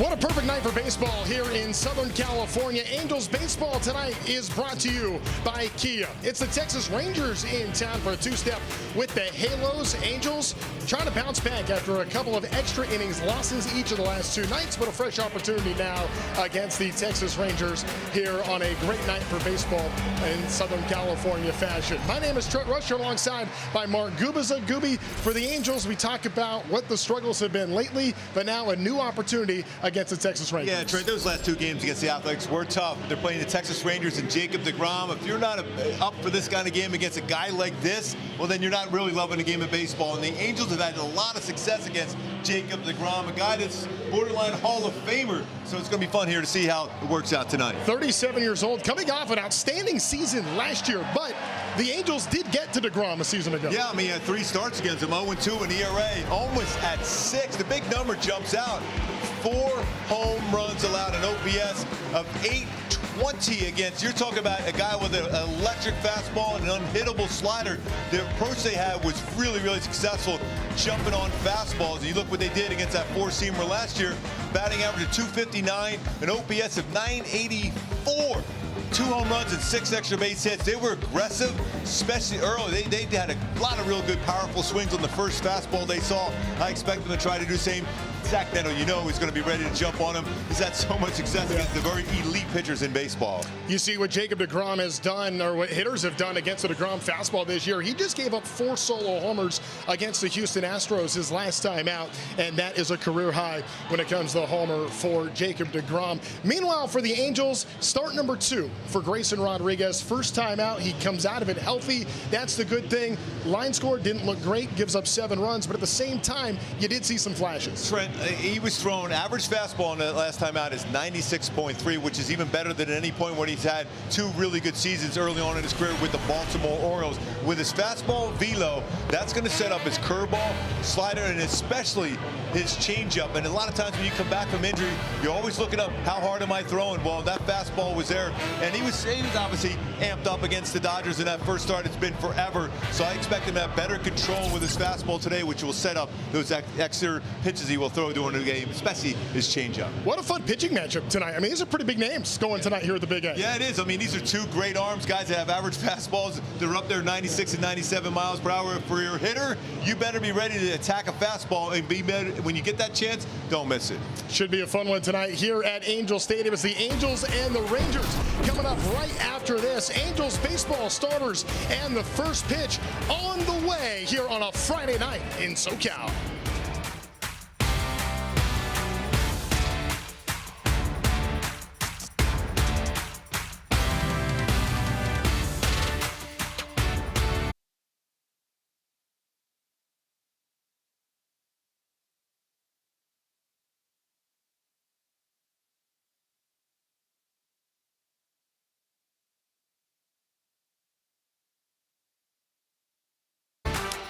What a perfect night for baseball here in Southern California. Angels baseball tonight is brought to you by Kia. It's the Texas Rangers in town for a two-step with the Halos. Angels trying to bounce back after a couple of extra innings losses each of the last two nights, but a fresh opportunity now against the Texas Rangers here on a great night for baseball in Southern California fashion. My name is Trent Rusher alongside by Mark Gubiza. Gubi, for the Angels, we talk about what the struggles have been lately, but now a new opportunity against the Texas Rangers. Yeah, Trent, those last two games against the Athletics were tough. They're playing the Texas Rangers and Jacob deGrom. If you're not up for this kind of game against a guy like this, well, then you're not really loving a game of baseball. And the Angels have had a lot of success against Jacob deGrom, a guy that's borderline Hall of Famer. So it's going to be fun here to see how it works out tonight. 37 years old, coming off an outstanding season last year, but the Angels did get to deGrom a season ago. Yeah, I mean, he had 3 starts against him, 0-2 in ERA, almost at 6. The big number jumps out. 4 home runs allowed, an OPS of 820 against. You're talking about a guy with an electric fastball and an unhittable slider. The approach they had was really, really successful, jumping on fastballs. And you look what they did against that 4-seamer last year, batting average of 259, an OPS of 984. 2 home runs and 6 extra base hits. They were aggressive, especially early. They had a lot of real good, powerful swings on the first fastball they saw. I expect them to try to do the same. Zach Neto, you know, is going to be ready to jump on him. He's had so much success against the very elite pitchers in baseball. You see what Jacob deGrom has done, or what hitters have done against the deGrom fastball this year. He just gave up 4 solo homers against the Houston Astros his last time out, and that is a career high when it comes to homer for Jacob deGrom. Meanwhile, for the Angels, start number 2 for Grayson Rodriguez. First time out, he comes out of it healthy. That's the good thing. Line score didn't look great, gives up 7 runs, but at the same time, you did see some flashes. Trent, he was thrown, average fastball in the last time out is 96.3, which is even better than at any point when he's had 2 really good seasons early on in his career with the Baltimore Orioles. With his fastball velo, that's going to set up his curveball, slider, and especially his changeup. And a lot of times when you come back from injury, you're always looking up, how hard am I throwing? Well, that fastball was there, and he was obviously amped up against the Dodgers in that first start. It's been forever, so I expect him to have better control with his fastball today, which will set up those extra pitches he will throw during the game, especially his changeup. What a fun pitching matchup tonight. I mean, these are pretty big names going tonight here at the Big A. Yeah, it is. I mean, these are 2 great arms, guys that have average fastballs. They're up there 96 and 97 miles per hour. For your hitter, you better be ready to attack a fastball and be better. When you get that chance, don't miss it. Should be a fun one tonight here at Angel Stadium. It's the Angels and the Rangers coming up right after this. Angels baseball starters and the first pitch on the way here on a Friday night in SoCal.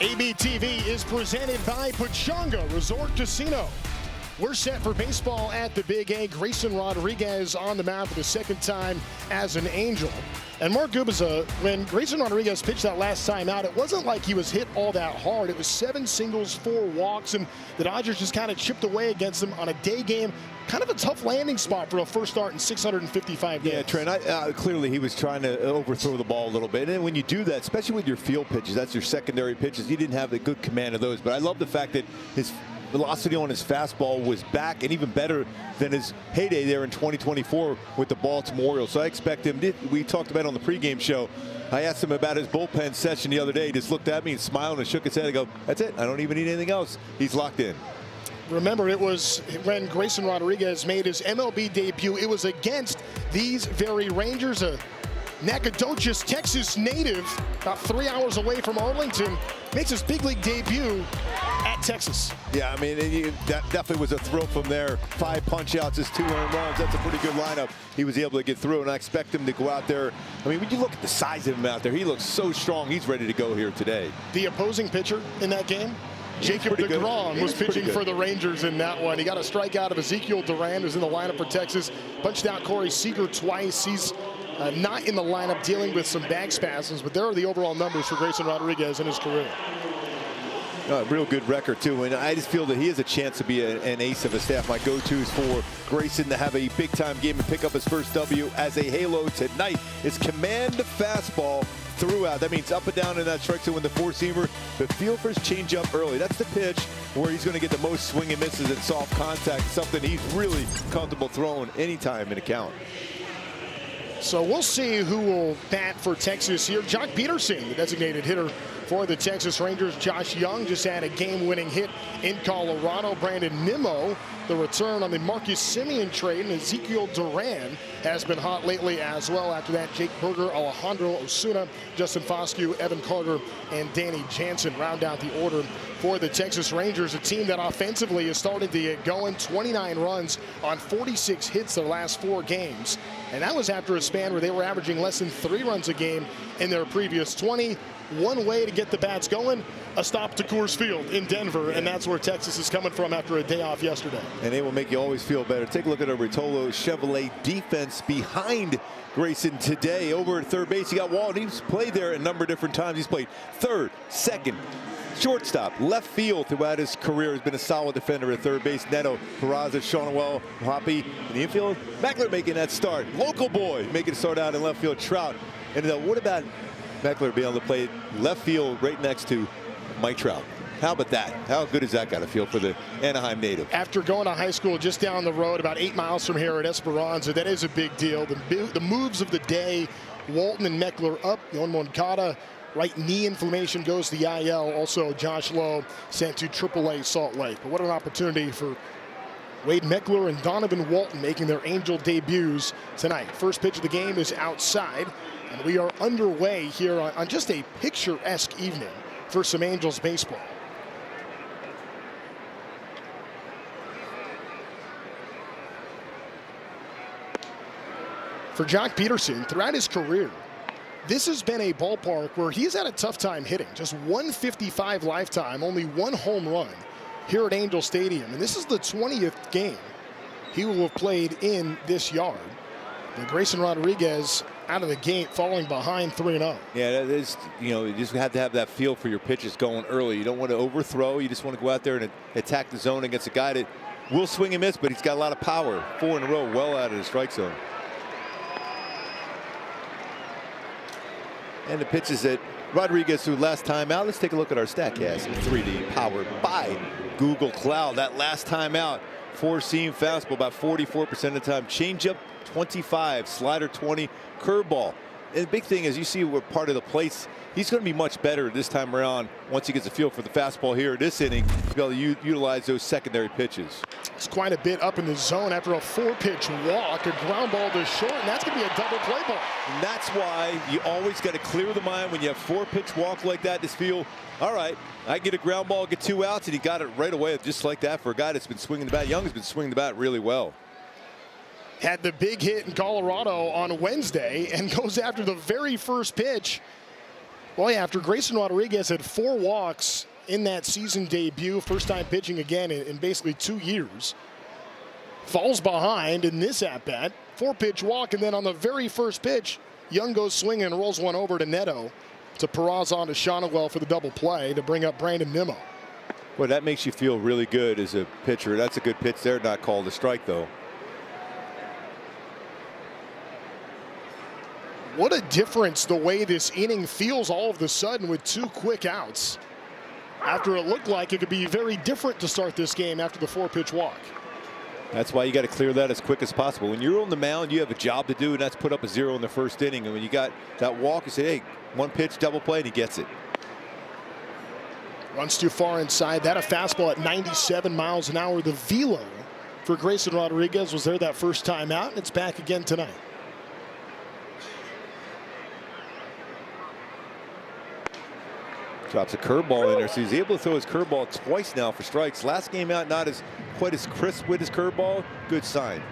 ABTV is presented by Pechanga Resort Casino. We're set for baseball at the Big A. Grayson Rodriguez on the mound for the 2nd time as an Angel. And Mark Gubiza, when Grayson Rodriguez pitched that last time out, it wasn't like he was hit all that hard. It was 7 singles, 4 walks, and the Dodgers just kind of chipped away against him on a day game. Kind of a tough landing spot for a first start in 655 days. Yeah, Trent, clearly he was trying to overthrow the ball a little bit. And when you do that, especially with your field pitches, that's your secondary pitches, he didn't have a good command of those. But I love the fact that his velocity on his fastball was back and even better than his heyday there in 2024 with the Baltimore Orioles. So I expect him, we talked about it on the pregame show, I asked him about his bullpen session the other day. He just looked at me and smiled and shook his head. I go, that's it, I don't even need anything else. He's locked in. Remember, it was when Grayson Rodriguez made his MLB debut. It was against these very Rangers, a Nacogdoches, Texas native, about 3 hours away from Arlington, makes his big league debut at Texas. Yeah, I mean, that definitely was a thrill from there. 5 punch-outs, his 2 home runs. That's a pretty good lineup. He was able to get through, and I expect him to go out there. I mean, when you look at the size of him out there, he looks so strong. He's ready to go here today. The opposing pitcher in that game, Jacob deGrom, was pitching for the Rangers in that one. He got a strikeout of Ezekiel Duran, who's in the lineup for Texas. Punched out Corey Seager twice. He's not in the lineup, dealing with some bag spasms, but there are the overall numbers for Grayson Rodriguez in his career. Real good record, too. And I just feel that he has a chance to be an ace of a staff. My go-to is for Grayson to have a big-time game and pick up his first W as a halo tonight. It's command the fastball throughout. That means up and down in that strike zone with the four-seamer. But feel for his change-up early. That's the pitch where he's going to get the most swing and misses and soft contact, something he's really comfortable throwing anytime in a count. So we'll see who will bat for Texas here. Jock Peterson, the designated hitter for the Texas Rangers. Josh Young just had a game-winning hit in Colorado. Brandon Nimmo, the return on the Marcus Semien trade, and Ezekiel Duran has been hot lately as well. After that, Jake Berger, Alejandro Osuna, Justin Foscue, Evan Carter, and Danny Jansen round out the order for the Texas Rangers, a team that offensively has started to get going. 29 runs on 46 hits their last 4 games. And that was after a span where they were averaging less than 3 runs a game in their previous 20. One way to get the bats going, a stop to Coors Field in Denver, and that's where Texas is coming from after a day off yesterday. And they will make you always feel better. Take a look at our Rotolo Chevrolet defense behind Grayson today. Over at third base, he got Walt. He's played there a number of different times. He's played third, second, shortstop, left field throughout his career. Has been a solid defender at third base. Neto, Peraza, Shonwell, Hoppy in the infield. Meckler making that start. Local boy making a start out in left field. Trout. And what about Meckler being able to play left field right next to Mike Trout? How about that? How good has that got to feel for the Anaheim native? After going to high school just down the road, about 8 miles from here at Esperanza, that is a big deal. The moves of the day, Walton and Meckler up. Yon Moncada, right knee inflammation, goes to the IL. Also, Josh Lowe sent to AAA Salt Lake. But what an opportunity for Wade Meckler and Donovan Walton making their Angel debuts tonight. First pitch of the game is outside, and we are underway here on just a picturesque evening for some Angels baseball. For Jock Peterson, throughout his career, this has been a ballpark where he's had a tough time hitting. Just 155 lifetime, only 1 home run here at Angel Stadium. And this is the 20th game he will have played in this yard. And Grayson Rodriguez out of the gate, falling behind 3-0. Yeah, that is, you just have to have that feel for your pitches going early. You don't want to overthrow. You just want to go out there and attack the zone against a guy that will swing and miss, but he's got a lot of power. 4 in a row, well out of the strike zone. And the pitches that Rodriguez threw last time out. Let's take a look at our StatCast in 3D, powered by Google Cloud. That last time out, 4-seam fastball about 44% of the time. Changeup 25, slider 20, curveball. And the big thing is, you see what part of the place. He's going to be much better this time around once he gets a feel for the fastball here this inning to be able to utilize those secondary pitches. It's quite a bit up in the zone after a 4-pitch walk, a ground ball to short, and that's going to be a double play ball. And that's why you always got to clear the mind when you have 4-pitch walk like that. Just feel, all right, I get a ground ball, get 2 outs, and he got it right away just like that for a guy that's been swinging the bat. Young has been swinging the bat really well. Had the big hit in Colorado on Wednesday and goes after the very first pitch. Boy, after Grayson Rodriguez had 4 walks in that season debut, first time pitching again in basically 2 years, falls behind in this at-bat, 4-pitch walk, and then on the very first pitch, Young goes swinging and rolls one over to Neto, to Peraza on to Shonwell for the double play to bring up Brandon Nimmo. Well, that makes you feel really good as a pitcher. That's a good pitch there, not called a strike, though. What a difference the way this inning feels all of a sudden with 2 quick outs, after it looked like it could be very different to start this game after the 4-pitch walk. That's why you got to clear that as quick as possible. When you're on the mound, you have a job to do, and that's put up a 0 in the first inning. And when you got that walk, you say, hey, 1 pitch, double play, and he gets it. Runs too far inside. That a fastball at 97 miles an hour. The velo for Grayson Rodriguez was there that first time out, and it's back again tonight. Drops a curveball in there, so he's able to throw his curveball twice now for strikes. Last game out, not quite as crisp with his curveball. Good sign.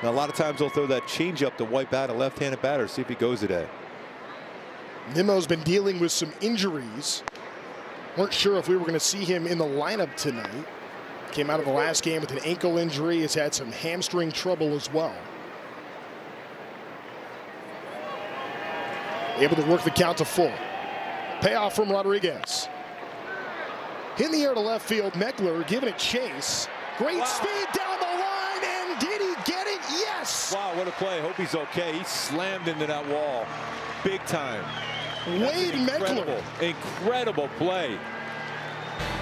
Now, a lot of times they'll throw that changeup to wipe out a left-handed batter. See if he goes today. Nimmo's been dealing with some injuries. Weren't sure if we were going to see him in the lineup tonight. Came out of the last game with an ankle injury. Has had some hamstring trouble as well. Able to work the count to full. Payoff from Rodriguez. In the air to left field, Meckler giving it chase. Great speed down the line, and did he get it? Yes! Wow, what a play. Hope he's okay. He slammed into that wall big time. Wade Meckler. Incredible play.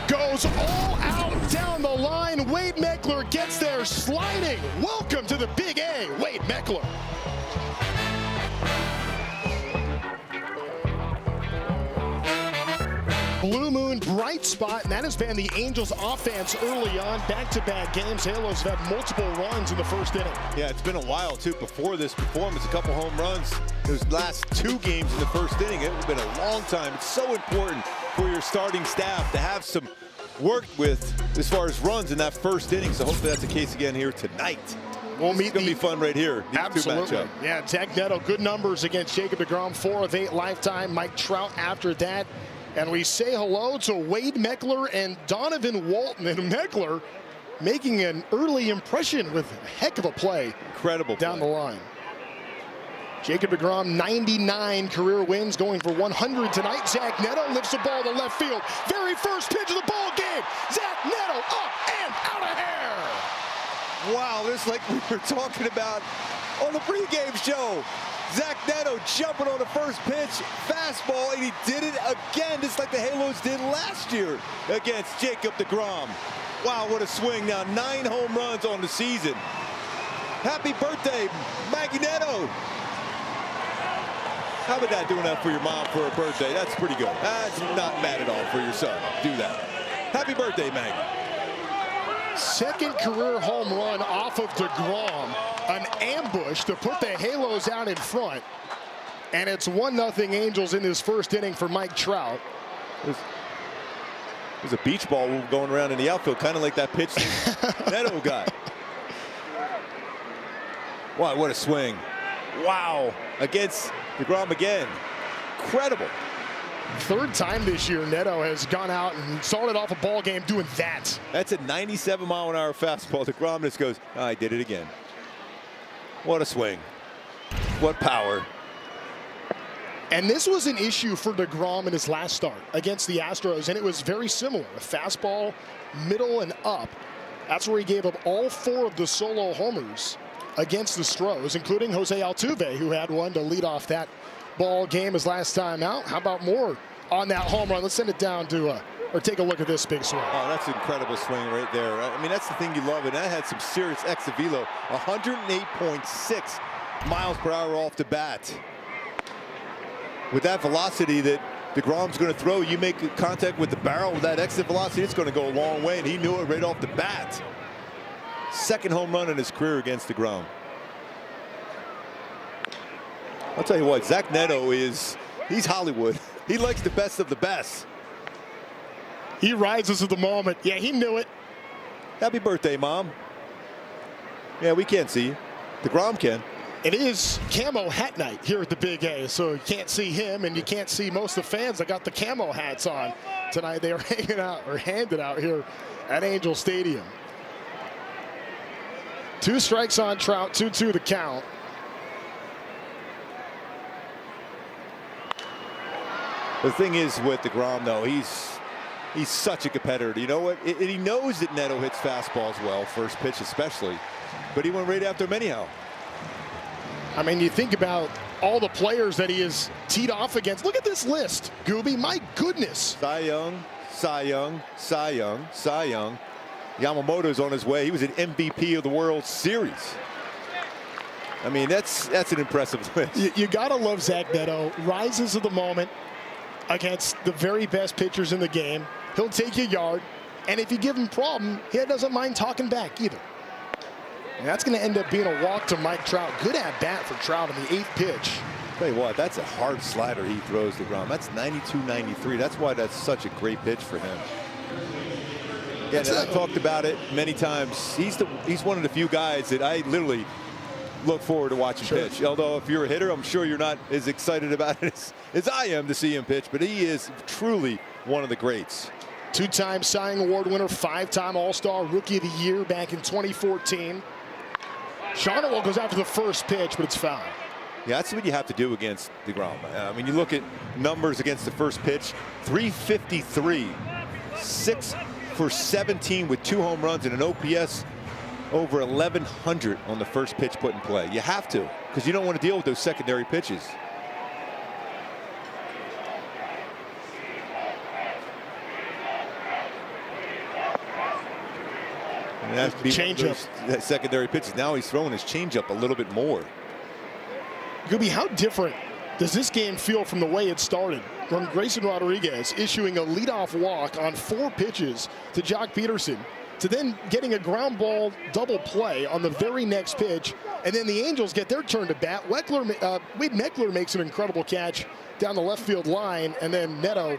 Goes all out down the line. Wade Meckler gets there sliding. Welcome to the Big A, Wade Meckler. Blue Moon bright spot, and that has been the Angels offense early on. Back-to-back games. Halos have had multiple runs in the first inning. Yeah, it's been a while too before this performance. A couple home runs. Those last 2 games in the first inning. It's been a long time. It's so important for your starting staff to have some work with as far as runs in that first inning. So hopefully that's the case again here tonight. We'll meet. It's going to be fun right here. Absolutely. Yeah, Zach Neto, good numbers against Jacob deGrom. 4 of 8 lifetime. Mike Trout after that. And we say hello to Wade Meckler and Donovan Walton. And Meckler making an early impression with a heck of a play. Incredible down play. the line. Jacob deGrom, 99 career wins, going for 100 tonight. Zach Neto lifts the ball to left field. Very first pitch of the ball game. Zach Neto up and out of here. Wow, this is like we were talking about on the pregame show. Zach Neto jumping on the first pitch, fastball, and he did it again, just like the Halos did last year against Jacob deGrom. Wow, what a swing now. 9 home runs on the season. Happy birthday, Maggie Neto. How about that, doing that for your mom for her birthday? That's pretty good. That's not bad at all for your son. Do that. Happy birthday, Maggie. Second career home run off of deGrom. An ambush to put the Halos out in front. And it's 1-0 Angels in this first inning for Mike Trout. There's a beach ball going around in the outfield, kind of like that pitch Neto got. Wow, what a swing. Wow, against deGrom again. Incredible. Third time this year Neto has gone out and started off a ball game doing that. That's a 97-mile-an-hour fastball. deGrom just goes, oh, I did it again. What a swing. What power. And this was an issue for deGrom in his last start against the Astros, and it was very similar. A fastball, middle and up. That's where he gave up all 4 of the solo homers against the Stros, including Jose Altuve, who had one to lead off that ball game his last time out. How about more on that home run? Let's send it down to or take a look at this big swing. Oh, that's an incredible swing right there. I mean, that's the thing you love, and that had some serious exit velo. 108.6 miles per hour off the bat. With that velocity that deGrom's going to throw, you make contact with the barrel with that exit velocity, it's going to go a long way, and he knew it right off the bat. Second home run in his career against deGrom. I'll tell you what, Zach Neto he's Hollywood. He likes the best of the best. He rises to the moment. Yeah, he knew it. Happy birthday, Mom. Yeah, we can't see you. deGrom can. It is camo hat night here at the Big A, so you can't see him, and you can't see most of the fans that got the camo hats on tonight. They are hanging out or handed out here at Angel Stadium. 2 strikes on Trout, 2-2 the count. The thing is with deGrom, though, he's such a competitor. You know what? He knows that Neto hits fastballs well, first pitch especially, but he went right after him anyhow. I mean, you think about all the players that he has teed off against. Look at this list, Gooby. My goodness. Cy Young, Cy Young, Cy Young, Cy Young. Yamamoto's on his way. He was an MVP of the World Series. I mean, that's an impressive list. You got to love Zach Neto. Rises to the moment against the very best pitchers in the game. He'll take you a yard, and if you give him a problem, he doesn't mind talking back either. And that's going to end up being a walk to Mike Trout. Good at bat for Trout on the 8th pitch. Tell you what, that's a hard slider he throws to deGrom. That's 92-93. That's why that's such a great pitch for him. Yeah, I've talked about it many times. He's one of the few guys that I literally look forward to watching pitch. Although if you're a hitter, I'm sure you're not as excited about it as I am to see him pitch. But he is truly one of the greats. 2-time Cy Young Award winner, 5-time All-Star Rookie of the Year back in 2014. Shonowell goes after the first pitch, but it's foul. Yeah, that's what you have to do against deGrom. I mean, you look at numbers against the first pitch, 353 6 for 17 with 2 home runs and an OPS over 1,100 on the first pitch put in play. You have to, because you don't want to deal with those secondary pitches. And that's Changeup. That secondary pitches. Now he's throwing his changeup a little bit more. Gooby, how different does this game feel from the way it started? From Grayson Rodriguez issuing a leadoff walk on 4 pitches to Jock Peterson, to then getting a ground ball double play on the very next pitch, and then the Angels get their turn to bat. Wade Meckler makes an incredible catch down the left field line, and then Neto,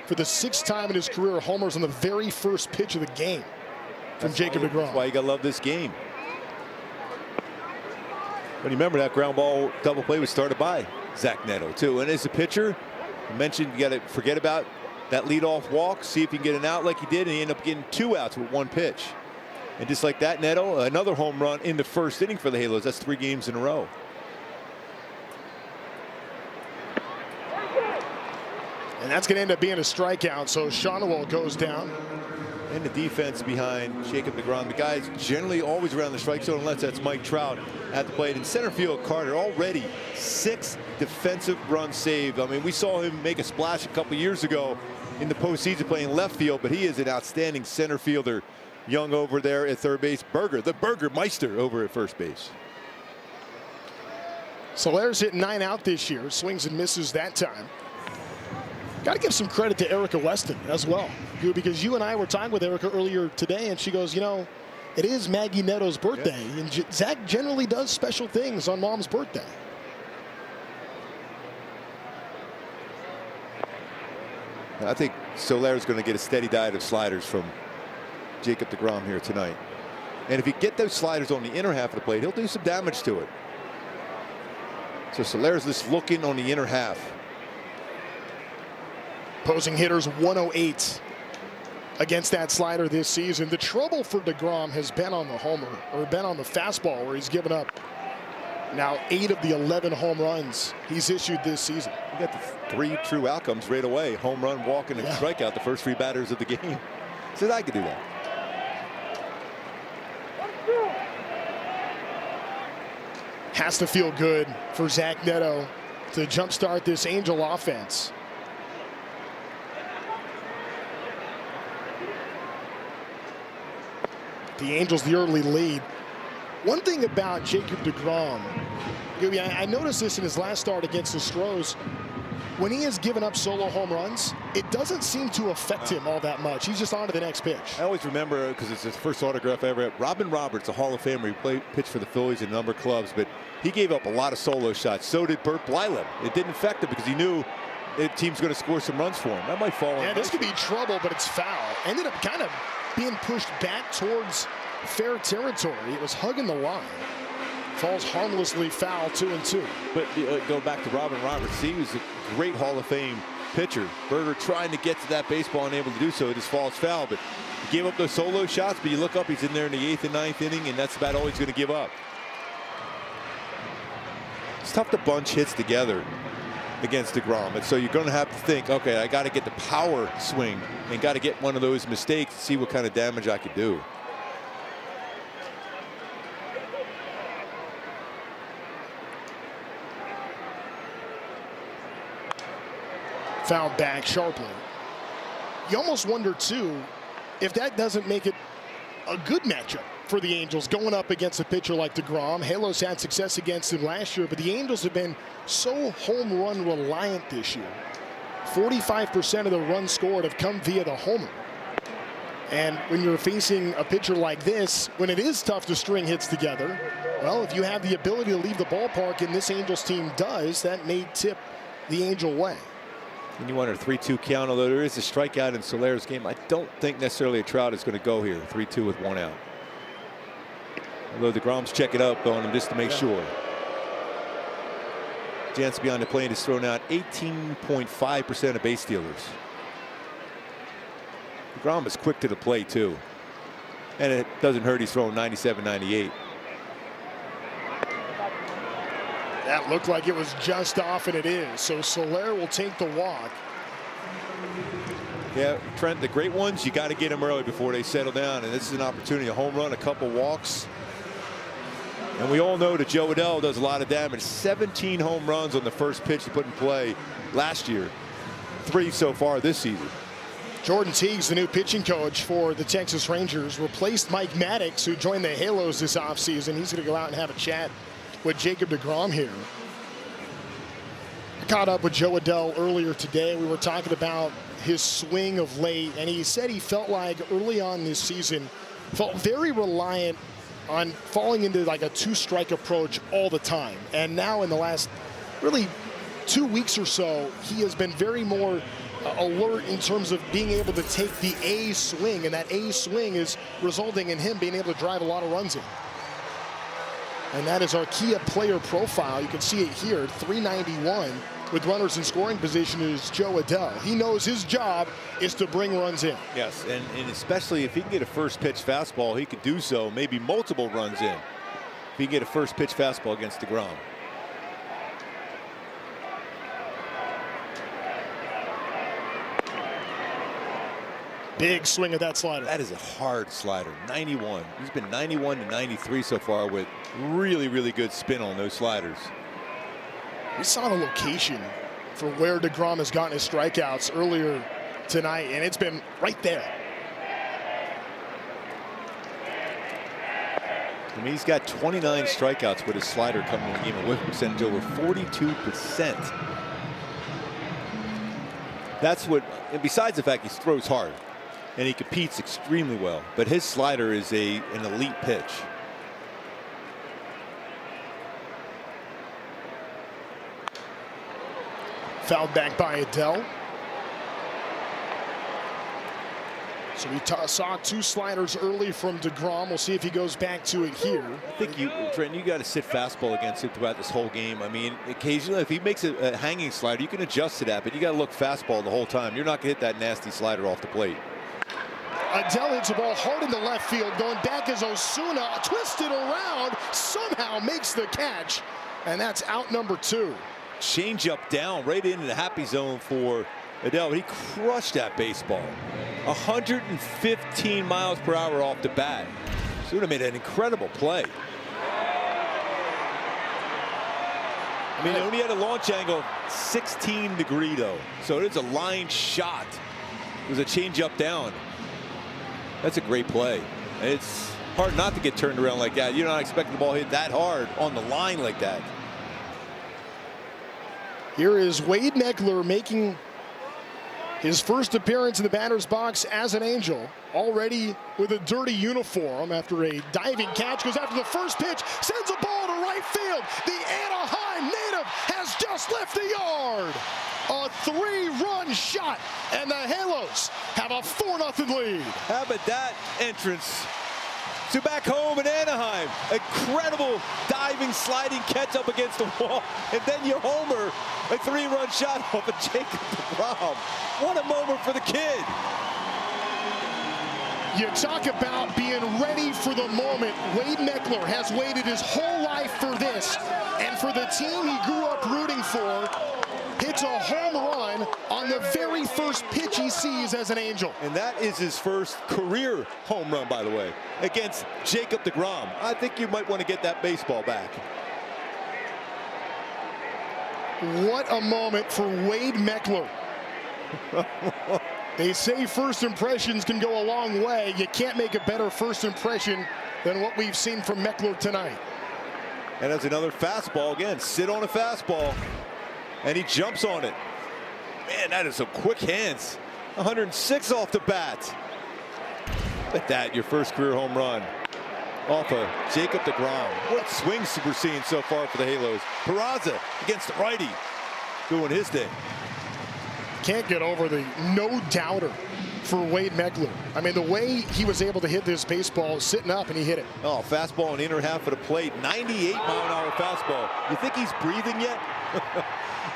for the 6th time in his career, homers on the very first pitch of the game from Jacob deGrom. That's why you got to love this game. But remember, that ground ball double play was started by Zach Neto too. And as a pitcher, I mentioned you got to forget about that leadoff walk, see if you can get an out like he did, and he ended up getting 2 outs with 1 pitch. And just like that, Neto, another home run in the first inning for the Halos. That's 3 games in a row. And that's going to end up being a strikeout, so Shawnuel goes down. And the defense behind Jacob deGrom. The guy's generally always around the strike zone unless that's Mike Trout at the plate. In center field, Carter already 6 defensive runs saved. I mean, we saw him make a splash a couple years ago in the postseason playing left field, but he is an outstanding center fielder. Young over there at third base. Berger, the Burger Meister over at first base. Soler's hit 9 out this year, swings and misses that time. Got to give some credit to Erica Weston as well, because you and I were talking with Erica earlier today, and she goes, you know, it is Maggie Neto's birthday, and Zach generally does special things on Mom's birthday. I think Soler's going to get a steady diet of sliders from Jacob deGrom here tonight. And if you get those sliders on the inner half of the plate, he'll do some damage to it. So Soler's just looking on the inner half. Opposing hitters 108 against that slider this season. The trouble for deGrom has been on the homer, or been on the fastball, where he's given up now 8 of the 11 home runs he's issued this season. You got the 3 true outcomes right away: home run, walk, and a strikeout, the first 3 batters of the game. Said I could do that. Has to feel good for Zach Neto to jumpstart this Angel offense. The Angels the early lead. One thing about Jacob deGrom, I noticed this in his last start against the Stros. When he has given up solo home runs, it doesn't seem to affect him all that much. He's just on to the next pitch. I always remember, because it's his first autograph I ever had, Robin Roberts, a Hall of Famer. He pitched for the Phillies in a number of clubs, but he gave up a lot of solo shots. So did Bert Blylev. It didn't affect him because he knew the team's going to score some runs for him. That might fall in. Yeah, this could be trouble, but it's foul. Ended up kind of being pushed back towards fair territory. It was hugging the line. Falls harmlessly foul, 2-2. But go back to Robin Roberts. He was a great Hall of Fame pitcher. Berger trying to get to that baseball, unable to do so. It just falls foul. But he gave up those solo shots, but you look up, he's in there in the 8th and 9th inning, and that's about all he's going to give up. It's tough to bunch hits together against deGrom. And so you're going to have to think, okay, I got to get the power swing and got to get one of those mistakes to see what kind of damage I could do. Fouled back sharply. You almost wonder, too, if that doesn't make it a good matchup for the Angels going up against a pitcher like deGrom. Halos had success against him last year, but the Angels have been so home run reliant this year. 45% of the runs scored have come via the homer. And when you're facing a pitcher like this, when it is tough to string hits together, well, if you have the ability to leave the ballpark, and this Angels team does, that may tip the Angel way. And you want a 3-2 count, although there is a strikeout in Soler's game. I don't think necessarily a Trout is going to go here. 3-2 with 1 out. Although deGrom's checking up on him just to make sure. Chance beyond the plate has thrown out 18.5% of base stealers. deGrom is quick to the plate, too. And it doesn't hurt he's throwing 97-98. That looked like it was just off, and it is. So Soler will take the walk. Yeah, Trent, the great ones, you got to get them early before they settle down. And this is an opportunity, a home run, a couple walks. And we all know that Joe Adell does a lot of damage. 17 home runs on the first pitch he put in play last year. 3 so far this season. Jordan Teague's the new pitching coach for the Texas Rangers. Replaced Mike Maddox, who joined the Halos this offseason. He's going to go out and have a chat with Jacob deGrom here. I caught up with Joe Adell earlier today. We were talking about his swing of late, and he said he felt like early on this season, felt very reliant on falling into like a 2-strike approach all the time. And now in the last really 2 weeks or so, he has been very more alert in terms of being able to take the A swing, and that A swing is resulting in him being able to drive a lot of runs in. And that is our Kia player profile. You can see it here, 391 with runners in scoring position is Joe Adell. He knows his job is to bring runs in. Yes, and especially if he can get a first pitch fastball, he could do so, maybe multiple runs in. If he can get a first pitch fastball against deGrom. Big swing of that slider. That is a hard slider. 91. He's been 91 to 93 so far with really, really good spin on those sliders. We saw the location for where deGrom has gotten his strikeouts earlier tonight, and it's been right there. I mean, he's got 29 strikeouts with his slider coming in the game, a whiff percentage over 42%. That's what, and besides the fact he throws hard and he competes extremely well, but his slider is an elite pitch. Fouled back by Adell. So we saw 2 sliders early from deGrom. We'll see if he goes back to it here. I think Trent, you got to sit fastball against him throughout this whole game. I mean, occasionally if he makes a hanging slider, you can adjust to that, but you got to look fastball the whole time. You're not going to hit that nasty slider off the plate. Adell hits the ball hard in the left field, going back as Osuna twisted around, somehow makes the catch, and that's out number 2. Change up down right into the happy zone for Adell. He crushed that baseball. 115 miles per hour off the bat. Should have made an incredible play. I mean, he only had a launch angle of 16 degree though, so it's a line shot. It was a change up down. That's a great play. It's hard not to get turned around like that. You're not expecting the ball hit that hard on the line like that. Here is Wade Meckler making his first appearance in the batter's box as an Angel, already with a dirty uniform after a diving catch. Goes after the first pitch, sends a ball to right field. The Anaheim native has just left the yard. A 3-run shot, and the Halos have a 4-0 lead. How about that entrance to back home in Anaheim? Incredible diving, sliding catch up against the wall, and then you homer a 3-run shot off of Jacob deGrom. What a moment for the kid. You talk about being ready for the moment. Wade Meckler has waited his whole life for this, and for the team he grew up rooting for, hits a home run on the very first pitch he sees as an Angel. And that is his first career home run, by the way, against Jacob deGrom. I think you might want to get that baseball back. What a moment for Wade Meckler. They say first impressions can go a long way. You can't make a better first impression than what we've seen from Meckler tonight. And that's another fastball again. Sit on a fastball, and he jumps on it. Man, that is some quick hands. 106 off the bat. Look at that, your first career home run off of Jacob deGrom. What swings we're seeing so far for the Halos. Peraza against the righty, doing his thing. Can't get over the no-doubter for Wade Meckler. I mean, the way he was able to hit this baseball sitting up, and he hit it. Oh, fastball in the inner half of the plate. 98-mile-an-hour fastball. You think he's breathing yet?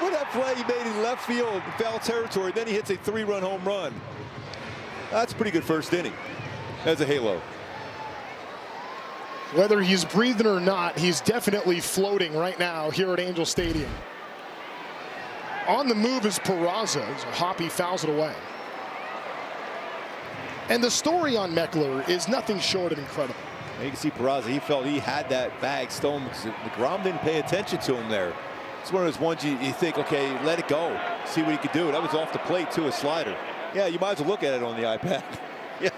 What that play he made in left field, foul territory, then he hits a 3-run home run. That's a pretty good first inning as a Halo. Whether he's breathing or not, he's definitely floating right now here at Angel Stadium. On the move is Peraza. Hoppy fouls it away. And the story on Meckler is nothing short of incredible. You can see Peraza, he felt he had that bag stolen because DeGrom didn't pay attention to him there. It's one of those ones you think, okay, let it go, see what he could do. That was off the plate too, a slider. Yeah, you might as well look at it on the iPad. Yes,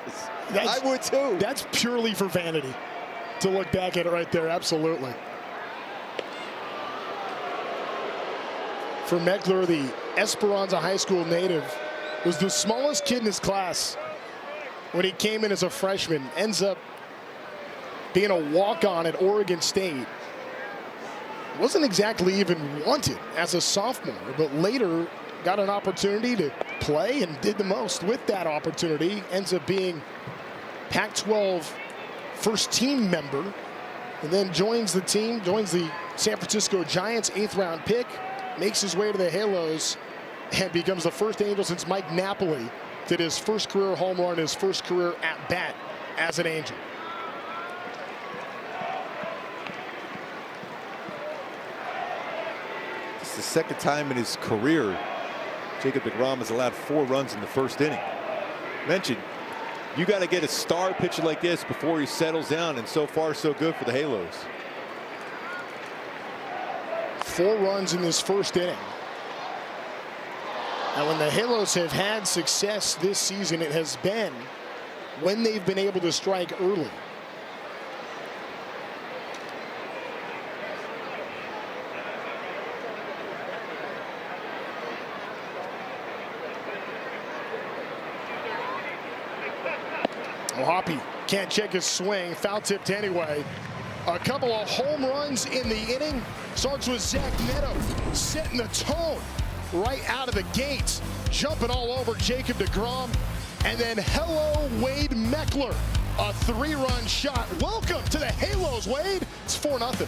I would too. That's purely for vanity to look back at it right there, absolutely. For Meckler, the Esperanza High School native, was the smallest kid in his class when he came in as a freshman, ends up being a walk-on at Oregon State. Wasn't exactly even wanted as a sophomore, but later got an opportunity to play and did the most with that opportunity. Ends up being Pac-12 first team member, and then joins the team, joins the San Francisco Giants 8th round pick, makes his way to the Halos, and becomes the first Angel since Mike Napoli did his first career home run, his first career at bat as an Angel. It's the second time in his career Jacob deGrom has allowed 4 runs in the first inning. Mentioned, you got to get a star pitcher like this before he settles down, and so far so good for the Halos. 4 runs in this first inning. And when the Halos have had success this season, it has been when they've been able to strike early. Hoppy can't check his swing, foul tipped anyway. A couple of home runs in the inning. Starts with Zach Neto setting the tone right out of the gates, jumping all over Jacob deGrom. And then hello, Wade Meckler, a 3-run shot. Welcome to the Halos, Wade. It's 4-0.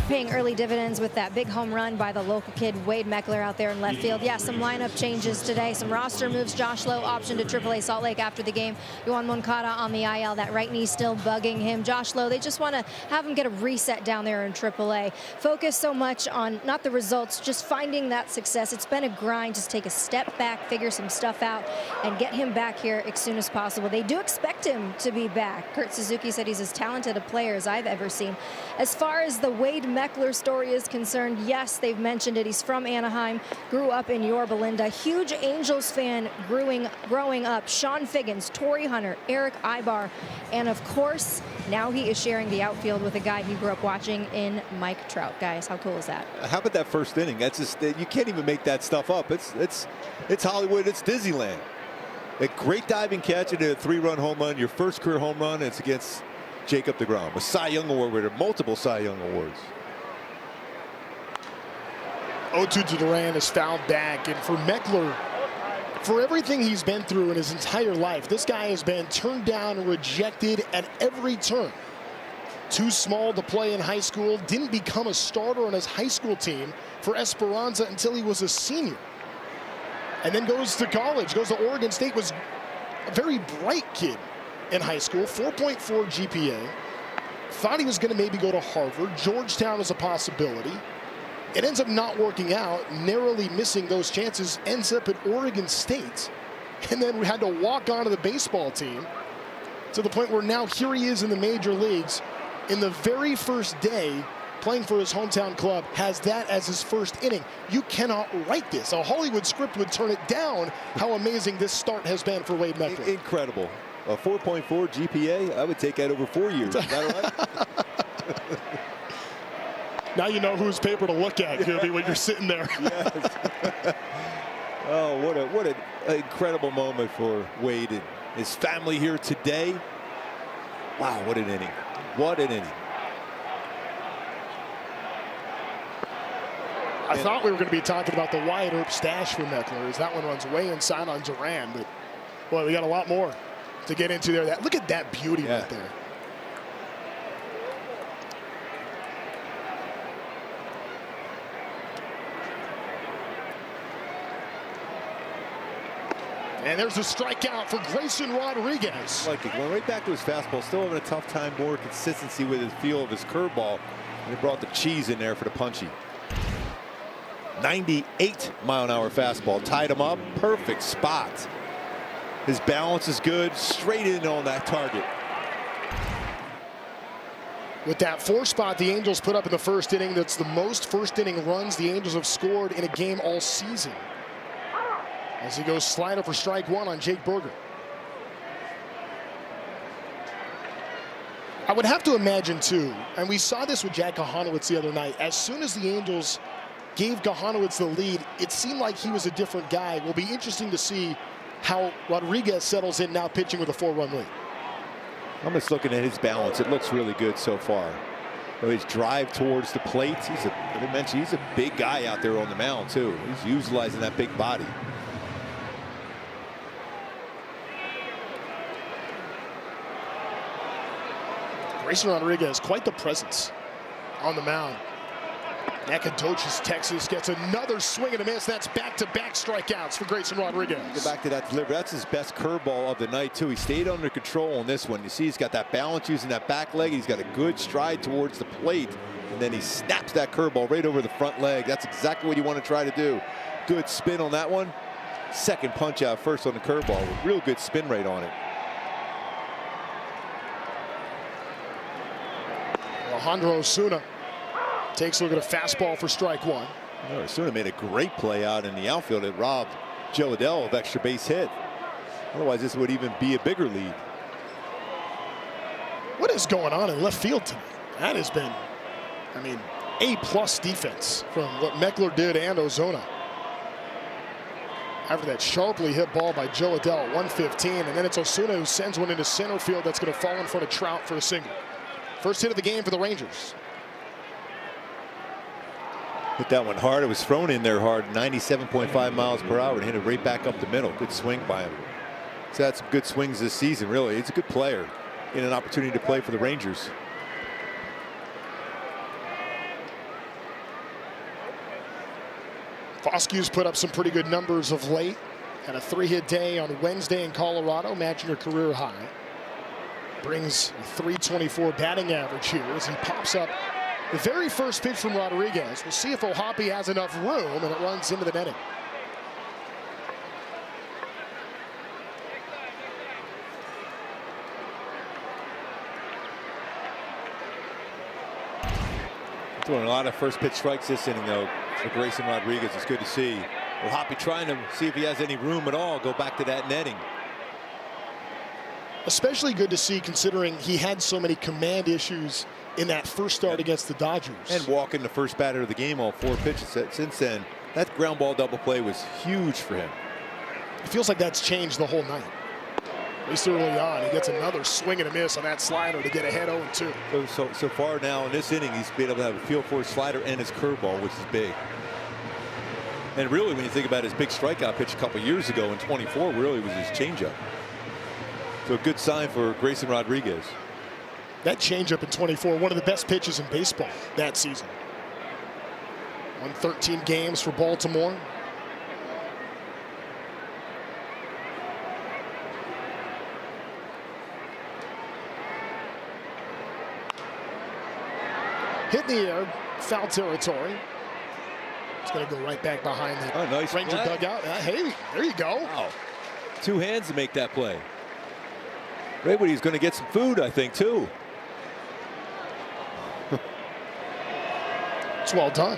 Paying early dividends with that big home run by the local kid Wade Meckler out there in left field. Yeah, some lineup changes today, some roster moves. Josh Lowe optioned to AAA Salt Lake after the game. Yohan Moncada on the IL, that right knee still bugging him. Josh Lowe, they just want to have him get a reset down there in AAA. Focus so much on not the results, just finding that success. It's been a grind. Just take a step back, figure some stuff out, and get him back here as soon as possible. They do expect him to be back. Kurt Suzuki said he's as talented a player as I've ever seen. As far as the Wade Meckler story is concerned, yes, they've mentioned it. He's from Anaheim, grew up in Yorba Linda. Huge Angels fan growing up. Sean Figgins, Torrey Hunter, Eric Ibar, and of course, now he is sharing the outfield with a guy he grew up watching in Mike Trout. Guys, how cool is that? How about that first inning? That's just, you can't even make that stuff up. It's Hollywood. It's Disneyland. A great diving catch and a 3-run home run. Your first career home run. And it's against Jacob deGrom, a Cy Young Award winner, multiple Cy Young Awards. 0-2 to Duran is fouled back, and for Meckler, for everything he's been through in his entire life, this guy has been turned down and rejected at every turn. Too small to play in high school, didn't become a starter on his high school team for Esperanza until he was a senior. And then goes to college, goes to Oregon State, was a very bright kid in high school, 4.4 GPA. Thought he was going to maybe go to Harvard. Georgetown was a possibility. It ends up not working out, narrowly missing those chances, ends up at Oregon State, and then we had to walk onto the baseball team to the point where now here he is in the major leagues. In the very first day playing for his hometown club, has that as his first inning. You cannot write this. A Hollywood script would turn it down how amazing this start has been for Wade Meckler. Incredible. A 4.4 GPA, I would take that over 4 years. Is that right? Now you know whose paper to look at, Gibby, when you're sitting there. Yes. Oh, what an incredible moment for Wade and his family here today. Wow, what an inning. What an inning. I thought we were going to be talking about the Wyatt Earp stash for Meckler, as that one runs way inside on Duran, but boy, we got a lot more to get into there. Look at that beauty right there. And there's a strikeout for Grayson Rodriguez. Like it, going right back to his fastball, still having a tough time, more consistency with his feel of his curveball. And he brought the cheese in there for the punchy. 98-mile-an-hour fastball. Tied him up. Perfect spot. His balance is good. Straight in on that target. With that 4 spot the Angels put up in the first inning, that's the most first-inning runs the Angels have scored in a game all season. As he goes slider for strike 1 on Jake Burger. I would have to imagine, too, and we saw this with Jack Gahanowitz the other night, as soon as the Angels gave Gahanowitz the lead, it seemed like he was a different guy. It will be interesting to see how Rodriguez settles in now pitching with a 4-run lead. I'm just looking at his balance. It looks really good so far. His drive towards the plate. He's a big guy out there on the mound, too. He's utilizing that big body. Grayson Rodriguez, quite the presence on the mound. Nacogdoches, Texas gets another swing and a miss. That's back-to-back strikeouts for Grayson Rodriguez. Go back to that delivery. That's his best curveball of the night, too. He stayed under control on this one. You see he's got that balance using that back leg. He's got a good stride towards the plate. And then he snaps that curveball right over the front leg. That's exactly what you want to try to do. Good spin on that one. Second punch out first on the curveball with real good spin rate on it. Alejandro Osuna takes a look at a fastball for strike 1. Osuna made a great play out in the outfield. It robbed Joe Adell of extra base hit. Otherwise, this would even be a bigger lead. What is going on in left field tonight? That has been, I mean, A+ defense from what Meckler did and Ozuna. After that sharply hit ball by Joe Adell at 115, and then it's Osuna who sends one into center field that's going to fall in front of Trout for a single. First hit of the game for the Rangers. Hit that one hard. It was thrown in there hard, 97.5 miles per hour, and hit it right back up the middle. Good swing by him. He's had some good swings this season, really. He's a good player. Getting an opportunity to play for the Rangers. Foskew's put up some pretty good numbers of late. Had a 3-hit day on Wednesday in Colorado, matching a career high. Brings a 324 batting average here as he pops up the very first pitch from Rodriguez. We'll see if Ohapi has enough room, and it runs into the netting. Throwing a lot of first pitch strikes this inning, though, for Grayson Rodriguez. It's good to see. Ohapi trying to see if he has any room at all. Go back to that netting. Especially good to see, considering he had so many command issues in that first start against the Dodgers. And walking the first batter of the game, all 4 pitches since then. That ground ball double play was huge for him. It feels like that's changed the whole night. At least early on, he gets another swing and a miss on that slider to get ahead 0-2. So far now in this inning, he's been able to have a feel for his slider and his curveball, which is big. And really, when you think about his big strikeout pitch a couple years ago in 24, really was his changeup. So a good sign for Grayson Rodriguez. That changeup in 24, one of the best pitches in baseball that season. Won 13 games for Baltimore. Hit in the air, foul territory. It's going to go right back behind that nice Ranger play. dugout. Hey, there you go. Wow. 2 hands to make that play. Right when he's going to get some food, I think, too. It's well done.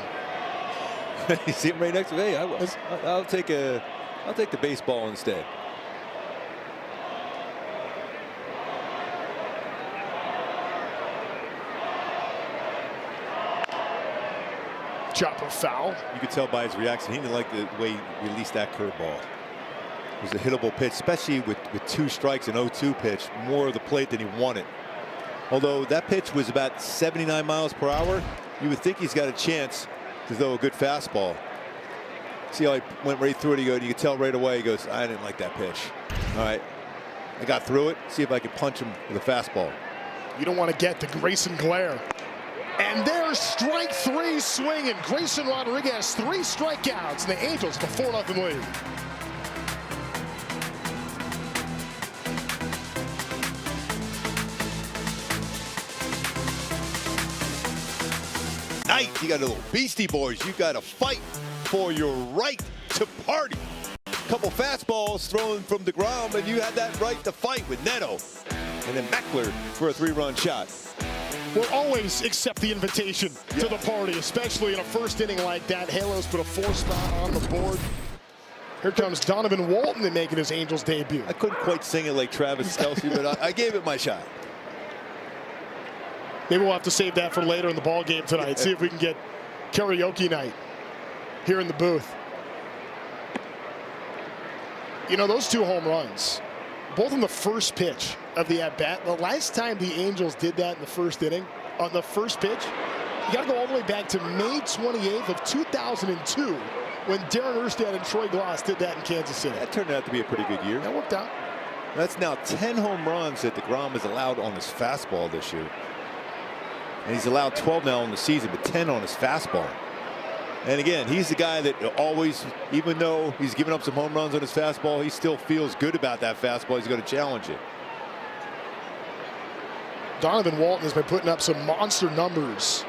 You see him right next to me. I'll take the baseball instead. Chopper foul. You could tell by his reaction, he didn't like the way he released that curveball. It was a hittable pitch, especially with 2 strikes and 0-2 pitch, more of the plate than he wanted. Although that pitch was about 79 miles per hour, you would think he's got a chance to throw a good fastball. See how he went right through it? You could tell right away. He goes, I didn't like that pitch. All right, I got through it. See if I can punch him with a fastball. You don't want to get the Grayson glare. And there's strike 3 swinging. Grayson Rodriguez, 3 strikeouts, and the Angels have a 4-0 lead. Night, you got a little Beastie Boys. You got to fight. for your right to party. Couple fastballs thrown from DeGrom, and you had that right to fight with Neto. And then Meckler for a 3-run shot. We'll always accept the invitation to the party, especially in a first inning like that. Halos put a 4 spot on the board. Here comes Donovan Walton in making his Angels debut. I couldn't quite sing it like Travis Kelce, but I gave it my shot. Maybe we'll have to save that for later in the ball game tonight. See if we can get karaoke night here in the booth. You know, those 2 home runs, both on the first pitch of the at-bat. The last time the Angels did that in the first inning, on the first pitch, you got to go all the way back to May 28th of 2002 when Darren Erstad and Troy Glaus did that in Kansas City. That turned out to be a pretty good year. That worked out. That's now 10 home runs that DeGrom has allowed on his fastball this year. And he's allowed 12 now in the season, but 10 on his fastball. And again, he's the guy that always, even though he's given up some home runs on his fastball, he still feels good about that fastball. He's going to challenge it. Donovan Walton has been putting up some monster numbers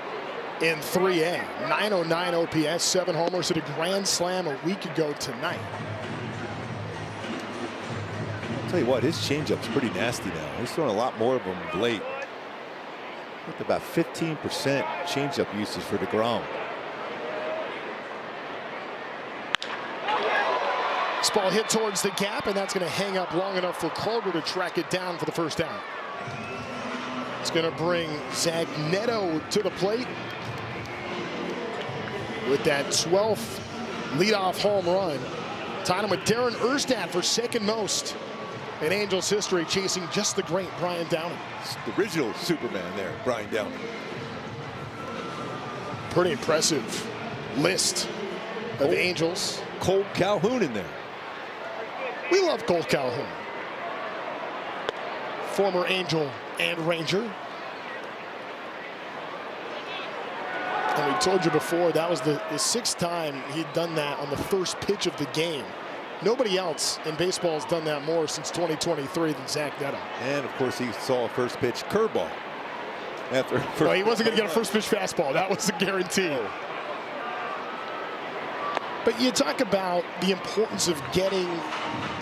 in 3A. 909 OPS, 7 homers, hit a grand slam a week ago tonight. I'll tell you what, his changeup's pretty nasty now. He's throwing a lot more of them late. With about 15% changeup usage for DeGrom. This ball hit towards the gap, and that's going to hang up long enough for Kroger to track it down for the first down. It's going to bring Zach Neto to the plate with that 12th leadoff home run. Tied him with Darren Erstad for second most in Angels history, chasing just the great Brian Downey. It's the original Superman there, Brian Downey. Pretty impressive list of Angels. Cole Calhoun in there. We love Cole Calhoun. Former Angel and Ranger. And we told you before, that was the 6th time he'd done that on the first pitch of the game. Nobody else in baseball has done that more since 2023 than Zach Neto. And of course, he saw a first pitch curveball. No, he wasn't going to get a first pitch fastball. That was a guarantee. But you talk about the importance of getting,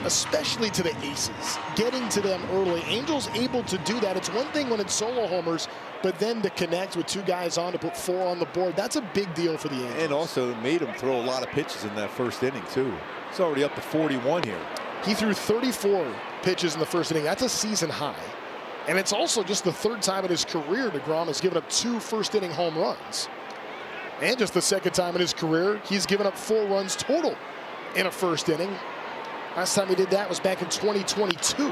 especially to the aces, getting to them early. Angels able to do that. It's one thing when it's solo homers, but then to connect with 2 guys on to put 4 on the board, that's a big deal for the Angels. And also made him throw a lot of pitches in that first inning, too. It's already up to 41 here. He threw 34 pitches in the first inning. That's a season high. And it's also just the 3rd time in his career DeGrom has given up 2 first-inning home runs. And just the 2nd time in his career, he's given up 4 runs total in a first inning. Last time he did that was back in 2022.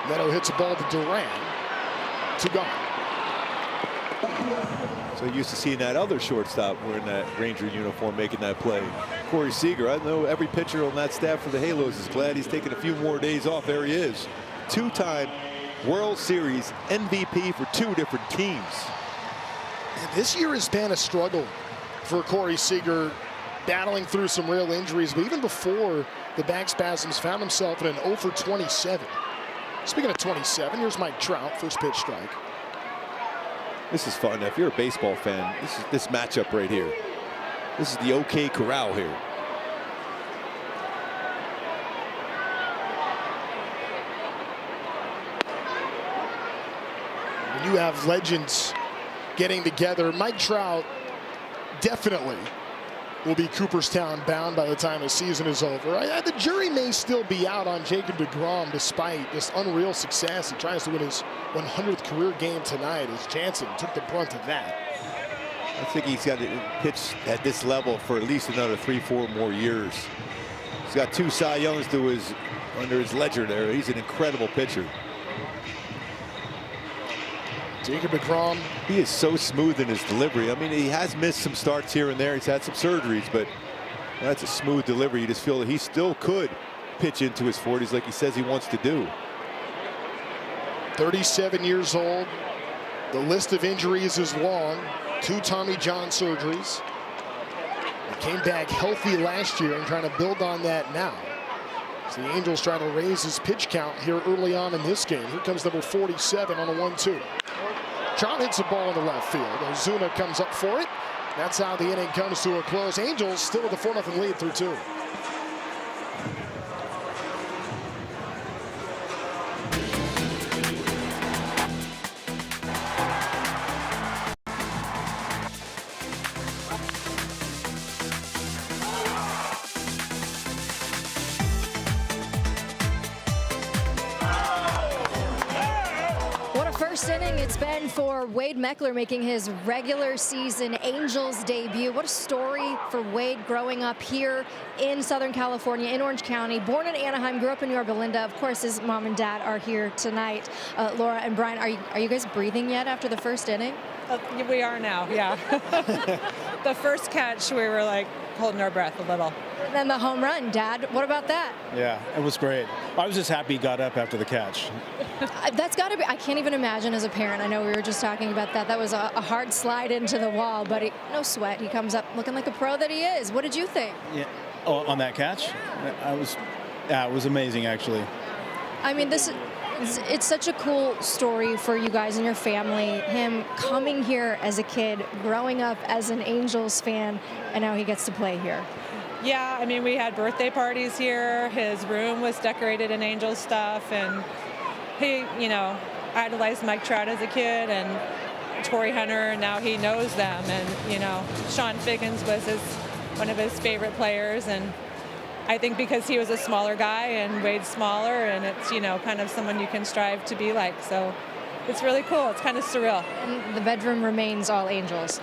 Neto hits a ball to Duran. 2 gone. So used to seeing that other shortstop wearing that Ranger uniform making that play. Corey Seager. I know every pitcher on that staff for the Halos is glad he's taking a few more days off. There he is. 2-time World Series MVP for 2 different teams. And this year has been a struggle for Corey Seager, battling through some real injuries. But even before the back spasms, found himself in an 0 for 27. Speaking of 27, here's Mike Trout, first pitch strike. This is fun. If you're a baseball fan, this matchup right here. This is the OK Corral here. When you have legends getting together, Mike Trout definitely will be Cooperstown bound by the time the season is over. The jury may still be out on Jacob deGrom despite this unreal success. He tries to win his 100th career game tonight as Jansen took the brunt of that. I think he's got to pitch at this level for at least another 3-4 more years. He's got 2 Cy Youngs under his ledger there. He's an incredible pitcher. Jacob deGrom. He is so smooth in his delivery. I mean, he has missed some starts here and there. He's had some surgeries, but that's a smooth delivery. You just feel that he still could pitch into his 40s like he says he wants to do. 37 years old. The list of injuries is long. 2 Tommy John surgeries. He came back healthy last year and trying to build on that now. So the Angels trying to raise his pitch count here early on in this game. Here comes number 47 on a 1-2. Trout hits the ball in the left field. Ozuna comes up for it, That's how the inning comes to a close. Angels still with a 4-0 lead through 2. First inning it's been for Wade Meckler, making his regular season Angels debut. What a story for Wade, growing up here in Southern California, in Orange County. Born in Anaheim, grew up in Yorba Linda. Of course, his mom and dad are here tonight. Laura and Brian, are you guys breathing yet after the first inning? We are now, yeah. The first catch, we were like holding our breath a little. And then the home run, Dad. What about that? Yeah, it was great. I was just happy he got up after the catch. That's got to be, I can't even imagine as a parent. I know we were just talking about that. That was a hard slide into the wall, but no sweat. He comes up looking like a pro that he is. What did you think? Yeah. Oh, on that catch? It was amazing, actually. I mean, it's such a cool story for you guys and your family. Him coming here as a kid, growing up as an Angels fan, and now he gets to play here. Yeah, I mean, we had birthday parties here. His room was decorated in Angels stuff, and he, idolized Mike Trout as a kid, and Torrey Hunter, and now he knows them. And, Sean Figgins was one of his favorite players, and I think because he was a smaller guy and Wade's smaller, and it's, kind of someone you can strive to be like. So it's really cool. It's kind of surreal. And the bedroom remains all Angels.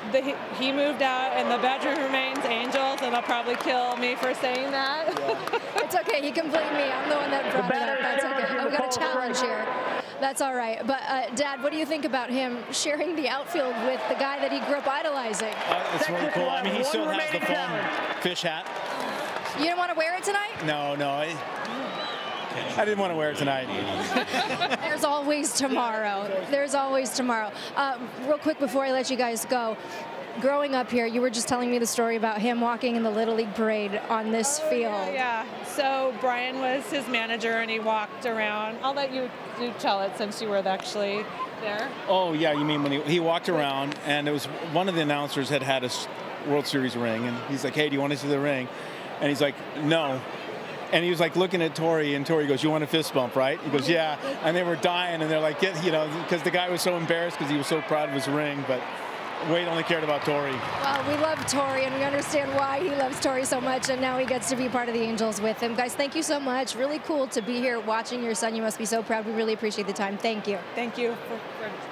He moved out, and the bedroom remains Angels, and they'll probably kill me for saying that. Yeah. It's okay. He can blame me. I'm the one that brought it up. That's okay. Oh, we got a challenge here. That's all right. But, Dad, what do you think about him sharing the outfield with the guy that he grew up idolizing? It's really cool. I mean, he still has the foam fish hat. You didn't want to wear it tonight? No. I didn't want to wear it tonight. There's always tomorrow. There's always tomorrow. Real quick before I let you guys go, growing up here, you were just telling me the story about him walking in the Little League parade on this field. Yeah. So Brian was his manager, and he walked around. I'll let you tell it since you were actually there. Oh, yeah, you mean when he walked around, and it was one of the announcers had a World Series ring, and he's like, hey, do you want to see the ring? And he's like, no. And he was like looking at Torrey, and Torrey goes, you want a fist bump, right? He goes, yeah. And they were dying, and they're like, because the guy was so embarrassed because he was so proud of his ring. But Wade only cared about Torrey. Well, we love Torrey, and we understand why he loves Torrey so much, and now he gets to be part of the Angels with him. Guys, thank you so much. Really cool to be here watching your son. You must be so proud. We really appreciate the time. Thank you. Thank you for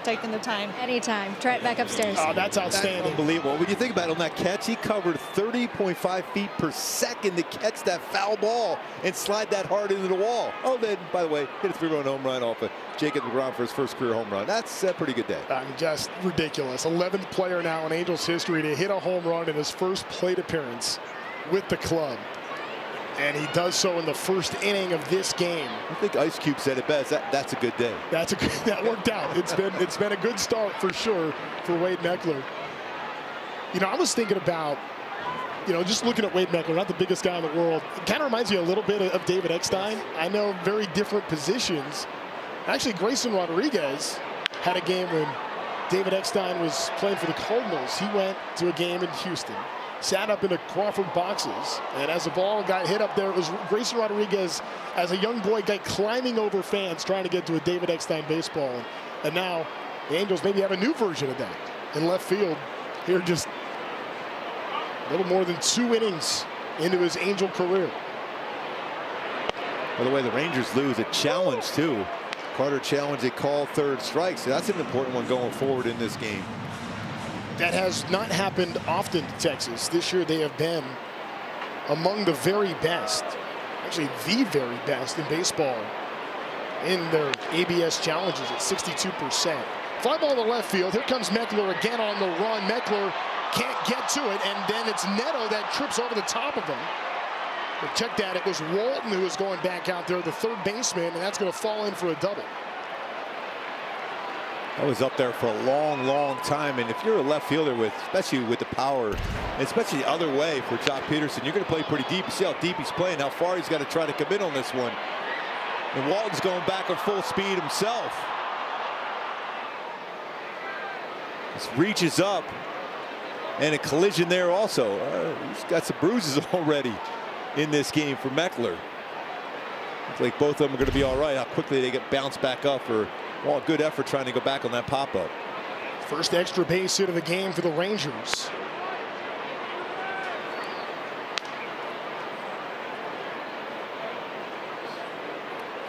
taking the time. Anytime. Try it back upstairs. Oh, that's outstanding. That's unbelievable. When you think about it, on that catch, he covered 30.5 feet per second to catch that foul ball and slide that hard into the wall. Oh, then, by the way, hit a 3-run home run off of Jacob DeGrom for his first career home run. That's a pretty good day. Just ridiculous. 11th player now in Angels history to hit a home run in his first plate appearance with the club. And he does so in the first inning of this game. I think Ice Cube said it best. That's a good day. That worked out. It's been a good start for sure for Wade Meckler. I was thinking about, just looking at Wade Meckler, not the biggest guy in the world. It kind of reminds me a little bit of David Eckstein. I know very different positions. Actually, Grayson Rodriguez had a game when David Eckstein was playing for the Cardinals. He went to a game in Houston, sat up in the Crawford boxes, and as the ball got hit up there, it was Grayson Rodriguez, as a young boy, guy climbing over fans trying to get to a David Eckstein baseball. And now the Angels maybe have a new version of that in left field here, just a little more than 2 innings into his Angel career. By the way, the Rangers lose a challenge too. Carter challenged a call, 3rd strike, so that's an important one going forward in this game. That has not happened often to Texas. This year they have been among the very best, actually the very best in baseball in their ABS challenges at 62%. Fly ball to left field. Here comes Meckler again on the run. Meckler can't get to it, and then it's Neto that trips over the top of him. But check that, it was Walton who was going back out there, the 3rd baseman, and that's going to fall in for a double. That was up there for a long, long time, and if you're a left fielder especially with the power, especially the other way for Jock Peterson, you're going to play pretty deep. You see how deep he's playing, how far he's got to try to commit on this one. And Walton's going back at full speed himself. Just reaches up. And a collision there also. He's got some bruises already in this game for Meckler. Looks like both of them are going to be all right. How quickly they get bounced back up, or well, good effort trying to go back on that pop-up. First extra base hit of the game for the Rangers.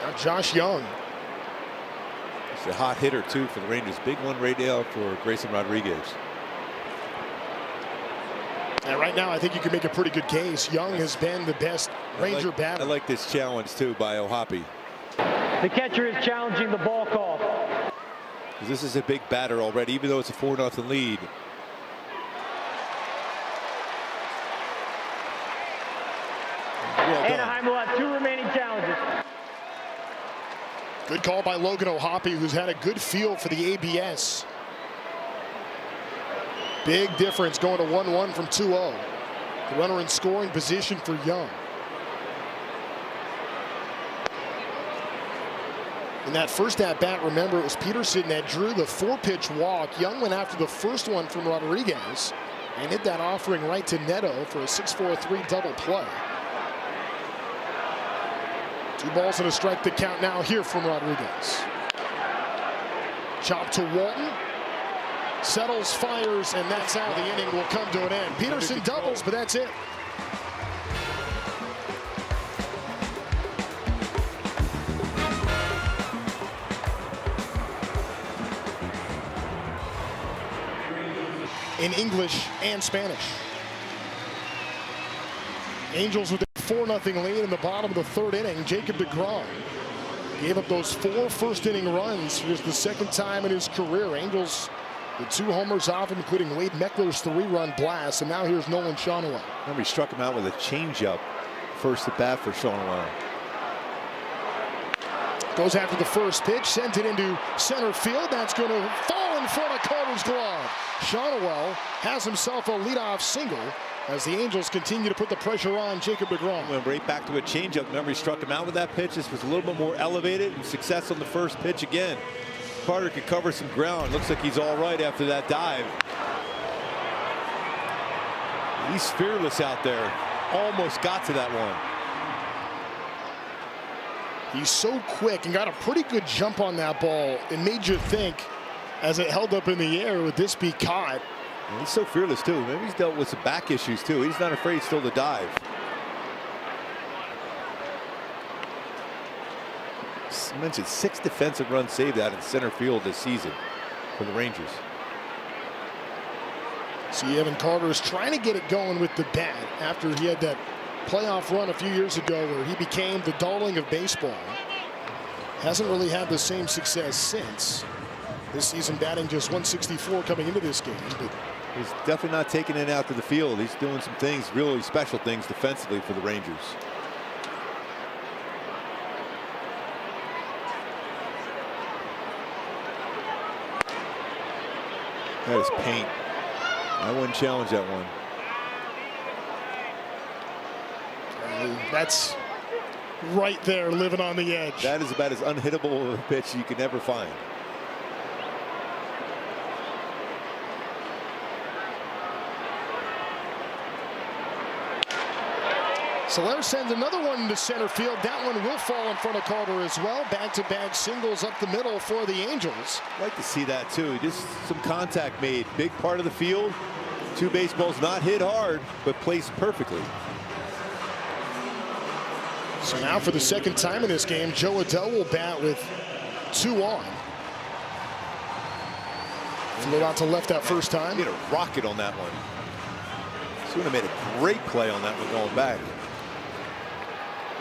Now Josh Young. He's a hot hitter too for the Rangers. Big one right now for Grayson Rodriguez. And right now, I think you can make a pretty good case. Young has been the best Ranger batter. I like this challenge too by O'Hoppe. The catcher is challenging the ball call. This is a big batter already, even though it's a 4-0 lead. Well done. Anaheim will have 2 remaining challenges. Good call by Logan O'Hoppe, who's had a good feel for the ABS. Big difference going to 1-1 from 2-0. The runner in scoring position for Young. In that first at bat, remember, it was Peterson that drew the 4-pitch walk. Young went after the first one from Rodriguez and hit that offering right to Neto for a 6-4-3 double play. 2 balls and a strike to count now here from Rodriguez. Chop to Walton. Settles, fires, and that's how the inning will come to an end. Peterson doubles, but that's it. In English and Spanish. Angels with a 4-0 lead in the bottom of the 3rd inning. Jacob deGrom gave up those 4 first-inning runs. It was the 2nd time in his career. Angels with 2 homers off him, including Wade Meckler's 3-run blast. And now here's Nolan Shawnow. Remember, he struck him out with a changeup first at bat for Shawnow. Goes after the first pitch, sends it into center field. That's going to fall in front of Carter's glove. Shawnow has himself a leadoff single as the Angels continue to put the pressure on Jacob deGrom. Went right back to a changeup. Remember, he struck him out with that pitch. This was a little bit more elevated, and success on the first pitch again. Carter could cover some ground. Looks like he's all right after that dive. He's fearless out there. Almost got to that one. He's so quick and got a pretty good jump on that ball. It made you think, as it held up in the air, would this be caught? And he's so fearless too. Maybe he's dealt with some back issues too. He's not afraid still to dive. I mentioned 6 defensive runs saved out in center field this season for the Rangers. See, Evan Carter's trying to get it going with the bat after he had that playoff run a few years ago where he became the darling of baseball. Hasn't really had the same success since. This season batting just 164 coming into this game. But he's definitely not taking it out to the field. He's doing some things, really special things defensively for the Rangers. That is paint. I wouldn't challenge that one. That's right there, living on the edge. That is about as unhittable of a pitch you could ever find. Soler sends another one to center field. That one will fall in front of Carter as well. Back-to-back singles up the middle for the Angels. I'd like to see that too. Just some contact made. Big part of the field. 2 baseballs not hit hard, but placed perfectly. So now for the 2nd time in this game, Joe Adell will bat with 2 on. Flew out to left that first time. He hit a rocket on that one. He would have made a great play on that one going back.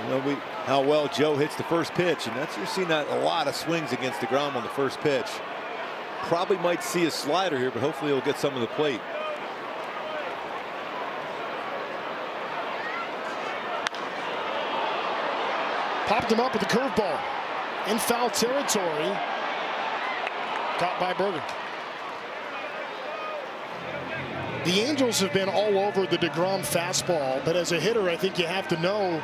You know, how well Joe hits the first pitch, and you're seeing that a lot of swings against deGrom on the first pitch. Probably might see a slider here, but hopefully he'll get some of the plate. Popped him up with the curveball in foul territory. Caught by Berger. The Angels have been all over the deGrom fastball, but as a hitter, I think you have to know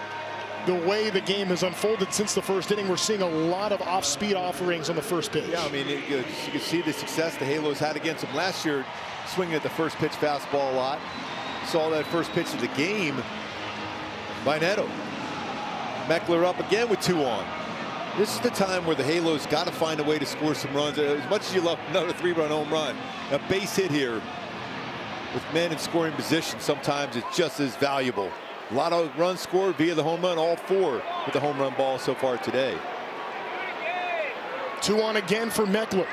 the way the game has unfolded since the first inning, we're seeing a lot of off-speed offerings on the first pitch. Yeah, I mean, you can see the success the Halos had against them last year, swinging at the first pitch fastball a lot. Saw that first pitch of the game by Neto. Meckler up again with 2 on. This is the time where the Halos got to find a way to score some runs. As much as you love another 3-run home run, a base hit here with men in scoring position sometimes it's just as valuable. A lot of runs scored via the home run, all 4 with the home run ball so far today. 2 on again for Meckler.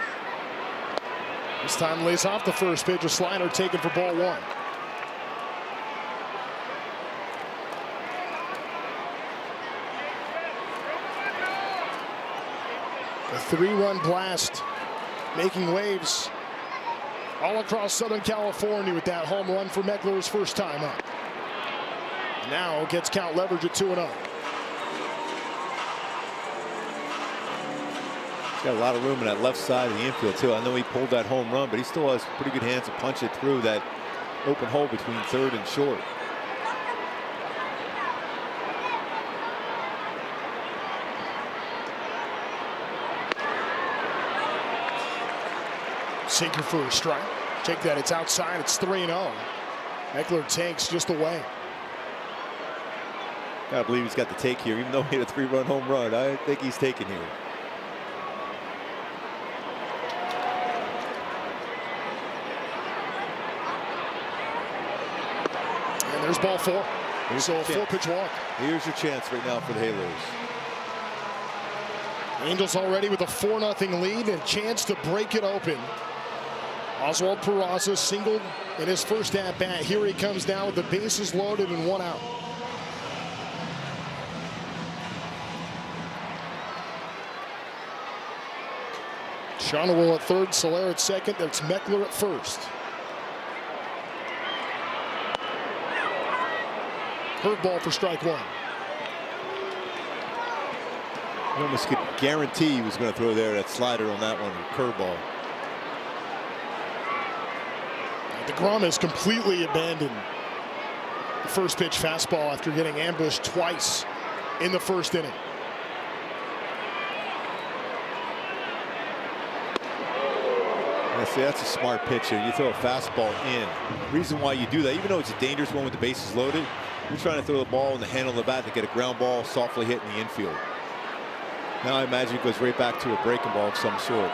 This time lays off the first pitch, a slider taken for ball 1. A 3-run blast making waves all across Southern California with that home run for Meckler's first time up. Now gets count leverage at 2-0. He's got a lot of room in that left side of the infield too. I know he pulled that home run, but he still has pretty good hands to punch it through that open hole between third and short. Sinker for a strike. Take that, it's outside, it's 3-0. Meckler takes just away. Gotta believe he's got the take here, even though he had a 3-run home run. I think he's taking here. And there's ball 4. So a 4-pitch walk. Here's your chance right now for the Halos. Angels already with a 4-0 lead and chance to break it open. Oswald Peraza singled in his first at-bat. Here he comes down with the bases loaded and 1 out. Shonowell at third, Soler at second. That's Meckler at first. Curveball for strike 1. You almost could guarantee he was going to throw there that slider on that one, curveball. DeGrom has completely abandoned the first pitch fastball after getting ambushed twice in the first inning. See, that's a smart pitch here. You throw a fastball in. Reason why you do that, even though it's a dangerous one with the bases loaded, you're trying to throw the ball in the handle of the bat to get a ground ball softly hit in the infield. Now I imagine it goes right back to a breaking ball of some sort.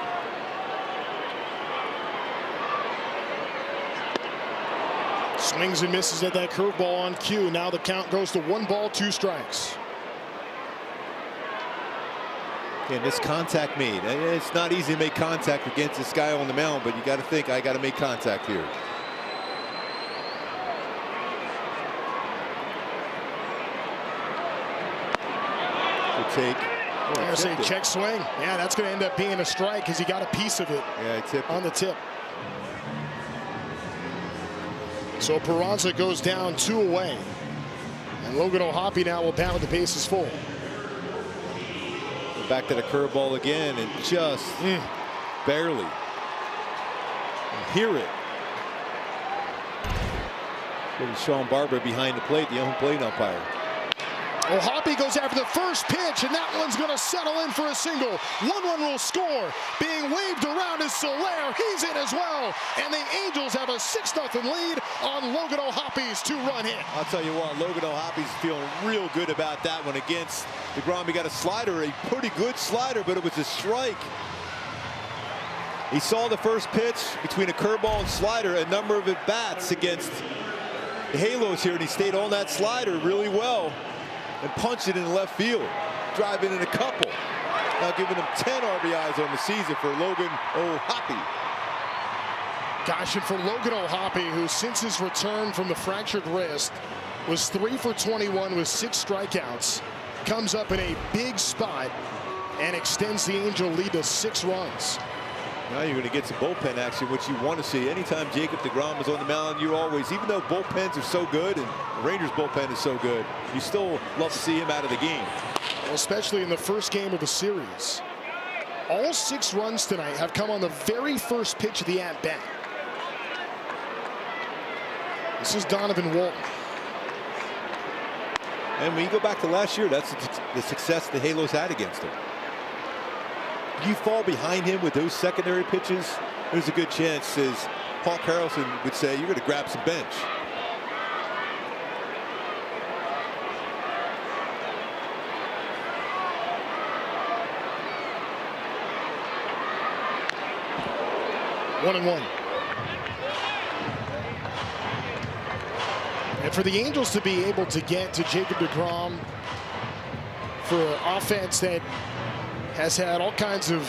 Swings and misses at that curveball on cue. Now the count goes to 1 ball, 2 strikes. And this contact made. It's not easy to make contact against this guy on the mound, but you got to think, I got to make contact here. Good take. I say check swing. Yeah, that's going to end up being a strike because he got a piece of it. Yeah, tip on the tip. So Peraza goes down 2 away. And Logan O'Hoppe now will bat with the bases full. Back to the curveball again and just barely. Hear it. Getting Sean Barber behind the plate, the home plate umpire. O'Hoppe goes after the first pitch, and that one's going to settle in for a single. 1 will score. Being waved around is Soler. He's in as well. And the Angels have a 6-0 lead on Logan O'Hoppe's 2-run hit. I'll tell you what, Logan O'Hoppe's feeling real good about that one against DeGrom. He got a slider, a pretty good slider, but it was a strike. He saw the first pitch between a curveball and slider, a number of at-bats against the Halos here, and he stayed on that slider really well and punched it in left field, driving in a couple. Now giving him 10 RBIs on the season for Logan O'Hoppe. Gosh, and for Logan O'Hoppe, who since his return from the fractured wrist was 3 for 21 with 6 strikeouts, comes up in a big spot and extends the Angel lead to 6 runs. Now you're going to get some bullpen action, which you want to see. Anytime Jacob deGrom is on the mound, you're always, even though bullpens are so good and the Rangers bullpen is so good, you still love to see him out of the game. Well, especially in the first game of the series. All 6 runs tonight have come on the very first pitch of the at-bat. This is Donovan Walton. And when you go back to last year, that's the success the Halos had against him. You fall behind him with those secondary pitches, there's a good chance, as Paul Carlson would say, you're going to grab some bench. One and one. And for the Angels to be able to get to Jacob deGrom for an offense that has had all kinds of,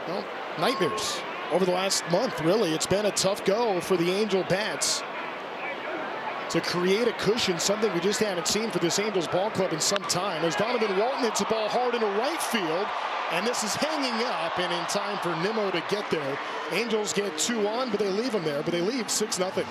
well, nightmares over the last month, really. It's been a tough go for the Angel bats to create a cushion, something we just haven't seen for this Angels ball club in some time. As Donovan Walton hits the ball hard into right field, and this is hanging up, and in time for Nimmo to get there. Angels get 2 on, but they leave him there, but they leave 6-0.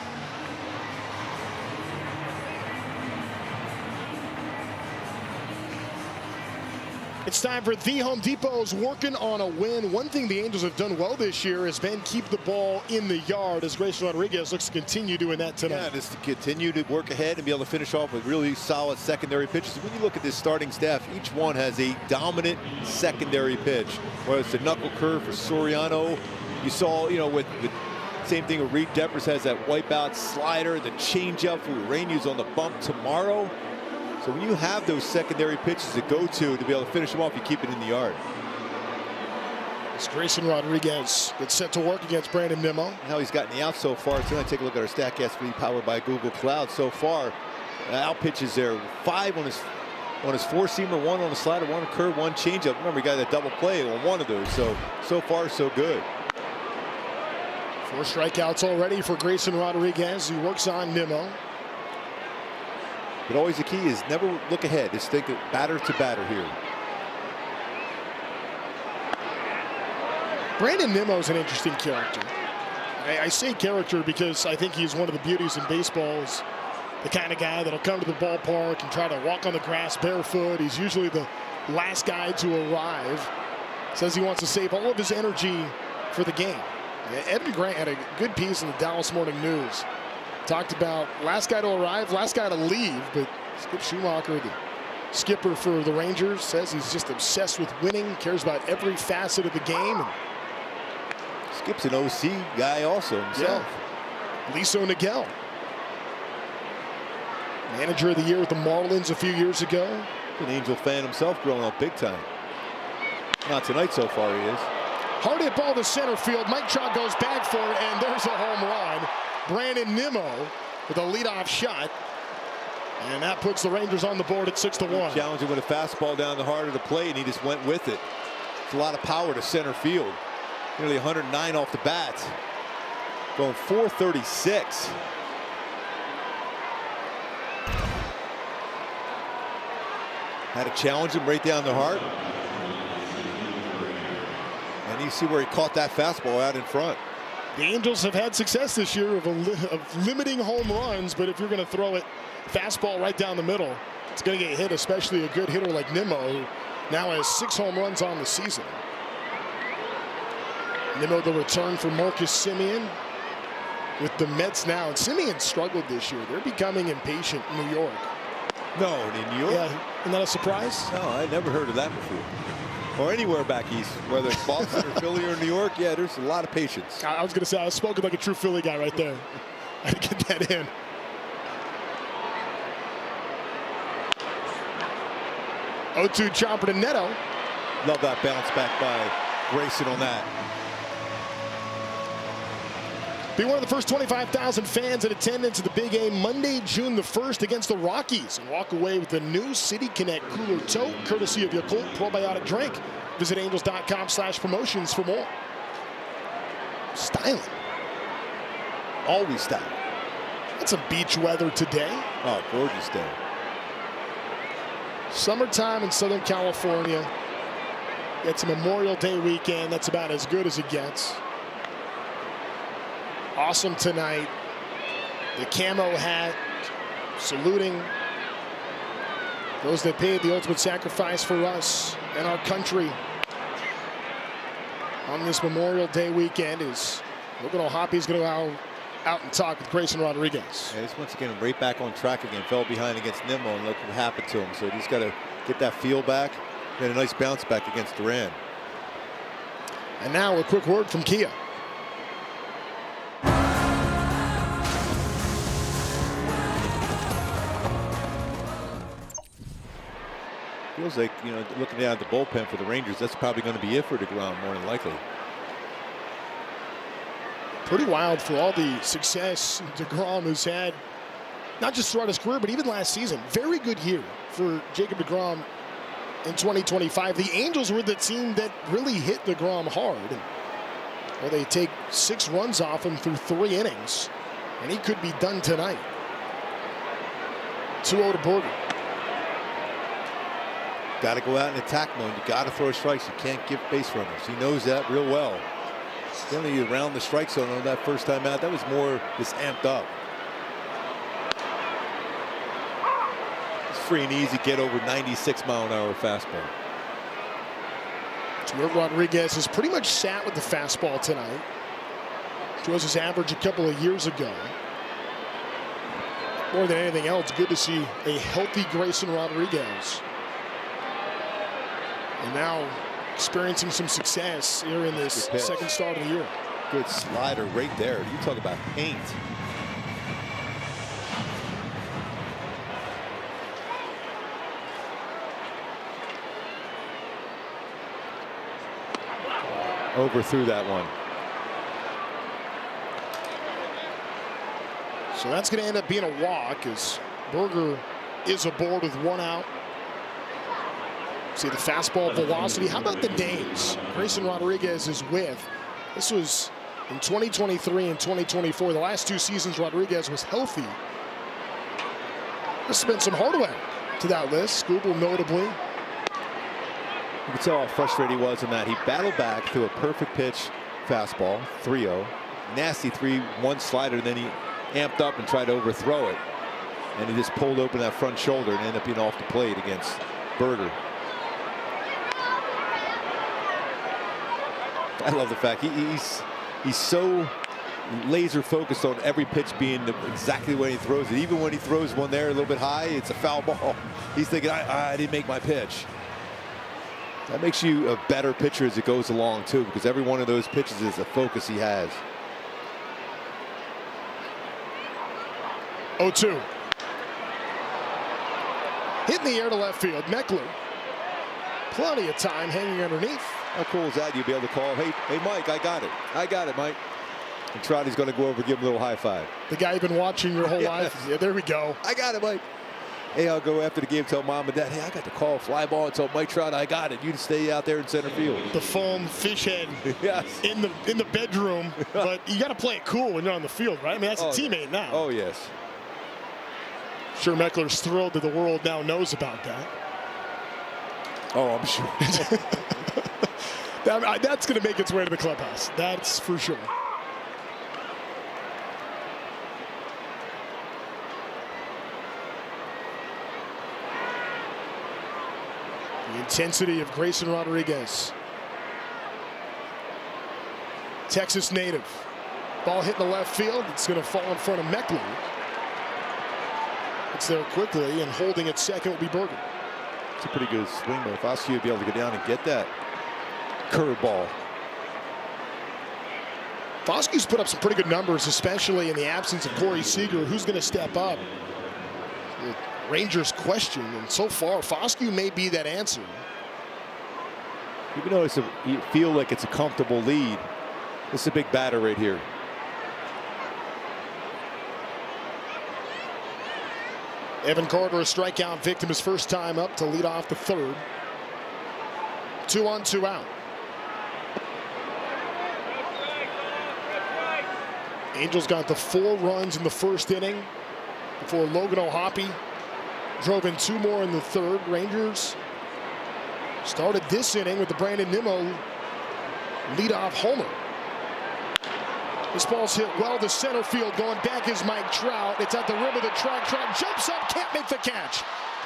It's time for the Home Depot's working on a win. One thing the Angels have done well this year has been keep the ball in the yard, as Grayson Rodriguez looks to continue doing that tonight. Yeah, just to continue to work ahead and be able to finish off with really solid secondary pitches. When you look at this starting staff, each one has a dominant secondary pitch. Whether it's the knuckle curve for Soriano, you saw, with same thing with Reed Devers has that wipeout slider, the changeup for Rainew's on the bump tomorrow. So when you have those secondary pitches to go to be able to finish them off, you keep it in the yard. It's Grayson Rodriguez gets set to work against Brandon Nimmo. How he's gotten the out so far. Tonight, take a look at our StatCast feed powered by Google Cloud. So far, out pitches there, 5 on his four-seamer, 1 on the slider, 1 curve, 1 changeup. Remember, he got that double play on 1 of those. So far, so good. 4 strikeouts already for Grayson Rodriguez. He works on Nimmo. But always the key is never look ahead. Just think of batter to batter here. Brandon Nimmo is an interesting character. I say character because I think he's one of the beauties in baseball. Is the kind of guy that'll come to the ballpark and try to walk on the grass barefoot. He's usually the last guy to arrive. Says he wants to save all of his energy for the game. Evan Grant had a good piece in the Dallas Morning News. Talked about last guy to arrive, last guy to leave, but Skip Schumacher, the skipper for the Rangers, says he's just obsessed with winning, cares about every facet of the game. Skip's an OC guy also himself. Yeah. Liso Niguel, manager of the year with the Marlins a few years ago. An Angel fan himself growing up big time. Not tonight so far he is. Hard hit ball to center field. Mike Trout goes back for it, and there's a home run. Brandon Nimmo with a leadoff shot, and that puts the Rangers on the board at 6-1. Challenging with a fastball down the heart of the plate, and he just went with it. It's a lot of power to center field. Nearly 109 off the bat. Going 436. Had to challenge him right down the heart. And you see where he caught that fastball out in front. The Angels have had success this year of limiting home runs, but if you're going to throw it fastball right down the middle, it's going to get hit, especially a good hitter like Nimmo, who now has 6 home runs on the season. Nimmo, the return for Marcus Semien with the Mets now. And Semien struggled this year. They're becoming impatient in New York. No, in New York? Yeah, isn't that a surprise? No, I never heard of that before. Or anywhere back east, whether it's Boston or Philly or New York, yeah, there's a lot of patience. I was going to say, I was spoken like a true Philly guy right there. I had to get that in. Oh-2 chopper to Neto. Love that bounce back by Grayson on that. Be one of the first 25,000 fans in attendance at the Big A Monday, June the 1st against the Rockies, and walk away with the new City Connect Cooler Tote, courtesy of Yakult Probiotic Drink. Visit angels.com/promotions for more. Styling. Always styling. It's a beach weather today. Oh, gorgeous day. Summertime in Southern California. It's a Memorial Day weekend. That's about as good as it gets. Awesome tonight. The camo hat saluting those that paid the ultimate sacrifice for us and our country on this Memorial Day weekend. Is look at how Hoppy's going to allow out and talk with Grayson Rodriguez. Yeah, he's once again right back on track again. Fell behind against Nimmo, and look what happened to him. So he's got to get that feel back. Had a nice bounce back against Duran. And now a quick word from Kia. Feels like, you know, looking down at the bullpen for the Rangers, that's probably going to be it for DeGrom, more than likely. Pretty wild for all the success DeGrom has had, not just throughout his career, but even last season. Very good year for Jacob DeGrom in 2025. The Angels were the team that really hit DeGrom hard. Well, they take 6 runs off him through 3 innings, and he could be done tonight. 2-0 to Berger. Got to go out in attack mode. You got to throw strikes. You can't give base runners. He knows that real well. Certainly around the strike zone on that first time out, that was more just amped up. It's free and easy, get over 96-mile-an-hour fastball. Javier Rodriguez has pretty much sat with the fastball tonight, which was his average a couple of years ago. More than anything else, good to see a healthy Grayson Rodriguez. And now experiencing some success here in this second start of the year. Good slider right there. You talk about paint. Overthrew that one. So that's going to end up being a walk as Berger is aboard with 1 out. See the fastball velocity. How about the names Grayson Rodriguez is with? This was in 2023 and 2024. The last 2 seasons Rodriguez was healthy. There's been some hardware to that list. Scooble notably. You can tell how frustrated he was in that. He battled back through a perfect pitch fastball, 3-0. Nasty 3-1 slider, and then he amped up and tried to overthrow it. And he just pulled open that front shoulder and ended up being off the plate against Berger. I love the fact he's so laser focused on every pitch being exactly when he throws it. Even when he throws one there a little bit high, it's a foul ball. He's thinking, I didn't make my pitch. That makes you a better pitcher as it goes along too, because every one of those pitches is a focus he has. 0-2. Hit in the air to left field. Meckler. Plenty of time hanging underneath. How cool is that? You'll be able to call, hey Mike, I got it. I got it, Mike. And Trotty's going to go over and give him a little high five. The guy you've been watching your whole life. Yeah, there we go. I got it, Mike. Hey, I'll go after the game, tell mom and dad, hey, I got the call, fly ball, and tell Mike Trout I got it. You stay out there in center field. The foam fish head yes. in the bedroom, but you got to play it cool when you're on the field, right? I mean, that's a teammate now. Oh, yes. Sure, Meckler's thrilled that the world now knows about that. Oh, I'm sure. That's going to make its way to the clubhouse. That's for sure. The intensity of Grayson Rodriguez. Texas native. Ball hit in the left field. It's going to fall in front of Meckler. It's there quickly, and holding at second will be Berger. It's a pretty good swing, but if Oscar would be able to go down and get that curveball. Foskey's put up some pretty good numbers, especially in the absence of Corey Seager. Who's going to step up? The Rangers question, and so far, Foskey may be that answer. Even though you feel like it's a comfortable lead, this is a big batter right here. Evan Carter, a strikeout victim, his first time up to lead off the third. 2 on, 2 out. Angels got the 4 runs in the first inning before Logan O'Hoppe drove in 2 more in the third. Rangers started this inning with the Brandon Nimmo leadoff homer. This ball's hit well to center field. Going back is Mike Trout. It's at the rim of the track. Trout jumps up, can't make the catch.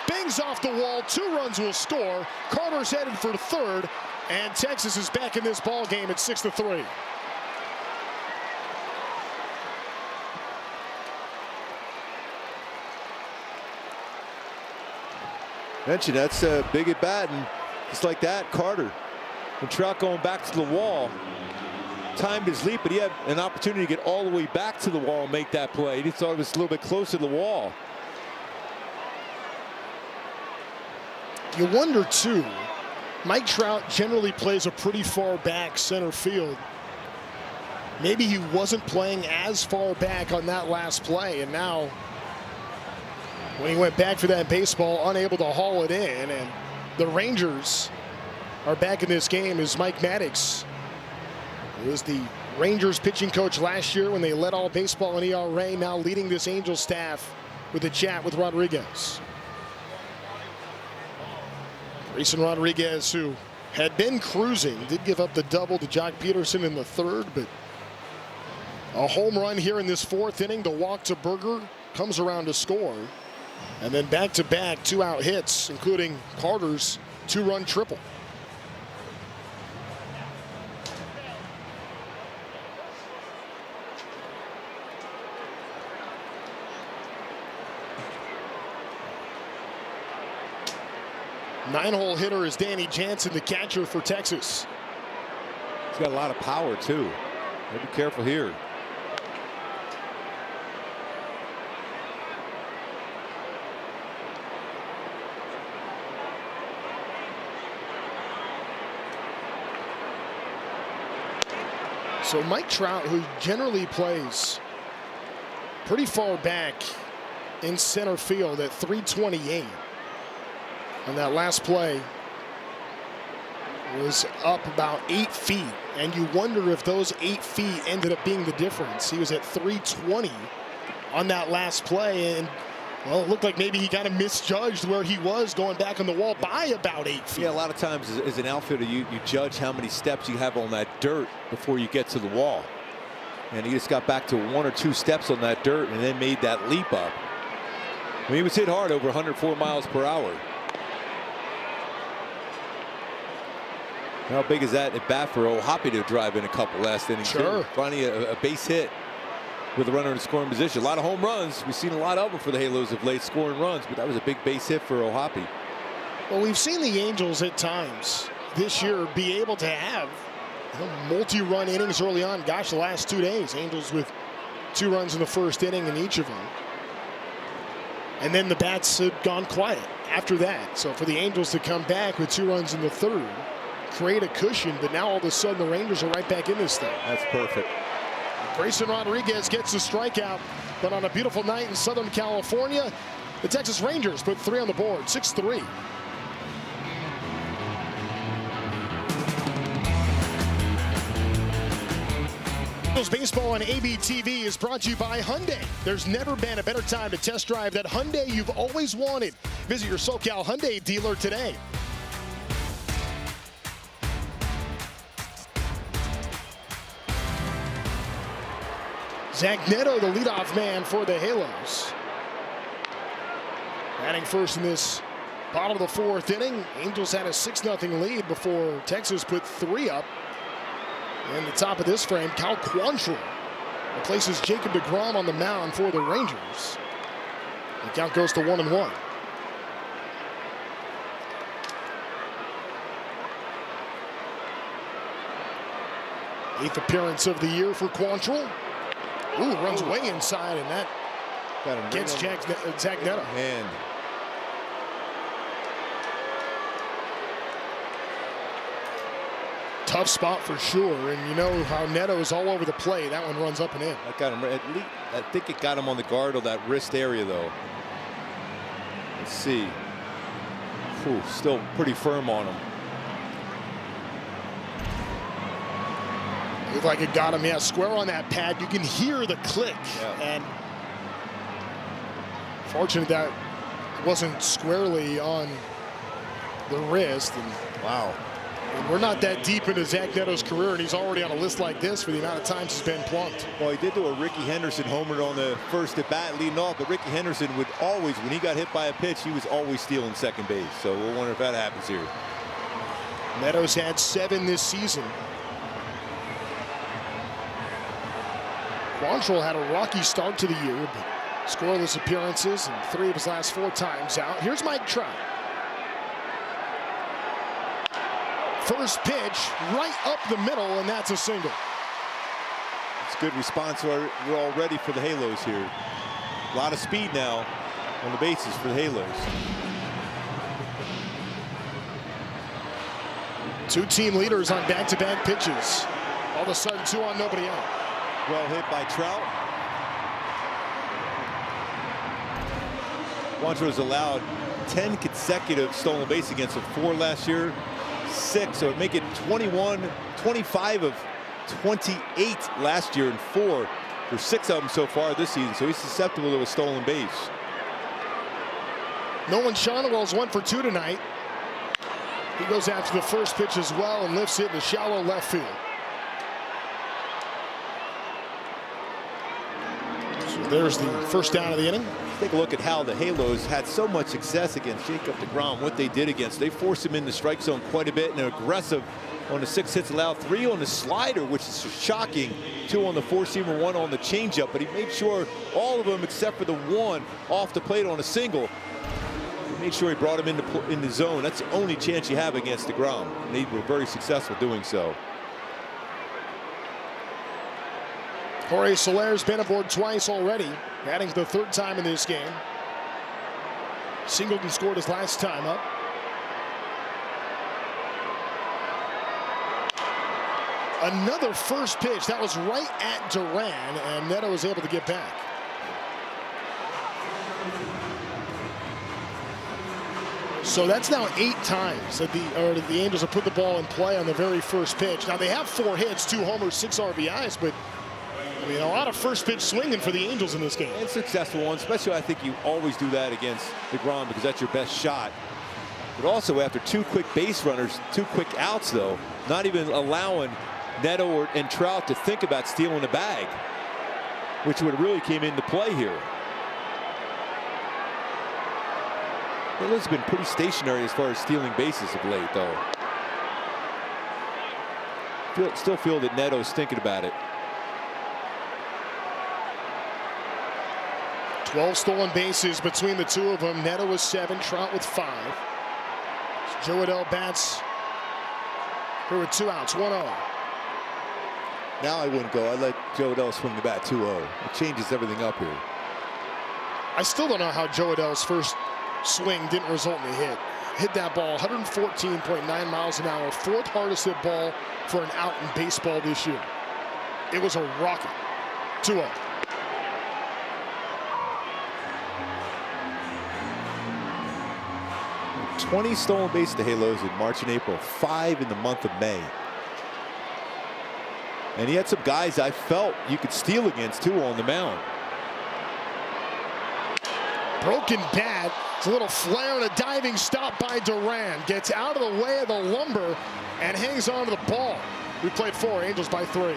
Bangs off the wall. 2 runs will score. Carter's headed for third, and Texas is back in this ball game at 6-3. Mentioned that's a big at bat, and just like that, Carter, when Trout going back to the wall, timed his leap, but he had an opportunity to get all the way back to the wall and make that play. He thought it was a little bit closer to the wall. You wonder too, Mike Trout generally plays a pretty far back center field. Maybe he wasn't playing as far back on that last play, and now when he went back for that baseball, unable to haul it in. And the Rangers are back in this game as Mike Maddox, who was the Rangers pitching coach last year when they led all baseball in ERA, now leading this Angels staff with a chat with Rodriguez. Grayson Rodriguez, who had been cruising, did give up the double to Jock Peterson in the third, but a home run here in this fourth inning. The walk to Berger, comes around to score. And then back-to-back 2-out hits, including Carter's 2-run triple. Nine-hole hitter is Danny Jansen, the catcher for Texas. He's got a lot of power, too. Gotta be careful here. So Mike Trout, who generally plays pretty far back in center field at 328, on that last play was up about 8 feet, and you wonder if those 8 feet ended up being the difference. He was at 320 on that last play, and well, it looked like maybe he kind of misjudged where he was going back on the wall by about 8 feet. Yeah, a lot of times as an outfielder, you judge how many steps you have on that dirt before you get to the wall. And he just got back to 1 or 2 steps on that dirt and then made that leap up. I mean, he was hit hard, over 104 miles per hour. How big is that at bat for O'Hoppe to drive in a couple last innings? Sure. Finally a base hit with a runner in scoring position. A lot of home runs. We've seen a lot of them for the Halos of late, scoring runs, but that was a big base hit for O'Hoppe. Well, we've seen the Angels at times this year be able to have multi-run innings early on. Gosh, the last 2 days, Angels with 2 runs in the first inning in each of them. And then the bats had gone quiet after that. So for the Angels to come back with 2 runs in the third, create a cushion, but now all of a sudden the Rangers are right back in this thing. That's perfect. Grayson Rodriguez gets the strikeout, but on a beautiful night in Southern California, the Texas Rangers put 3 on the board, 6-3. Baseball on ABTV is brought to you by Hyundai. There's never been a better time to test drive that Hyundai you've always wanted. Visit your SoCal Hyundai dealer today. Zach Neto, the leadoff man for the Halos. Batting first in this bottom of the fourth inning. Angels had a 6-0 lead before Texas put 3 up. And the top of this frame, Cal Quantrill replaces Jacob deGrom on the mound for the Rangers. The count goes to 1-1. Eighth appearance of the year for Quantrill. Ooh, runs way inside, and that gets Zach Neto. Man. Tough spot for sure, and you know how Neto is all over the play. That one runs up and in. That got him, at least, I think it got him on the guard or that wrist area, though. Let's see. Ooh, still pretty firm on him. Looked like it got him, yeah, square on that pad. You can hear the click, and fortunate that wasn't squarely on the wrist. And wow. And we're not that deep into Zach Neto's career, and he's already on a list like this for the amount of times he's been plunked. Well, he did do a Ricky Henderson homer on the first at bat leading off, but Ricky Henderson would always, when he got hit by a pitch, he was always stealing second base. So we'll wonder if that happens here. Neto's had 7 this season. Quantrill had a rocky start to the year, but scoreless appearances and 3 of his last 4 times out. Here's Mike Trout. First pitch right up the middle, and that's a single. It's a good response. We're all ready for the Halos here. A lot of speed now on the bases for the Halos. Two team leaders on back-to-back pitches. All of a sudden, 2 on, nobody out. Well hit by Trout. Quantrill was allowed 10 consecutive stolen base against him, 4 last year, 6. So it'd make it 25 of 28 last year and 4. There's 6 of them so far this season, so he's susceptible to a stolen base. Nolan Shonwell's 1 for 2 tonight. He goes after the first pitch as well and lifts it in the shallow left field. So there's the first down of the inning. Take a look at how the Halos had so much success against Jacob deGrom. What they did against, they forced him in the strike zone quite a bit and they're aggressive on the 6 hits allowed, 3 on the slider, which is shocking, 2 on the 4-seamer, 1 on the changeup. But he made sure all of them except for the 1 off the plate on a single. He made sure he brought him in the zone. That's the only chance you have against deGrom. And they were very successful doing so. Jorge Soler's been aboard twice already, adding for the 3rd time in this game. Singleton scored his last time up. Another first pitch that was right at Duran, and Neto was able to get back. So that's now 8 times that the Angels have put the ball in play on the very first pitch. Now they have 4 hits, 2 homers, 6 RBIs, but I mean, a lot of first pitch swinging for the Angels in this game. And successful ones, especially I think you always do that against deGrom because that's your best shot. But also after 2 quick base runners, 2 quick outs though, not even allowing Neto and Trout to think about stealing the bag, which would have really came into play here. Hilla's been pretty stationary as far as stealing bases of late though. Still feel that Neto's thinking about it. 12 stolen bases between the 2 of them. Neto with 7, Trout with 5. Joe Adell bats here with 2 outs, 1-0. Now I wouldn't go. I'd let Joe Adell swing the bat 2-0. It changes everything up here. I still don't know how Joe Adell's first swing didn't result in a hit. Hit that ball 114.9 miles an hour, 4th hardest hit ball for an out in baseball this year. It was a rocket. 2-0. $20 stolen base to Halos in March and April, 5 in the month of May. And he had some guys I felt you could steal against too on the mound. Broken bat. It's a little flare and a diving stop by Duran. Gets out of the way of the lumber and hangs on to the ball. We played 4, Angels by 3.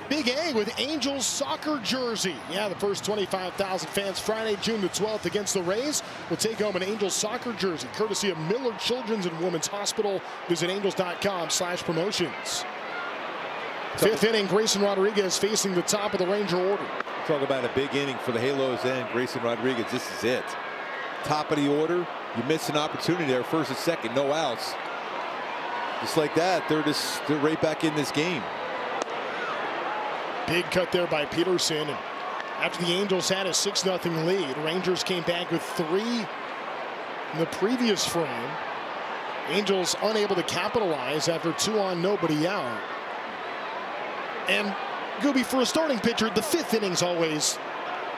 Big A with Angels soccer jersey. Yeah, the first 25,000 fans Friday, June the 12th against the Rays will take home an Angels soccer jersey courtesy of Miller Children's and Women's Hospital. Visit angels.com/promotions. 5th inning, Grayson Rodriguez facing the top of the Ranger order. Talk about a big inning for the Halos and Grayson Rodriguez. This is it. Top of the order. You miss an opportunity there, 1st and 2nd, no outs. Just like that, they're right back in this game. Big cut there by Peterson. And after the Angels had a 6-0 lead, Rangers came back with 3 in the previous frame. Angels unable to capitalize after 2 on, nobody out. And Gooby, for a starting pitcher, the 5th inning's always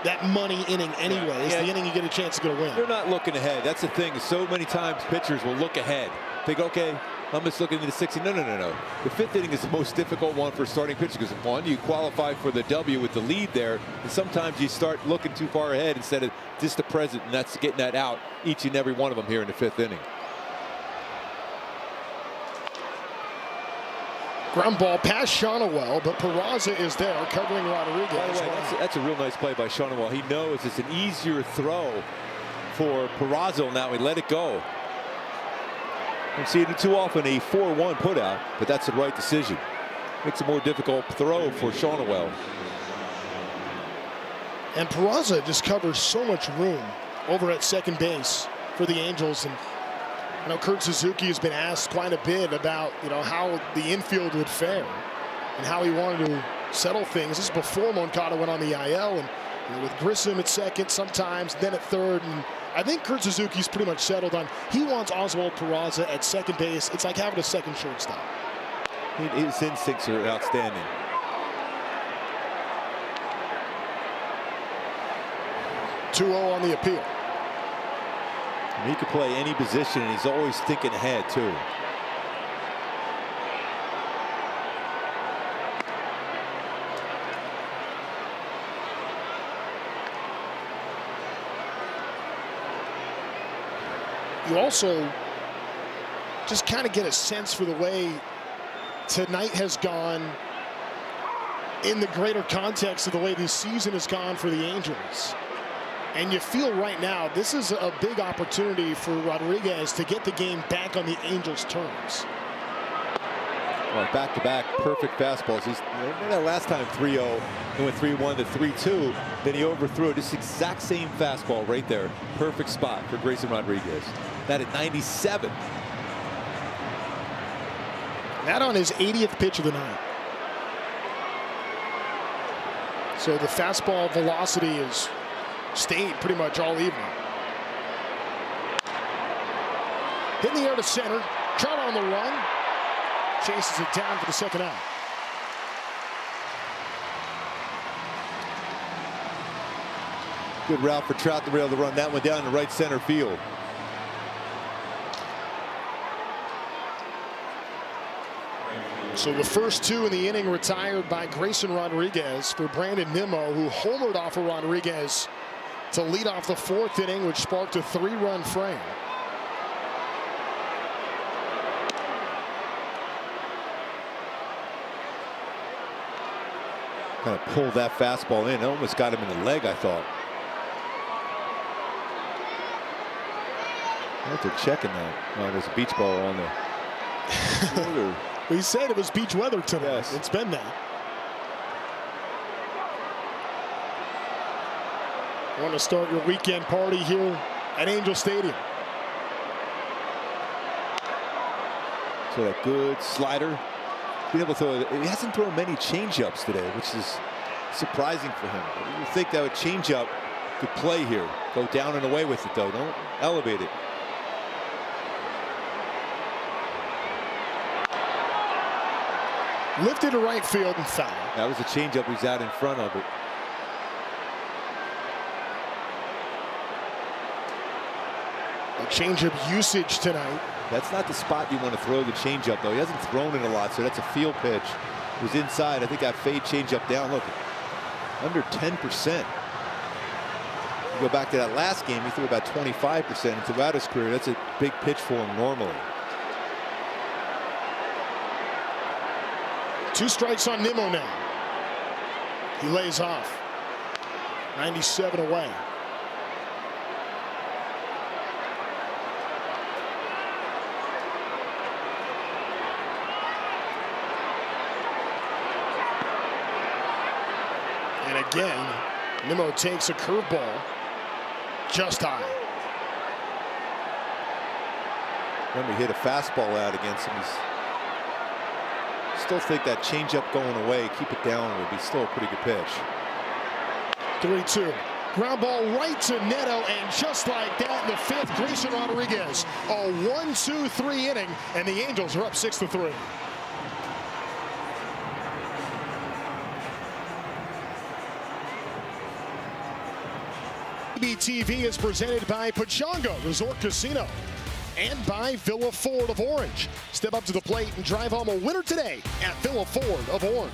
that money inning anyway. It's the inning you get a chance to get a win. They're not looking ahead. That's the thing. So many times pitchers will look ahead. Think, okay, I'm just looking at the 60. No. The 5th inning is the most difficult one for a starting pitcher because, 1, you qualify for the W with the lead there, and sometimes you start looking too far ahead instead of just the present, and that's getting that out each and every one of them here in the 5th inning. Ground ball past Shonwell, but Peraza is there covering Rodriguez. By the way, that's a real nice play by Shonwell. He knows it's an easier throw for Peraza now. He let it go. Don't see it too often, a 4-1 putout, but that's the right decision. Makes a more difficult throw for Shonwell. And Peraza just covers so much room over at second base for the Angels. And I know Kurt Suzuki has been asked quite a bit about, how the infield would fare and how he wanted to settle things. This is before Moncada went on the IL, and with Grissom at second sometimes, then at third. And I think Kurt Suzuki's pretty much settled on he wants Oswald Peraza at second base. It's like having a second shortstop. His instincts are outstanding. (2-0) on the appeal. He could play any position, and he's always thinking ahead, too. You also just kind of get a sense for the way tonight has gone in the greater context of the way this season has gone for the Angels. And you feel right now this is a big opportunity for Rodriguez to get the game back on the Angels' terms. Well, back-to-back perfect fastballs. He's that last time 3-0. He went 3-1 to 3-2. Then he overthrew it. This exact same fastball right there. Perfect spot for Grayson Rodriguez. That at 97. That on his 80th pitch of the night. So the fastball velocity has stayed pretty much all evening. Hit in the air to center. Trout on the run. Chases it down for the second out. Good route for Trout to be able to run that one down to right center field. So the first two in the inning retired by Grayson Rodriguez for Brandon Nimmo, who homered off of Rodriguez to lead off the fourth inning, which sparked a 3-run frame. Kind of pulled that fastball in. It almost got him in the leg, I thought. I think they're checking that. Oh, there's a beach ball on there. We said it was beach weather tonight. Yes. It's been that. I want to start your weekend party here at Angel Stadium. So that good slider. Being able to throw it. He hasn't thrown many changeups today, which is surprising for him. But you would think that a changeup could play here. Go down and away with it, though. Don't elevate it. Lifted to right field and foul. That was a changeup. He's out in front of it. The changeup usage tonight. That's not the spot you want to throw the changeup, though. He hasn't thrown it a lot, so that's a field pitch. It was inside. I think that fade changeup down. Look, under 10%. You go back to that last game, he threw about 25%. And throughout his career, that's a big pitch for him normally. 2 strikes on Nimmo now. He lays off. 97 away. And again, Nimmo takes a curveball just high. Remember, he hit a fastball out against him. Still think that changeup going away, keep it down, would be still a pretty good pitch. 3-2. Ground ball right to Neto, and just like that in the fifth, Grayson Rodriguez. A 1-2-3 inning, and the Angels are up 6-3. TV is presented by Pechanga Resort Casino and by Villa Ford of Orange. Step up to the plate and drive home a winner today at Villa Ford of Orange.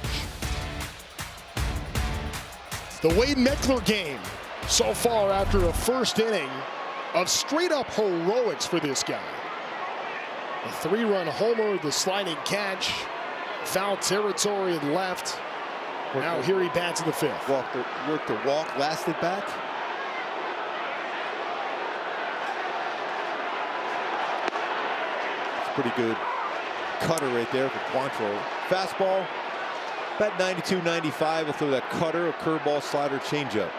The Wade Meckler game so far after a first inning of straight-up heroics for this guy. A 3-run homer, the sliding catch, foul territory and left. Now here he bats in the fifth. Worked the walk, lasted back. Pretty good cutter right there for Quantrill. Fastball, about 92, 95. We'll throw that cutter, a curveball, slider, changeup.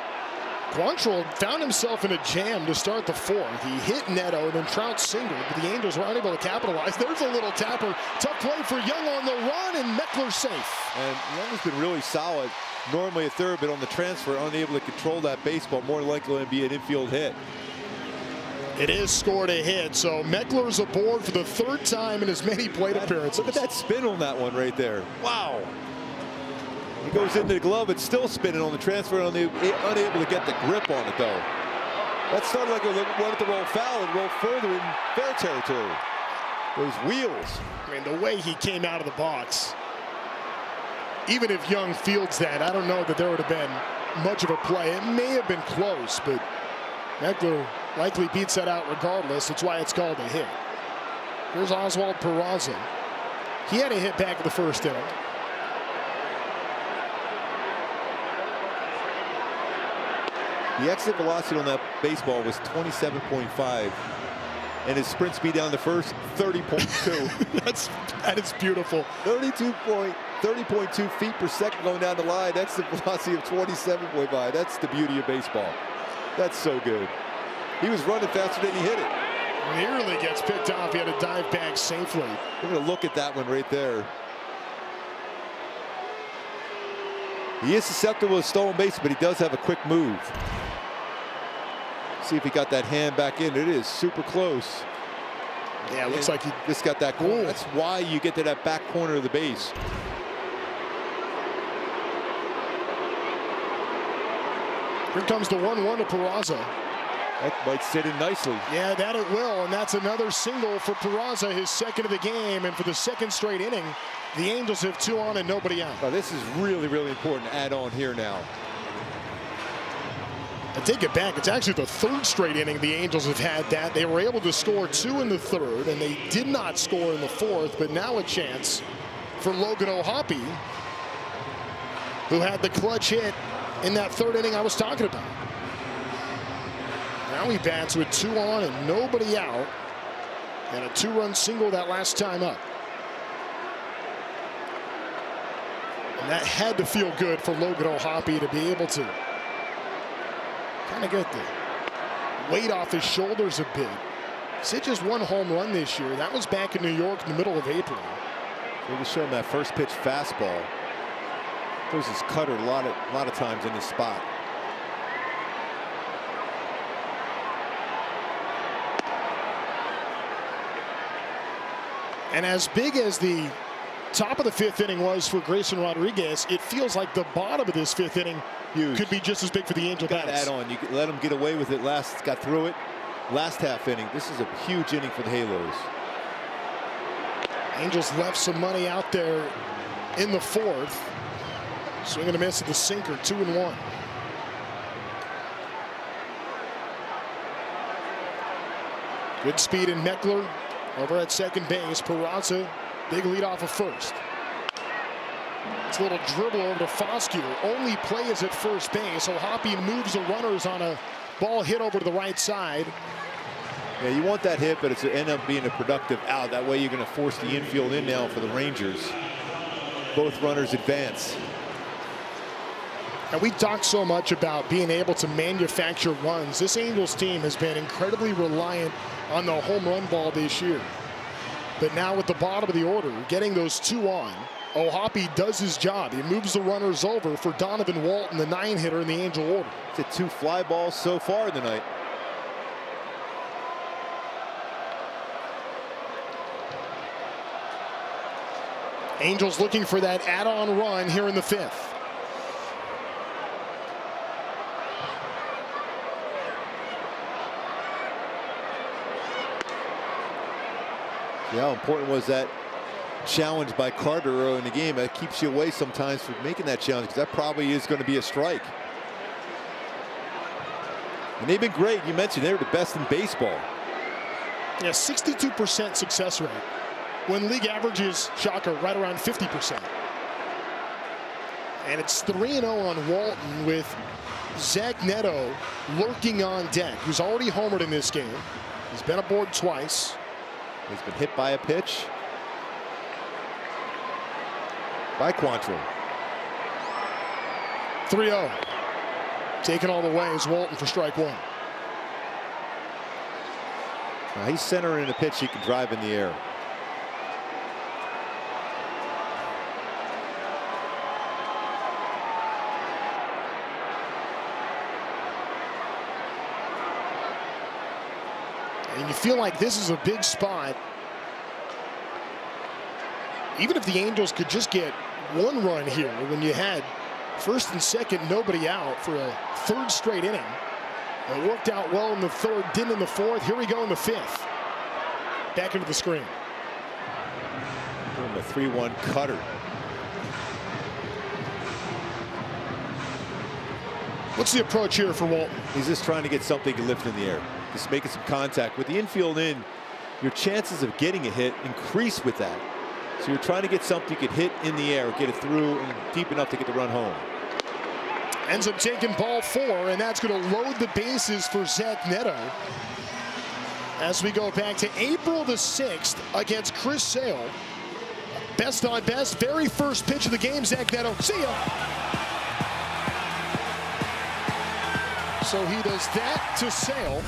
Quantrill found himself in a jam to start the fourth. He hit Neto, and then Trout singled, but the Angels were unable to capitalize. There's a little tapper. Tough play for Young on the run, and Meckler safe. And Young has been really solid. Normally a third, but on the transfer, unable to control that baseball. More likely to be an infield hit. It is scored a hit, so Meckler's aboard for the third time in as many plate appearances. Look at that spin on that one right there. Wow. He goes into the glove. It's still spinning on the transfer, unable to get the grip on it, though. That started like a wanted to roll foul and roll further in fair territory. Those wheels. I mean, the way he came out of the box. Even if Young fields that, I don't know that there would have been much of a play. It may have been close, but Meckler likely beats that out regardless. That's why it's called a hit. Here's Oswald Peraza. He had a hit back in the first inning. The exit velocity on that baseball was 27.5, and his sprint speed down the first 30.2. that is beautiful. 30.2 feet per second going down the line. That's the velocity of 27.5. That's the beauty of baseball. That's so good. He was running faster than he hit it. Nearly gets picked off. He had to dive back safely. We're going to look at that one right there. He is susceptible to stolen base, but he does have a quick move. See if he got that hand back in. It is super close. Yeah, it looks like he just got that corner. That's why you get to that back corner of the base. Here comes the 1-1 to Peraza. That might sit in nicely. Yeah, that it will, and that's another single for Peraza, his second of the game, and for the second straight inning, the Angels have 2 on and nobody out. Oh, this is really, really important to add on here now. I take it back. It's actually the third straight inning the Angels have had that. They were able to score 2 in the third, and they did not score in the fourth, but now a chance for Logan O'Hoppe, who had the clutch hit in that third inning I was talking about. Now he bats with 2 on and nobody out, and a 2-run single that last time up. And that had to feel good for Logan O'Hoppe to be able to kind of get the weight off his shoulders a bit. He's just 1 home run this year. That was back in New York in the middle of April. They just showed him that first pitch fastball. Throws his cutter a lot of times in this spot. And as big as the top of the 5th inning was for Grayson Rodriguez, it feels like the bottom of this 5th inning could be just as big for the Angel bats. Add on. You let him get away with it. Got through it last half inning. This is a huge inning for the Halos. Angels left some money out there in the 4th. Swing and a miss at the sinker, 2-1. Good speed in Meckler over at second base. Peraza, big lead off of first. It's a little dribble over to Foscue. Only play is at first base. O'Hoppe moves the runners on a ball hit over to the right side. Yeah, you want that hit, but it's end up being a productive out. That way you're going to force the infield in now for the Rangers. Both runners advance. And we talked so much about being able to manufacture runs. This Angels team has been incredibly reliant on the home run ball this year. But now with the bottom of the order, getting those 2 on, O'Hoppe does his job. He moves the runners over for Donovan Walton, the 9-hitter in the Angel order. It's at 2 fly balls so far tonight. Angels looking for that add-on run here in the 5th. Yeah, how important was that challenge by Carter early in the game? That keeps you away sometimes from making that challenge, because that probably is going to be a strike. And they've been great. You mentioned they're the best in baseball. Yeah, 62% success rate, when league average is, shocker, right around 50%. And it's 3-0 on Walton, with Zach Neto lurking on deck, who's already homered in this game. He's been aboard twice. He's been hit by a pitch by Quantrill. 3-0. Taken all the way is Walton for strike one. Now he's centering a pitch he can drive in the air. And you feel like this is a big spot. Even if the Angels could just get one run here when you had first and second, nobody out for a third straight inning. It worked out well in the third, didn't in the fourth. Here we go in the fifth. Back into the screen. A 3-1 cutter. What's the approach here for Walton? He's just trying to get something to lift in the air. Just making some contact. With the infield in, your chances of getting a hit increase with that. So you're trying to get something you could hit in the air, get it through and deep enough to get the run home. Ends up taking ball 4, and that's going to load the bases for Zach Neto. As we go back to April the 6th against Chris Sale. Best on best, very first pitch of the game, Zach Neto. See ya. So he does that to Sale,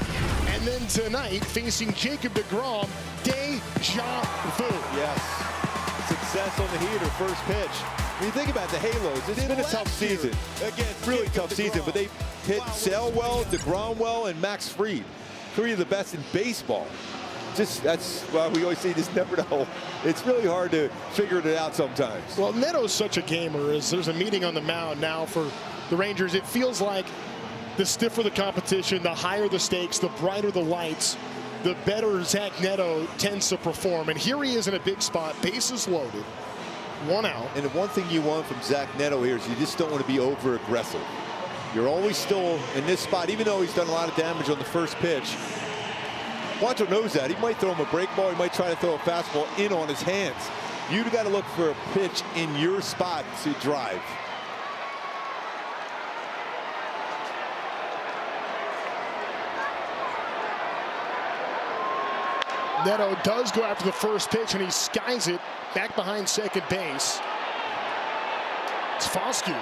and then tonight facing Jacob deGrom, deja vu. Yes. Success on the heater, first pitch. When you think about the Halos, it's been a tough season. Again, really tough season, but they hit Sale well, deGrom well, and Max Fried. 3 of the best in baseball. That's why we always say this never know. It's really hard to figure it out sometimes. Well, Neto's such a gamer. As there's a meeting on the mound now for the Rangers, it feels like the stiffer the competition, the higher the stakes, the brighter the lights, the better Zach Neto tends to perform. And here he is in a big spot, bases loaded, 1 out. And the one thing you want from Zach Neto here is you just don't want to be over aggressive. You're always still in this spot, even though he's done a lot of damage on the first pitch. Quantrill knows that. He might throw him a break ball. He might try to throw a fastball in on his hands. You've got to look for a pitch in your spot to drive. Neto does go after the first pitch, and he skies it back behind second base. It's Foscue.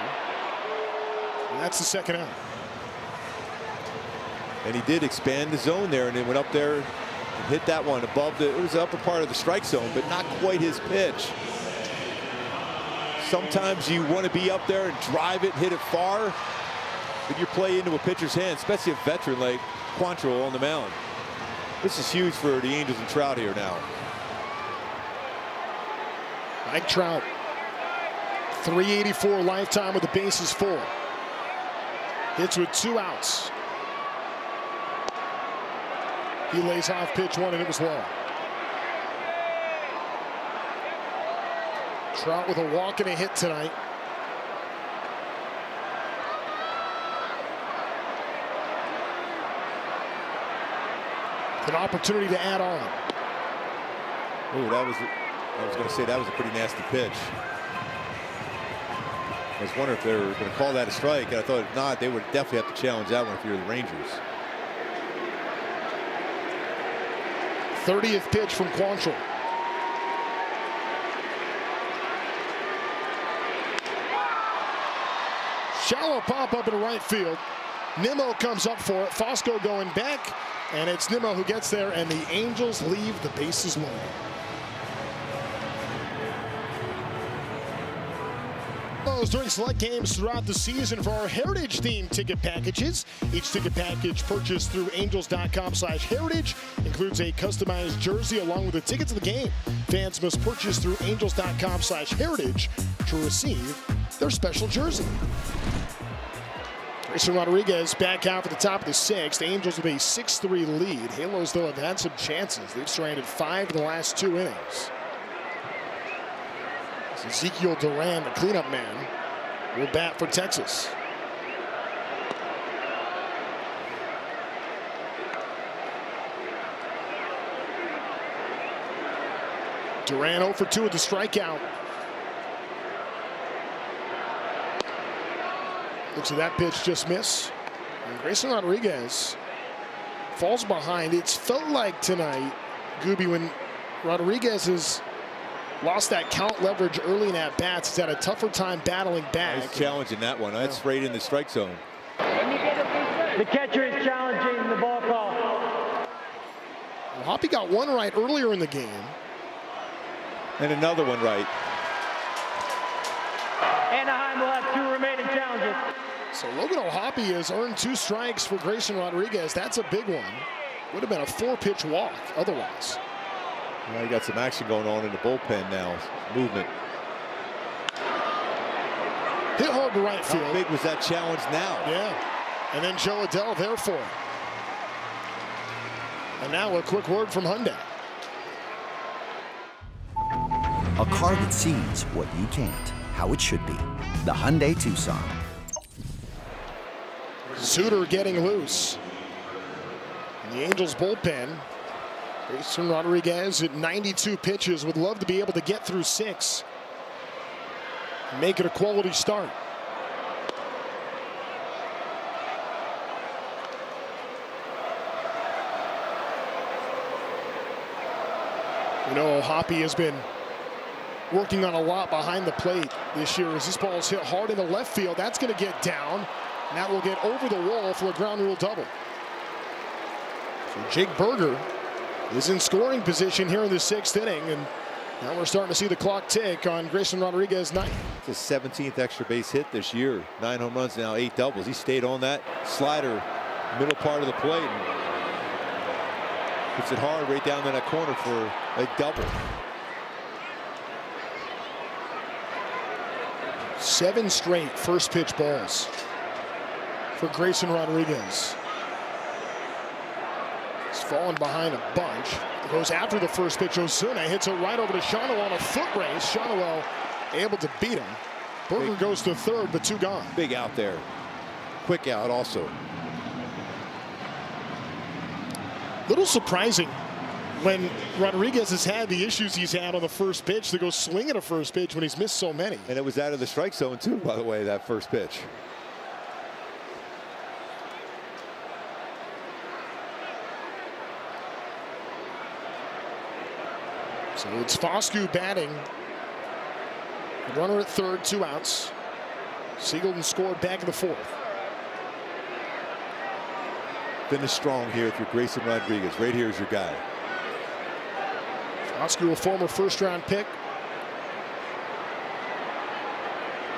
And that's the second out. And he did expand the zone there, and it went up there and hit that one above it was the upper part of the strike zone, but not quite his pitch. Sometimes you want to be up there and drive it, hit it far, but you play into a pitcher's hand, especially a veteran like Quantrill on the mound. This is huge for the Angels and Trout here now. Mike Trout, 384 lifetime with the bases full. Hits with 2 outs. He lays off pitch 1, and it was low. Trout with a walk and a hit tonight. An opportunity to add on. Oh, I was going to say that was a pretty nasty pitch. I was wondering if they were going to call that a strike, and I thought if not, they would definitely have to challenge that one if you're the Rangers. 30th pitch from Quantrill. Shallow pop up in right field. Nimmo comes up for it. Fosco going back, and it's Nimmo who gets there, and the Angels leave the bases loaded. During select games throughout the season for our Heritage themed ticket packages. Each ticket package purchased through angels.com/heritage includes a customized jersey along with a ticket to the game. Fans must purchase through angels.com/heritage to receive their special jersey. Grayson Rodriguez back out at the top of the 6th. Angels with a 6-3 lead. Halos, though, have had some chances. They've surrendered 5 in the last 2 innings. Ezekiel Duran, the cleanup man, will bat for Texas. Duran 0 for 2 with the strikeout. Looks like that pitch just missed. And Grayson Rodriguez falls behind. It's felt like tonight, Gooby, when Rodriguez has lost that count leverage early in at bats. He's had a tougher time battling back. He's challenging that one. That's right in the strike zone. Let me get The catcher is challenging the ball call. Well, Hoppy got one right earlier in the game. And another one right. Anaheim will have 2 remaining challenges. So Logan O'Hoppe has earned 2 strikes for Grayson Rodriguez. That's a big one. Would have been a 4-pitch walk otherwise. Now you got some action going on in the bullpen now. Movement. Hit hard to right field. How big was that challenge now? Yeah. And then Joe Adell there for him. And now a quick word from Hyundai. A car that sees what you can't. How it should be. The Hyundai Tucson. Suter getting loose. In the Angels bullpen. Grayson Rodriguez at 92 pitches. Would love to be able to get through 6. And make it a quality start. You know, Hoppy has been working on a lot behind the plate this year as this ball is hit hard into left field. That's going to get down, and that will get over the wall for a ground rule double. So Jake Berger is in scoring position here in the 6th inning, and now we're starting to see the clock tick on Grayson Rodriguez' night. It's his 17th extra base hit this year. 9 home runs now, 8 doubles. He stayed on that slider, middle part of the plate, and puts it hard right down in that corner for a double. 7 straight first pitch balls for Grayson Rodriguez. He's fallen behind a bunch. Goes after the first pitch. Ozuna hits it right over to Shawano on a foot race. Shawano able to beat him. Berger goes to third, but 2 gone. Big out there. Quick out also. Little surprising when Rodriguez has had the issues he's had on the first pitch to go swing at a first pitch when he's missed so many. And it was out of the strike zone too, by the way, that first pitch. So it's Foscue batting. Runner at third, 2 outs. Siegelton scored back in the 4th. Finish strong here if you're Grayson Rodriguez. Right here is your guy. Foscue, a former first-round pick.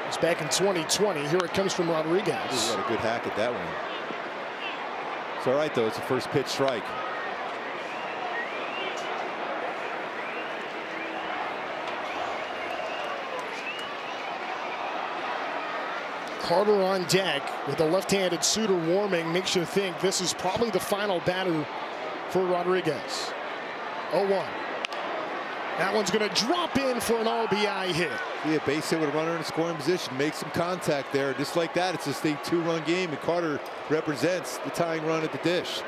It's back in 2020. Here it comes from Rodriguez. He's got a good hack at that one. It's all right, though. It's a first pitch strike. Carter on deck with a left-handed Suter warming. Makes you think this is probably the final batter for Rodriguez. 0-1. That one's going to drop in for an RBI hit. See a base hit with a runner in scoring position. Make some contact there. Just like that, it's a state 2-run game, and Carter represents the tying run at the dish.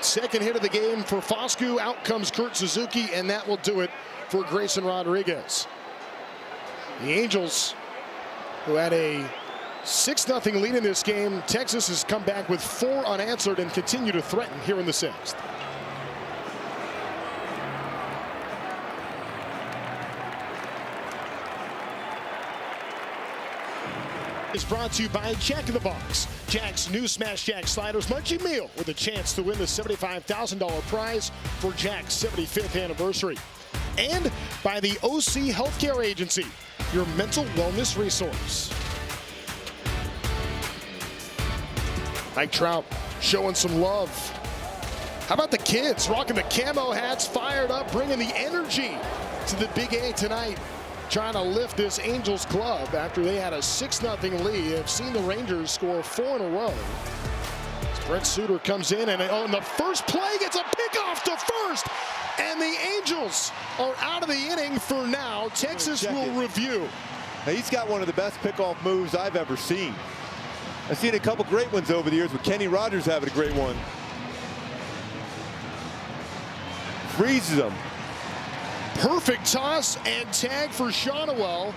Second hit of the game for Foscue. Out comes Kurt Suzuki, and that will do it for Grayson Rodriguez. The Angels, who had a 6-0 lead in this game. Texas has come back with 4 unanswered and continue to threaten here in the 6th. Is brought to you by Jack in the Box. Jack's new Smash Jack Sliders Munchie Meal with a chance to win the $75,000 prize for Jack's 75th anniversary. And by the OC Healthcare Agency, your mental wellness resource. Mike Trout showing some love. How about the kids rocking the camo hats, fired up, bringing the energy to the Big A tonight, trying to lift this Angels club after they had a 6-0 lead. I've seen the Rangers score 4 in a row. Brent Suter comes in, and on the first play gets a pickoff to first. And the Angels are out of the inning for now. Texas will review. Now, he's got one of the best pickoff moves I've ever seen. I've seen a couple great ones over the years, with Kenny Rogers having a great one. Freezes them. Perfect toss and tag for Shawano,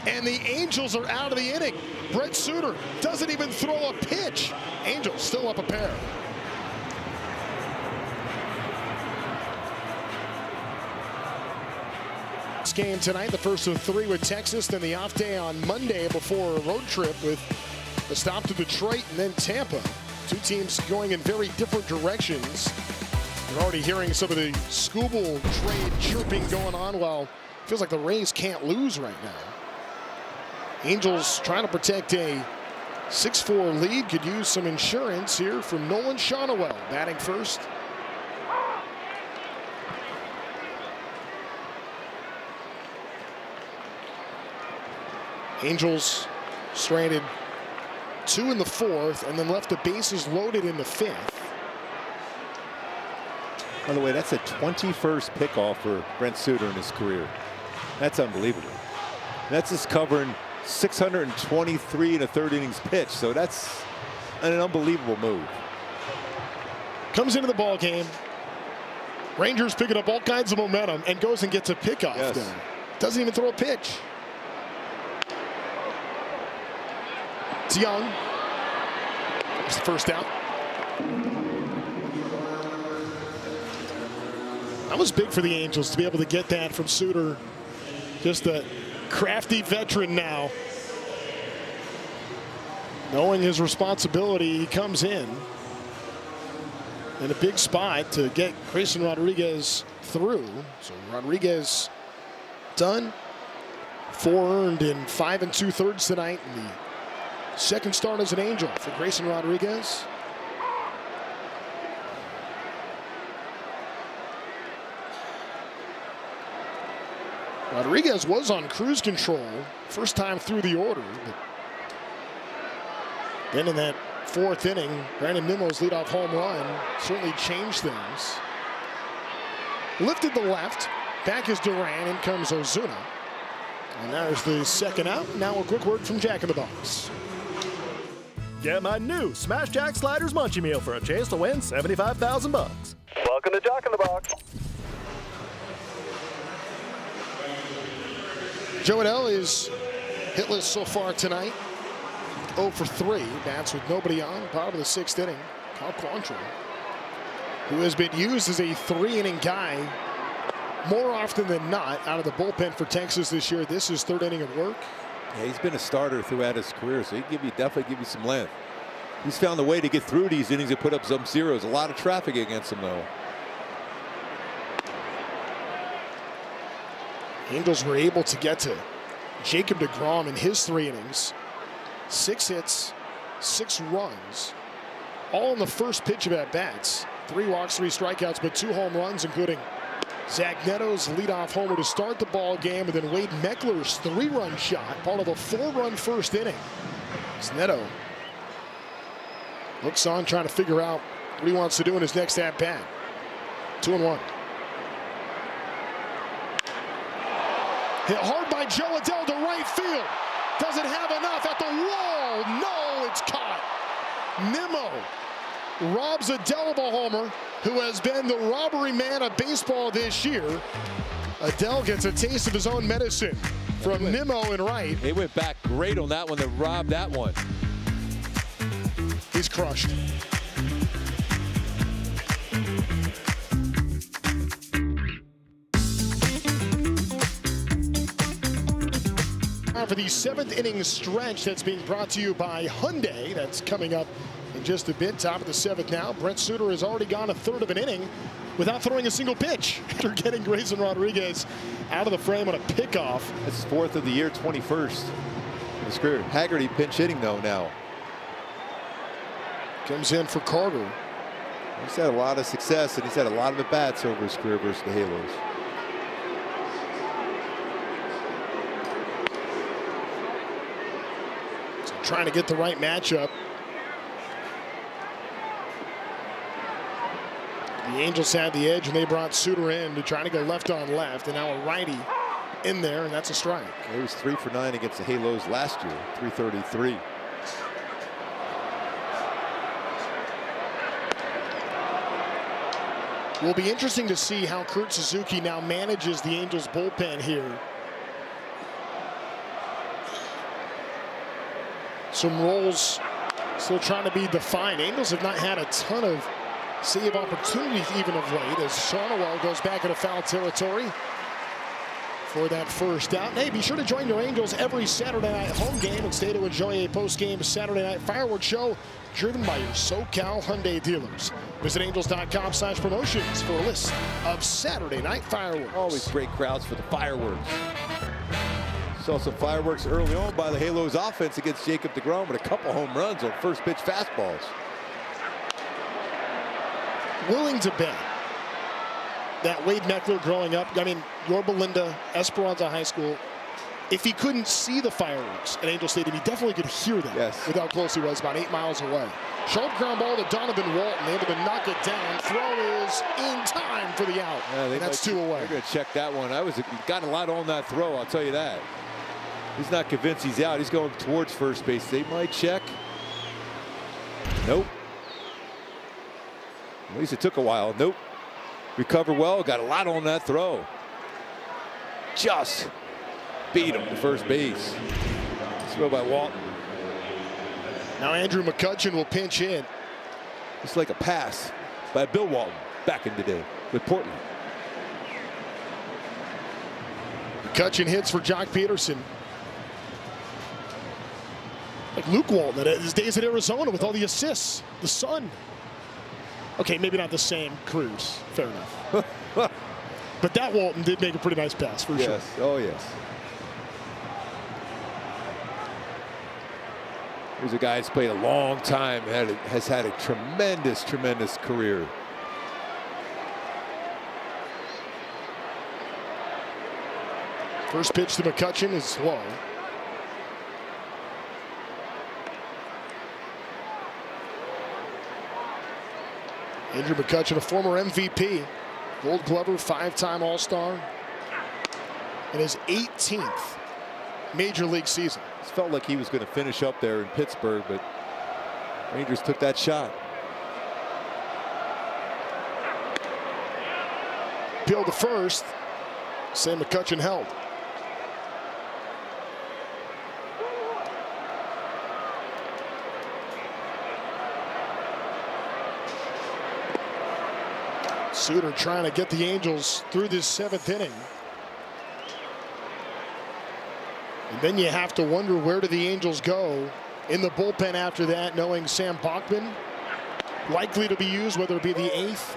and the Angels are out of the inning. Brent Suter doesn't even throw a pitch. Angels still up a pair. This game tonight, the first of 3 with Texas, then the off day on Monday before a road trip with a stop to Detroit and then Tampa. Two teams going in very different directions. You're already hearing some of the Scooble trade chirping going on. Well, it feels like the Rays can't lose right now. Angels trying to protect a 6-4 lead. Could use some insurance here from Nolan Shonowell batting first. Angels stranded 2 in the 4th and then left the bases loaded in the 5th. By the way, that's a 21st pickoff for Brent Suter in his career. That's unbelievable. That's just covering 623 and a third innings pitch. So that's an unbelievable move. Comes into the ball game. Rangers picking up all kinds of momentum and goes and gets a pickoff. Yes. Doesn't even throw a pitch. It's Young. It's the first out. That was big for the Angels to be able to get that from Suter. Just a crafty veteran now. Knowing his responsibility, he comes in a big spot to get Grayson Rodriguez through. So Rodriguez done. 4 earned in 5 2/3 tonight. And the second start as an Angel for Grayson Rodriguez. Rodriguez was on cruise control first time through the order. But then in that 4th inning, Brandon Nimmo's leadoff home run certainly changed things. Lifted the left. Back is Duran. In comes Ozuna. And there's the second out. Now a quick word from Jack in the Box. Get my new Smash Jack Sliders Munchie Meal for a chance to win $75,000. Welcome to Jack in the Box. Joe Adell is hitless so far tonight. 0 for 3. Bats with nobody on. Bottom of the 6th inning. Cal Quantrill, who has been used as a 3-inning guy more often than not out of the bullpen for Texas this year. This is 3rd inning of work. Yeah, he's been a starter throughout his career, so he can definitely give you some length. He's found a way to get through these innings and put up some zeros. A lot of traffic against him, though. Angels were able to get to Jacob deGrom in his 3 innings. 6 hits, 6 runs, all in the first pitch of at-bats. 3 walks, 3 strikeouts, but 2 home runs, including Zach Neto's leadoff homer to start the ball game, and then Wade Meckler's 3-run shot, part of a 4-run first inning. As Neto looks on, trying to figure out what he wants to do in his next at-bat. 2-1. Hit hard by Joe Adell to right field. Doesn't have enough at the wall. No, it's caught. Nimmo robs Adell of a homer, who has been the robbery man of baseball this year. Adell gets a taste of his own medicine from Nimmo in right. He went back great on that one to rob that one. He's crushed. For the 7th inning stretch that's being brought to you by Hyundai. That's coming up in just a bit. Top of the 7th now. Brent Suter has already gone a 1/3 of an inning without throwing a single pitch after getting Grayson Rodriguez out of the frame on a pickoff. That's his 4th of the year, 21st in his career. Haggerty pinch hitting, though, now. Comes in for Carter. He's had a lot of success, and he's had a lot of at-bats over his career versus the Halos. Trying to get the right matchup. The Angels had the edge and they brought Suter in to try to go left on left, and now a righty in there, and that's a strike. He was 3 for 9 against the Halos last year, 333. Will be interesting to see how Kurt Suzuki now manages the Angels bullpen here. Some roles still trying to be defined. Angels have not had a ton of save opportunities even of late, as Shonowell goes back into foul territory. for that first out. Hey, be sure to join your Angels every Saturday night home game and stay to enjoy a post-game Saturday night fireworks show driven by your SoCal Hyundai dealers. Visit angels.com/promotions for a list of Saturday night fireworks. Always great crowds for the fireworks. Saw some fireworks early on by the Halos offense against Jacob deGrom with a couple home runs on first pitch fastballs. Willing to bet that Wade Meckler growing up, I mean, Yorba Linda, Esperanza High School, if he couldn't see the fireworks at Angel Stadium, he definitely could hear them. Yes. With how close he was, about 8 miles away. Sharp ground ball to Donovan Walton, able to knock it down. Throw is in time for the out. Yeah, and that's 2 away. They're going to check that one. He got a lot on that throw, I'll tell you that. He's not convinced he's out. He's going towards first base. They might check. Nope. At least it took a while. Nope. Recovered well. Got a lot on that throw. Just beat him to first base. Throw by Walton. Now Andrew McCutchen will pinch in. It's like a pass by Bill Walton back in the day with Portland. McCutchen hits for Jock Peterson. Like Luke Walton at his days at Arizona with all the assists. The Sun. Okay, maybe not the same Cruz. Fair enough. But that Walton did make a pretty nice pass for sure. Yes. Oh, yes. Here's a guy who's played a long time, has had a tremendous, tremendous career. First pitch to McCutchen is low. Andrew McCutchen, a former MVP, Gold Glover, 5-time All-Star, in his 18th Major League season. It felt like he was going to finish up there in Pittsburgh, but Rangers took that shot. Peeled to first. Sam McCutchen held. Suter trying to get the Angels through this 7th inning. And then you have to wonder, where do the Angels go in the bullpen after that, knowing Sam Bachman likely to be used, whether it be the 8th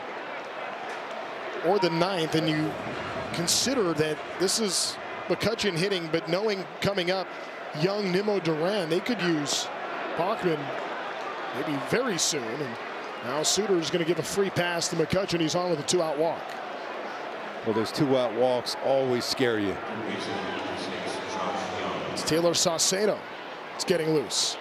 or the 9th. And you consider that this is McCutchen hitting, but knowing coming up young Nimmo Duran, they could use Bachman maybe very soon. And now Suter is going to give a free pass to McCutchen. He's on with a 2-out walk. Well, those 2-out walks always scare you. It's Taylor Saucedo. It's getting loose.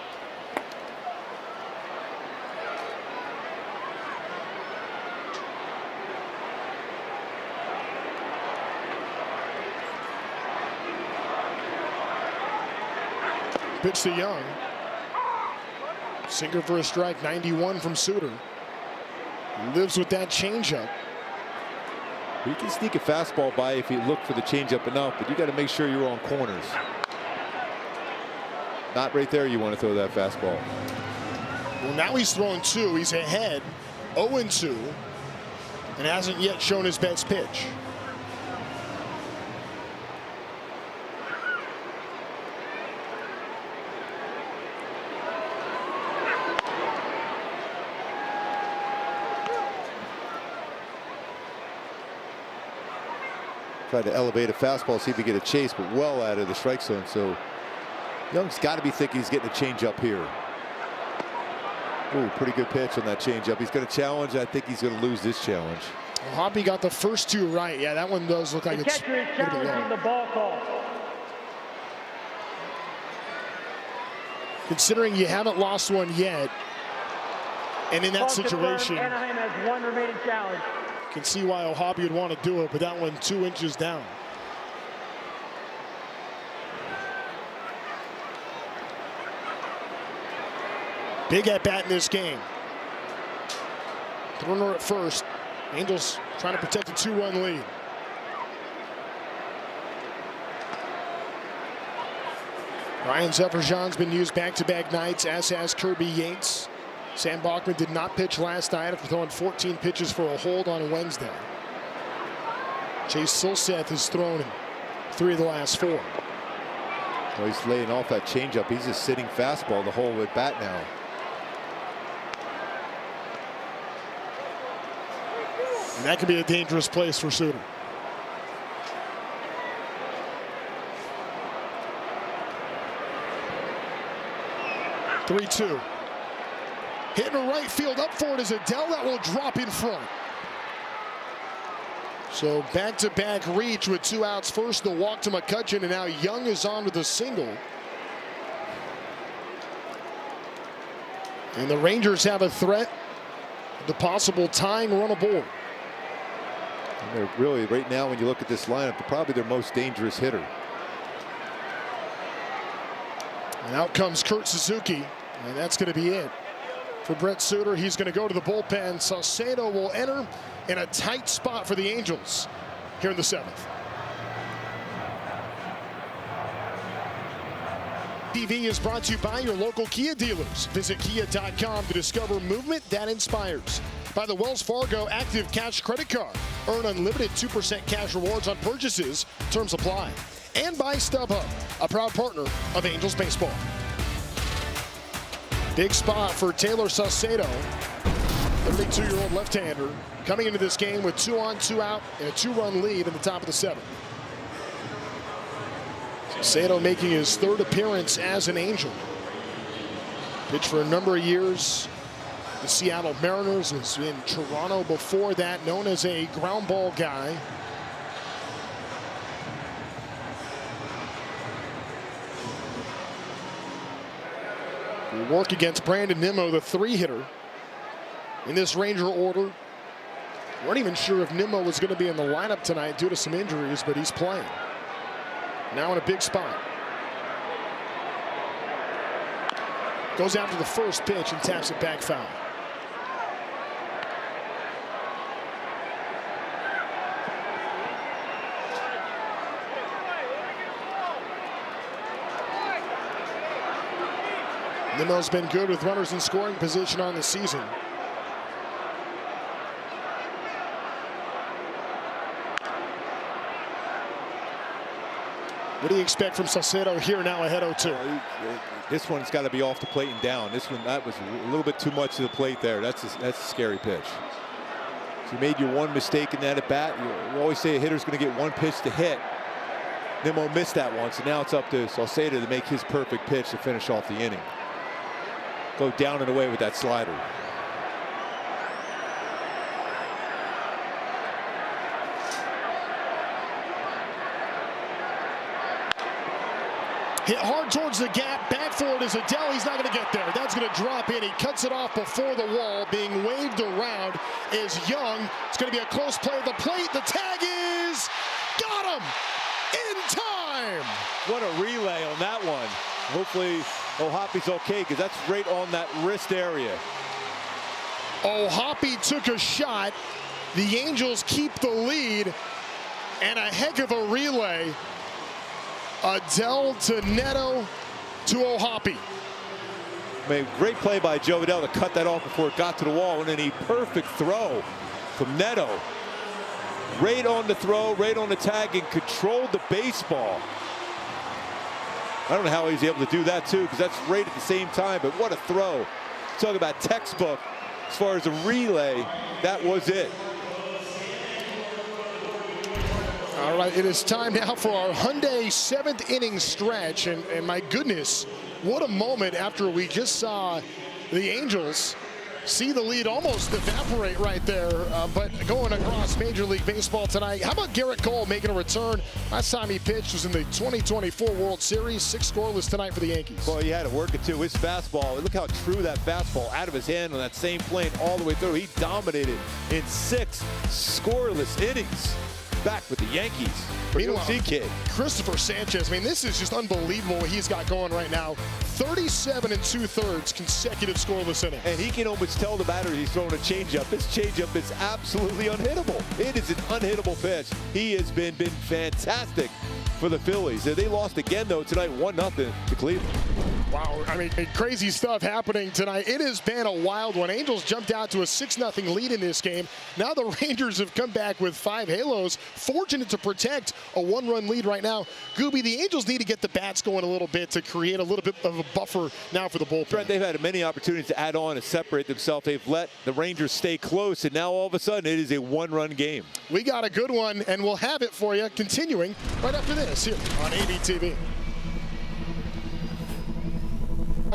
Pitch to Young. Sinker for a strike, 91 from Suter. Lives with that changeup. You can sneak a fastball by if you look for the changeup enough, but you got to make sure you're on corners. Not right there. You want to throw that fastball. Well, now he's throwing 2. He's ahead 0-2 and hasn't yet shown his best pitch. Tried to elevate a fastball, see if he get a chase, but well out of the strike zone. So Young's got to be thinking he's getting a changeup here. Ooh, pretty good pitch on that changeup. He's going to challenge. I think he's going to lose this challenge. Well, Hoppy got the first 2 right. Yeah, that one does look like it's catcher is challenging the ball call. Considering you haven't lost one yet, and in that situation, Anaheim has 1 remaining challenge. can see why O'Hoppe would want to do it, but that one 2 inches down. Big at bat in this game. The runner at first. Angels trying to protect a 2-run lead. Ryan Zefferjan's been used back-to-back nights, as has Kirby Yates. Sam Bachman did not pitch last night after throwing 14 pitches for a hold on Wednesday. Chase Silseth has thrown 3 of the last 4. Well, he's laying off that changeup. He's just sitting fastball the whole at bat now. And that could be a dangerous place for Suter. Three-two. Hitting a right field. Up for it is Adele. That will drop in front. So back-to-back reach with 2 outs. First the walk to McCutcheon, and now Young is on with a single. And the Rangers have a threat. The possible tying run aboard. And they're really, right now, when you look at this lineup, they're probably their most dangerous hitter. And out comes Kurt Suzuki, and that's going to be it for Brett Suter. He's going to go to the bullpen. Saucedo will enter in a tight spot for the Angels here in the 7th. TV is brought to you by your local Kia dealers. Visit kia.com to discover movement that inspires. By the Wells Fargo Active Cash Credit Card. Earn unlimited 2% cash rewards on purchases. Terms apply. And by StubHub, a proud partner of Angels Baseball. Big spot for Taylor Saucedo, 32-year-old left-hander, coming into this game with 2 on, 2 out, and a 2-run lead in the top of the 7th. Saucedo making his 3rd appearance as an Angel. Pitched for a number of years. The Seattle Mariners, was in Toronto before that, known as a ground ball guy. We work against Brandon Nimmo, the 3-hitter in this Ranger order. Weren't even sure if Nimmo was going to be in the lineup tonight due to some injuries, but he's playing. Now in a big spot. Goes after the first pitch and taps it back foul. Nimmo's been good with runners in scoring position on the season. What do you expect from Saucedo here now ahead 0-2? This one's got to be off the plate and down. This one, that was a little bit too much to the plate there. That's a scary pitch. So you made your one mistake in that at bat. You always say a hitter's going to get one pitch to hit. Nimmo missed that one, so now it's up to Saucedo to make his perfect pitch to finish off the inning. Go down and away with that slider. Hit hard towards the gap. Back for it is Adele. He's not going to get there. That's going to drop in. He cuts it off before the wall. Being waved around is Young. It's going to be a close play at the plate. The tag is got him in time. What a relay on that one. Hopefully O'Hoppy's okay, because that's right on that wrist area. O'Hoppy took a shot. The Angels keep the lead, and a heck of a relay. Adele to Neto to O'Hoppy. I mean, great play by Joe Adele to cut that off before it got to the wall, and then a perfect throw from Neto. Right on the throw, right on the tag, and controlled the baseball. I don't know how he's able to do that too, because that's right at the same time, but what a throw. Talk about textbook as far as a relay. That was it. All right, it is time now for our Hyundai 7th inning stretch, and my goodness, what a moment after we just saw the Angels see the lead almost evaporate right there, but going across Major League Baseball tonight. How about Garrett Cole making a return? Last time he pitched was in the 2024 World Series. 6 scoreless tonight for the Yankees. Well, he had to work it too. His fastball, look how true that fastball out of his hand on that same plane all the way through. He dominated in 6 scoreless innings. Back with the Yankees. Meanwhile, kid Christopher Sanchez, I mean, this is just unbelievable what he's got going right now. 37 2/3 consecutive scoreless innings. And he can almost tell the batter he's throwing a changeup. This changeup is absolutely unhittable. It is an unhittable pitch. He has been fantastic for the Phillies. They lost again, though, tonight, 1-0 to Cleveland. Wow, I mean, crazy stuff happening tonight. It has been a wild one. Angels jumped out to a 6-0 lead in this game. Now the Rangers have come back with 5 halos, fortunate to protect a 1-run lead right now. Gooby, the Angels need to get the bats going a little bit to create a little bit of a buffer now for the bullpen. Brent, they've had many opportunities to add on and separate themselves. They've let the Rangers stay close, and now all of a sudden it is a 1-run game. We got a good one, and we'll have it for you continuing right after this here on ABTV.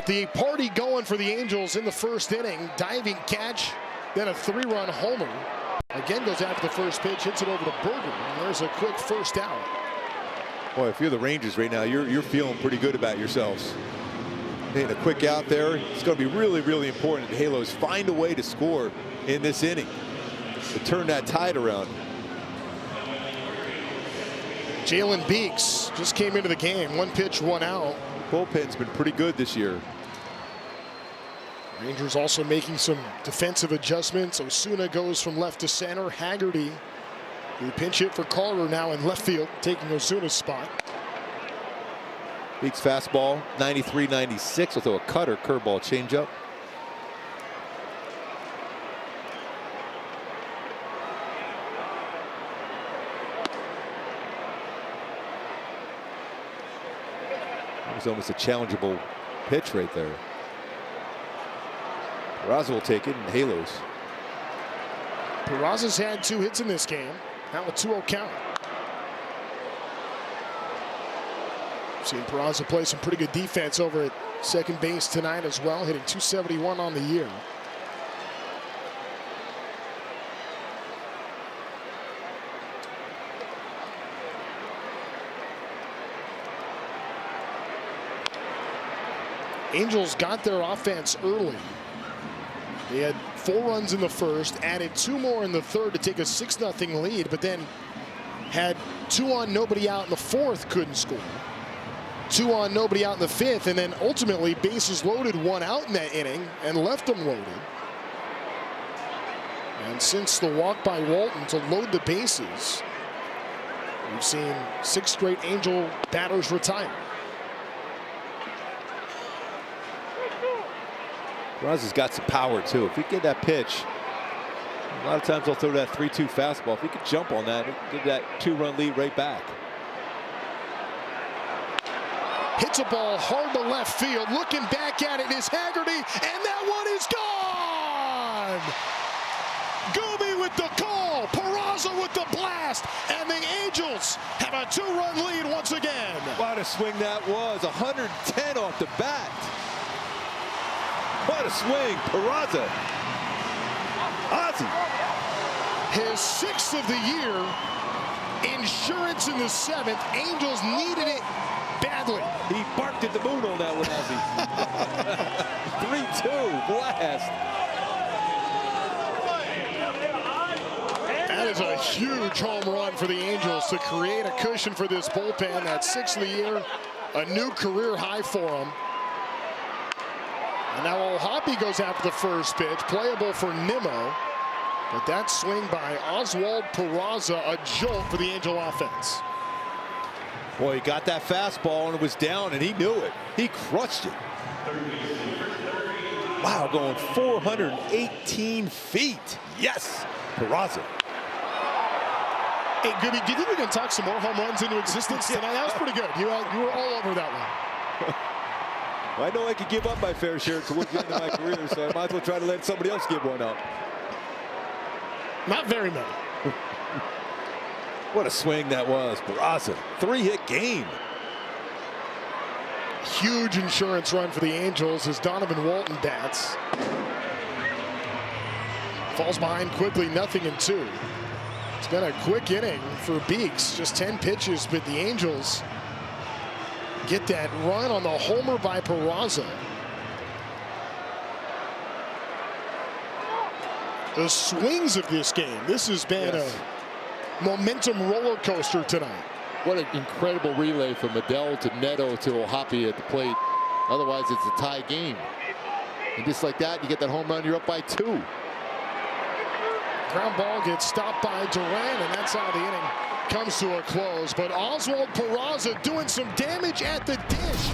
The party going for the Angels in the first inning. Diving catch, then a 3-run homer. Again goes after the first pitch, hits it over to Berger, and there's a quick first out. Boy, if you're the Rangers right now, you're feeling pretty good about yourselves. Hitting a quick out there. It's going to be really, really important that the Halos find a way to score in this inning to turn that tide around. Jalen Beeks just came into the game. 1 pitch, 1 out. Bullpen's been pretty good this year. Rangers also making some defensive adjustments. Osuna goes from left to center. Haggerty, who pinch hit for Carter, now in left field, taking Osuna's spot. Beeks fastball, 93-96. Will throw a cutter, curveball, changeup. It was almost a challengeable pitch right there. Peraza will take it, and Halos. Peraza's had 2 hits in this game. Now a 2-0 count. Seen Peraza play some pretty good defense over at second base tonight as well, hitting .271 on the year. Angels got their offense early. They had 4 runs in the first, added 2 more in the third to take a 6-0 lead, but then had 2 on, nobody out in the fourth, couldn't score. 2 on, nobody out in the fifth, and then ultimately bases loaded, 1 out in that inning and left them loaded. And since the walk by Walton to load the bases, we've seen 6 straight Angel batters retire. Peraza's got some power too. If he get that pitch, a lot of times they'll throw that 3-2 fastball. If he could jump on that, give that 2-run lead right back. Hits a ball hard to left field. Looking back at it is Haggerty, and that one is gone. Gooby with the call, Peraza with the blast, and the Angels have a 2-run lead once again. What a swing that was! 110 off the bat. What a swing, Peraza. Ozzie. His 6th of the year. Insurance in the 7th. Angels needed it badly. He barked at the moon on that one, Ozzie. 3-2 blast. That is a huge home run for the Angels to create a cushion for this bullpen. That 6th of the year, a new career high for him. And now Hoppy goes after the first pitch, playable for Nimmo. But that swing by Oswald Peraza, a jolt for the Angel offense. Boy, he got that fastball and it was down, and he knew it. He crushed it. Wow, going 418 feet. Yes, Peraza. Hey, Gooby, do you think we're going to talk some more home runs into existence tonight? That was pretty good. You were all over that one. I know I could give up my fair share towards the end of my career, so I might as well try to let somebody else give one up. Not very many. What a swing that was. Peraza, 3-hit game. Huge insurance run for the Angels as Donovan Walton bats. Falls behind quickly, 0-2. It's been a quick inning for Beeks, just 10 pitches, but the Angels get that run on the homer by Peraza. The swings of this game. This has been a momentum roller coaster tonight. What an incredible relay from Adele to Neto to Ohapi at the plate. Otherwise, it's a tie game. And just like that, you get that home run, you're up by 2. Ground ball gets stopped by Duran, and that's how the inning comes to a close. But Oswald Peraza doing some damage at the dish.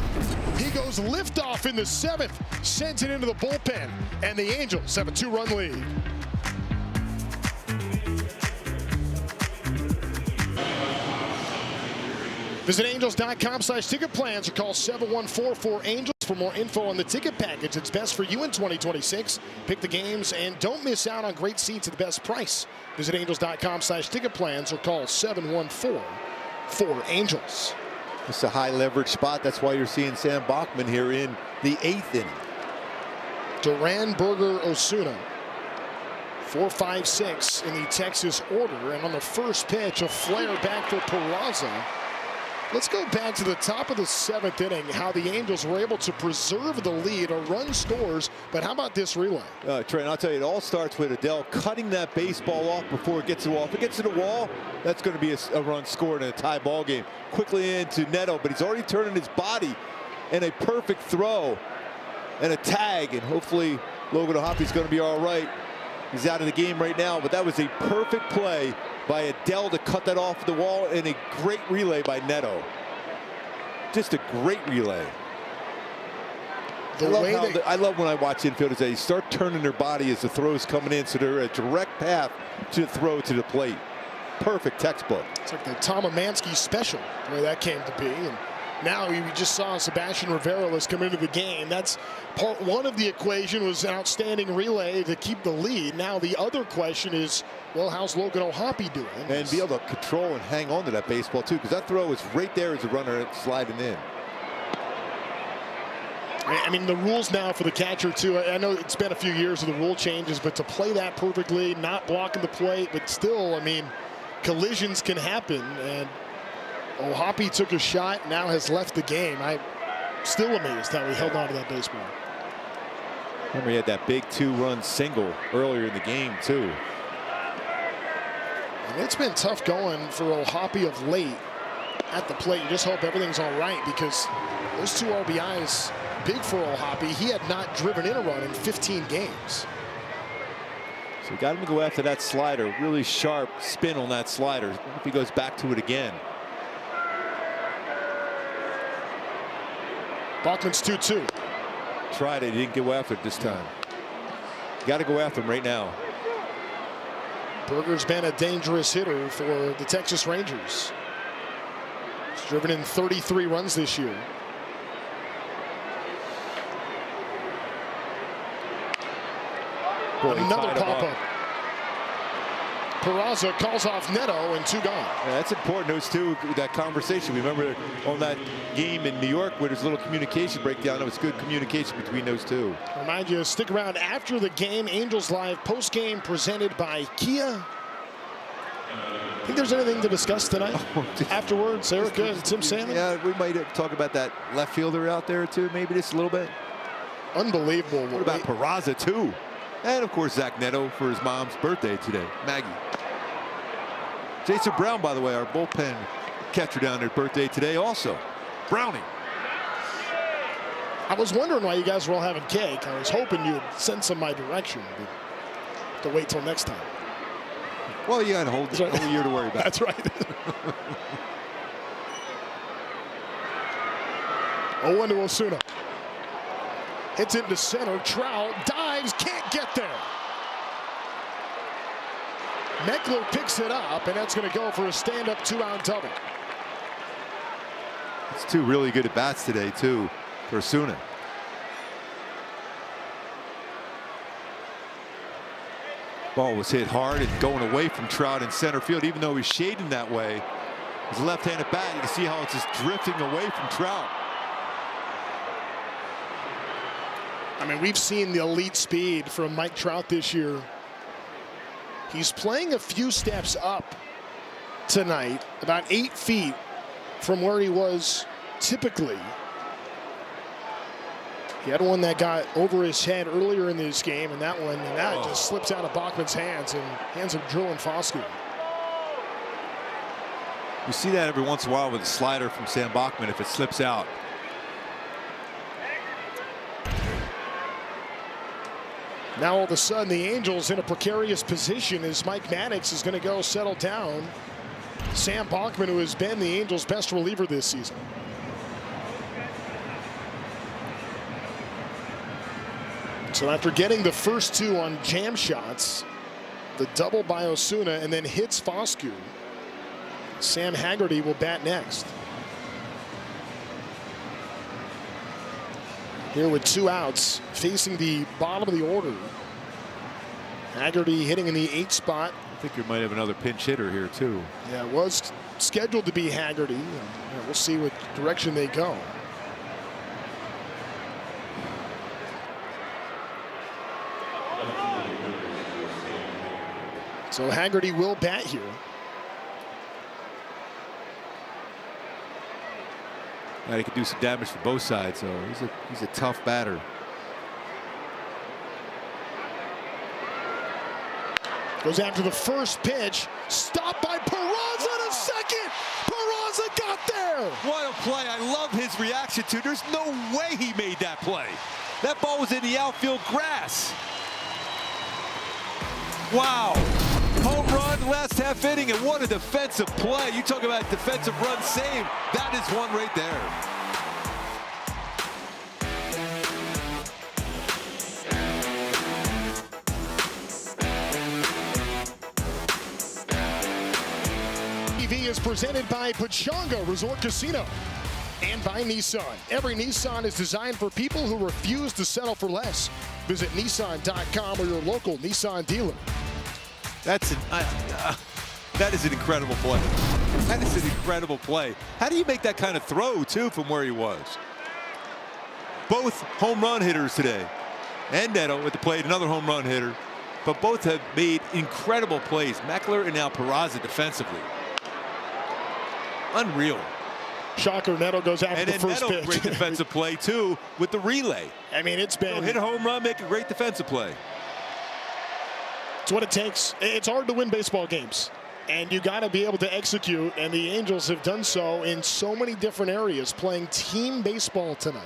He goes liftoff in the 7th, sends it into the bullpen, and the Angels have a 2-run lead. Visit angels.com/ticket plans or call 714-4-ANGELS for more info on the ticket package that's best for you in 2026. Pick the games and don't miss out on great seats at the best price. Visit angels.com/ticket plans or call 714-4-ANGELS. It's a high leverage spot. That's why you're seeing Sam Bachman here in the 8th inning. Duran, Berger, Osuna. 4, 5, 6 in the Texas order. And on the first pitch, a flare back for Peraza. Let's go back to the top of the 7th inning, how the Angels were able to preserve the lead. A run scores, but how about this relay? Trent, I'll tell you, it all starts with Adell cutting that baseball off before it gets to the wall. If it gets to the wall, that's going to be a run scored in a tie ball game. Quickly into Neto, but he's already turning his body, and a perfect throw and a tag, and hopefully Logan O'Hoppy's going to be all right. He's out of the game right now, but that was a perfect play by Adell to cut that off the wall, and a great relay by Neto. Just a great relay. I love when I watch infielders, they start turning their body as the throw's coming in, so they're a direct path to the throw to the plate. Perfect textbook. It's like the Tom Amansky special, the way that came to be. And now we just saw Sebastian Rivera come into the game. That's part one of the equation, was an outstanding relay to keep the lead. Now the other question is, well, how's Logan O'Hoppy doing? And be able to control and hang on to that baseball too, because that throw was right there as a runner sliding in. I mean, the rules now for the catcher too, I know it's been a few years of the rule changes, but to play that perfectly, not blocking the plate, but still, I mean, collisions can happen, and O'Hoppy took a shot, now has left the game. I'm still amazed how he held on to that baseball. Remember, he had that big 2-run single earlier in the game too. And it's been tough going for O'Hoppy of late at the plate. You just hope everything's all right, because those 2 RBIs, big for O'Hoppy. He had not driven in a run in 15 games. So we got him to go after that slider. Really sharp spin on that slider. If he goes back to it again. Bachman's 2-2. Tried it, he didn't go after it this time. You got to go after him right now. Berger's been a dangerous hitter for the Texas Rangers. He's driven in 33 runs this year. Boy, another pop-up. Peraza calls off Neto, and 2 gone. Yeah, that's important, those two, that conversation. Remember on that game in New York where there's a little communication breakdown. It was good communication between those two. Remind you to stick around after the game. Angels Live post-game presented by Kia. Think there's anything to discuss tonight? Afterwards, Erica and Tim Salmon? Yeah, we might talk about that left fielder out there too, maybe just a little bit. Unbelievable. What about Peraza too? And of course, Zach Neto for his mom's birthday today, Maggie. Jason Brown, by the way, our bullpen catcher down there, birthday today also. Brownie. I was wondering why you guys were all having cake. I was hoping you'd send some my direction, but to wait till next time. Well, you got a whole year to worry about. That's right. 0-1 to Osuna. Hits into center. Trout dives, can't get there. Meckler picks it up, and that's going to go for a stand-up 2-out double. It's 2 really good at-bats today, too, for Osuna. Ball was hit hard and going away from Trout in center field, even though he's shading that way. His left-handed bat, you can see how it's just drifting away from Trout. I mean, we've seen the elite speed from Mike Trout this year. He's playing a few steps up tonight, about 8 feet from where he was typically. He had one that got over his head earlier in this game, and that just slips out of Bachman's hands and hands of Drillen Foscue. You see that every once in a while with a slider from Sam Bachman if it slips out. Now all of a sudden the Angels in a precarious position as Mike Maddox is going to go settle down Sam Bachman, who has been the Angels' best reliever this season. So after getting the first two on jam shots, the double by Osuna and then hits Foscue, Sam Haggerty will bat next. Here with 2 outs, facing the bottom of the order. Haggerty hitting in the 8th spot. I think you might have another pinch hitter here too. Yeah, it was scheduled to be Haggerty. And we'll see what direction they go. So Haggerty will bat here. He could do some damage for both sides, so he's a tough batter. Goes after the first pitch, stopped by Peraza in a second. Peraza got there. What a play. I love his reaction to. There's no way he made that play. That ball was in the outfield grass. Wow. Home run, last half inning, and what a defensive play. You talk about defensive run saved. That is one right there. TV is presented by Pechanga Resort Casino and by Nissan. Every Nissan is designed for people who refuse to settle for less. Visit Nissan.com or your local Nissan dealer. That is an incredible play. That is an incredible play. How do you make that kind of throw, too, from where he was? Both home run hitters today. And Neto at the plate, another home run hitter. But both have made incredible plays. Meckler and now Peraza defensively. Unreal. Shocker, Neto goes after the first Neto, pitch. Great defensive play, too, with the relay. I mean, it's been... Hit a home run, make a great defensive play. It's what it takes. It's hard to win baseball games, and you got to be able to execute, and the Angels have done so in so many different areas, playing team baseball tonight.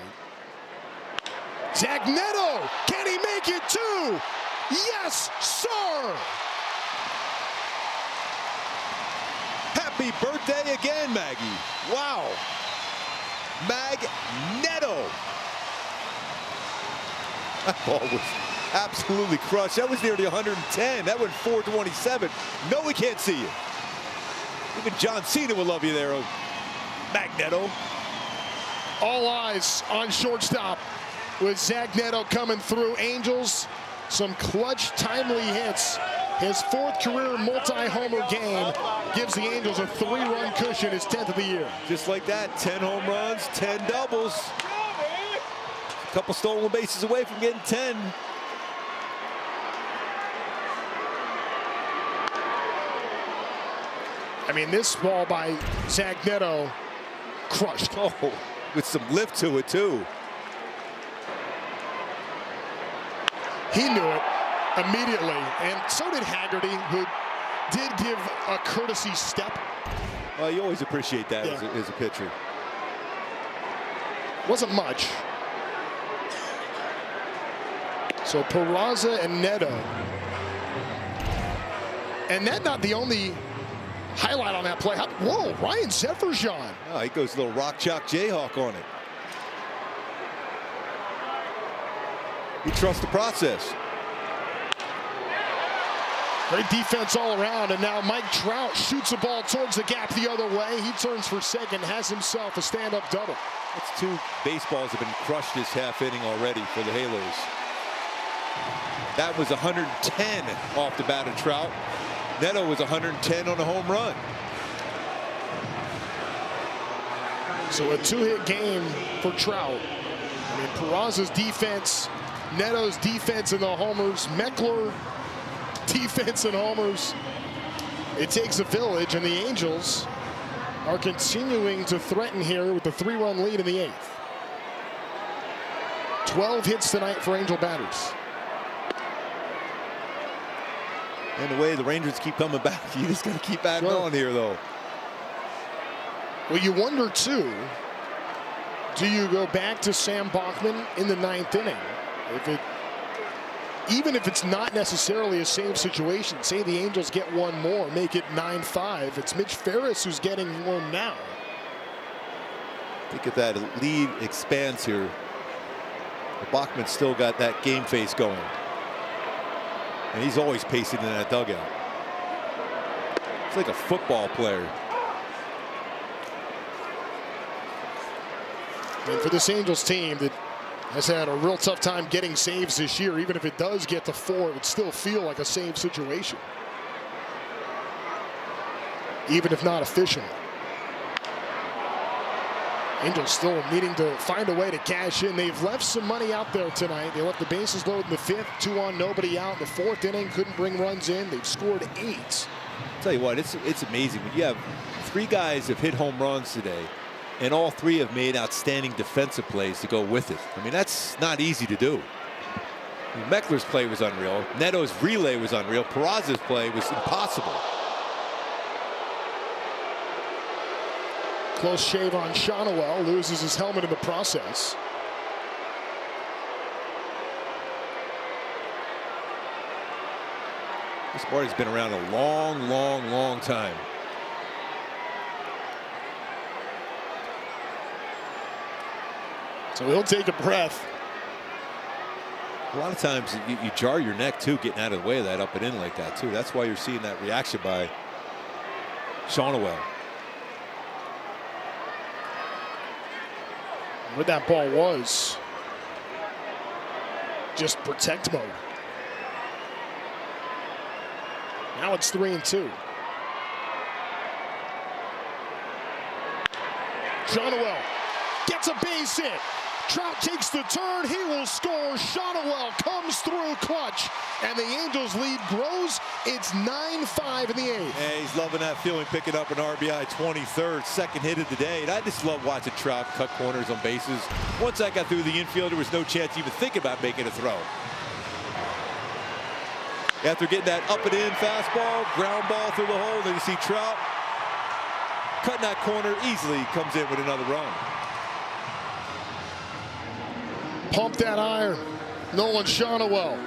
Zach Neto, can he make it too? Yes, sir! Happy birthday again, Maggie. Wow. Neto. That ball was absolutely crushed. That was nearly 110. That went 427. No, we can't see you. Even John Cena will love you there, Magneto. All eyes on shortstop with Zach Neto coming through. Angels, some clutch, timely hits. His 4th career multi-homer game gives the Angels a 3-run cushion, his 10th of the year. Just like that, 10 home runs, 10 doubles. A couple stolen bases away from getting 10. I mean, this ball by Zach Neto, crushed. Oh, with some lift to it, too. He knew it immediately, and so did Haggerty, who did give a courtesy step. Well, you always appreciate that Yeah. as a pitcher. Wasn't much. So Peraza and Neto. And that's not the only highlight on that play. Whoa, Ryan Zeferjan. Oh, he goes a little rock chalk Jayhawk on it. He trusts the process. Great defense all around, and now Mike Trout shoots the ball towards the gap the other way. He turns for second, has himself a stand-up double. That's 2 baseballs have been crushed this half inning already for the Halos. That was 110 off the bat of Trout. Neto was 110 on a home run. So a 2-hit game for Trout. I mean, Peraza's defense, Neto's defense in the homers, Meckler defense and homers. It takes a village, and the Angels are continuing to threaten here with the 3-run lead in the 8th. 12 hits tonight for Angel batters. And the way the Rangers keep coming back, you just got to keep adding on here, though. Well, you wonder, too, do you go back to Sam Bachman in the 9th inning? Even if it's not necessarily a save situation, say the Angels get one more, make it 9-5. It's Mitch Ferris who's getting warm now. Think if that lead expands here, Bachman's still got that game face going. And he's always pacing in that dugout. It's like a football player. And for this Angels team that has had a real tough time getting saves this year, even if it does get to 4, it would still feel like a save situation, even if not efficient. Angels still needing to find a way to cash in. They've left some money out there tonight. They left the bases loaded in the 5th, 2 on, nobody out. In the 4th inning, couldn't bring runs in. They've scored 8. I'll tell you what, it's amazing when you have 3 guys have hit home runs today, and all 3 have made outstanding defensive plays to go with it. I mean, that's not easy to do. I mean, Meckler's play was unreal. Neto's relay was unreal. Peraza's play was impossible. Close shave on Shonowell, loses his helmet in the process. This party's been around a long time. So he'll take a breath. A lot of times you jar your neck too, getting out of the way of that up and in like that too. That's why you're seeing that reaction by Shonowell. Where that ball was, just protect mode. Now it's 3-2. Shonowell gets a base hit. Trout takes the turn. He will score. Shonowell comes through clutch. And the Angels lead grows. It's 9-5 in the 8th. Yeah, he's loving that feeling, picking up an RBI 23rd, second hit of the day. And I just love watching Trout cut corners on bases. Once I got through the infield, there was no chance even thinking about making a throw. After getting that up and in fastball, ground ball through the hole, then you see Trout cutting that corner easily, comes in with another run. Pump that iron. Nolan Shonowell.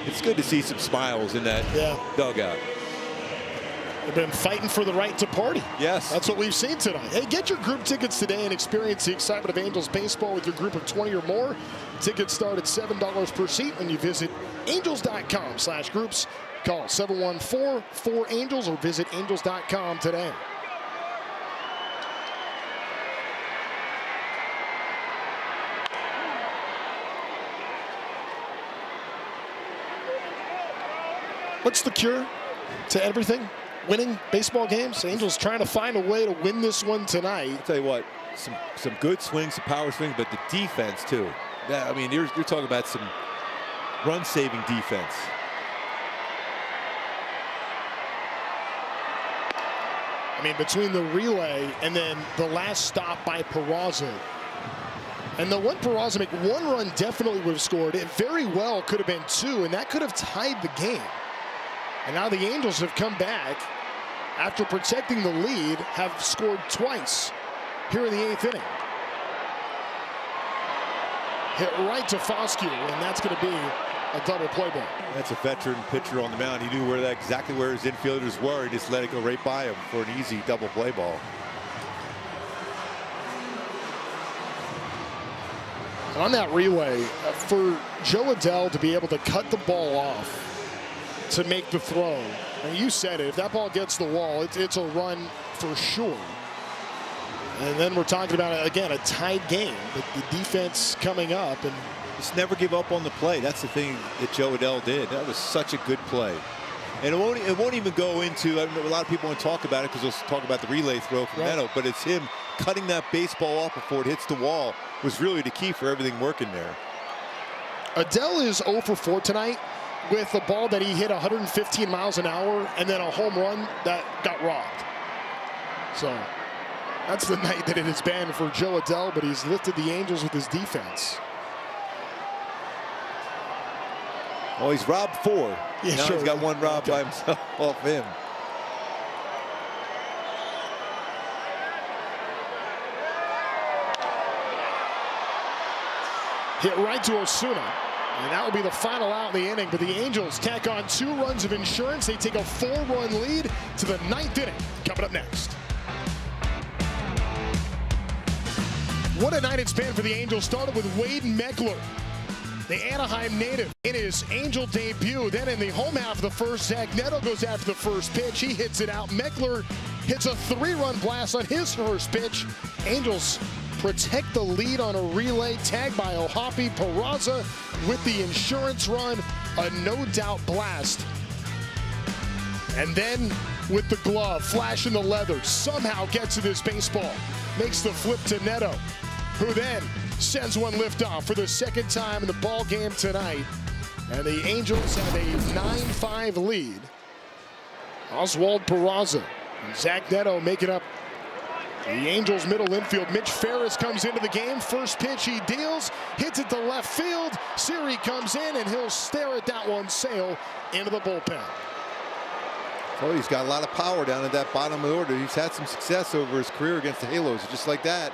It's good to see some smiles in that dugout. They've been fighting for the right to party. Yes. That's what we've seen tonight. Hey, get your group tickets today and experience the excitement of Angels baseball with your group of 20 or more. Tickets start at $7 per seat when you visit angels.com/groups. Call 714-4ANGELS or visit angels.com today. What's the cure to everything? Winning baseball games? Angels trying to find a way to win this one tonight. I'll tell you what, some good swings, some power swings, but the defense too. I mean, you're talking about some run-saving defense. I mean, between the relay and then the last stop by Peraza. And the one Peraza make one run definitely would have scored. It very well could have been 2, and that could have tied the game. And now the Angels have come back after protecting the lead, have scored twice here in the 8th inning. Hit right to Foscue, and that's going to be a double play ball. That's a veteran pitcher on the mound. He knew exactly where his infielders were. He just let it go right by him for an easy double play ball. On that relay, for Joe Adell to be able to cut the ball off to make the throw, and you said it, if that ball gets the wall, it's a run for sure. And then we're talking about, again, a tied game, but the defense coming up. And just never give up on the play. That's the thing that Joe Adell did. That was such a good play. And it won't even go into, I know a lot of people want to talk about it because they'll talk about the relay throw from Neto, but it's him cutting that baseball off before it hits the wall was really the key for everything working there. Adell is 0 for 4 tonight with a ball that he hit 115 miles an hour and then a home run that got robbed. So that's the night that it has been for Joe Adell, but he's lifted the Angels with his defense. Well, he's robbed 4. Yeah, now sure. He's got 1 robbed by himself off him. Hit right to Osuna. And that will be the final out in the inning. But the Angels tack on 2 runs of insurance. They take a 4-run lead to the 9th inning. Coming up next. What a night it's been for the Angels. Started with Wade Meckler, the Anaheim native, in his Angel debut. Then in the home half of the first, Zach Neto goes after the first pitch. He hits it out. Meckler hits a 3-run blast on his first pitch. Angels protect the lead on a relay, tagged by Ohapi. Peraza with the insurance run, a no-doubt blast. And then with the glove, flashing the leather, somehow gets to this baseball. Makes the flip to Neto, who then sends one liftoff for the second time in the ball game tonight. And the Angels have a 9-5 lead. Oswald Peraza and Zach Neto making up the Angels middle infield. Mitch Ferris comes into the game. First pitch he deals, hits it to left field. Siri comes in and he'll stare at that one sail into the bullpen. Oh, he's got a lot of power down at that bottom of the order. He's had some success over his career against the Halos, just like that.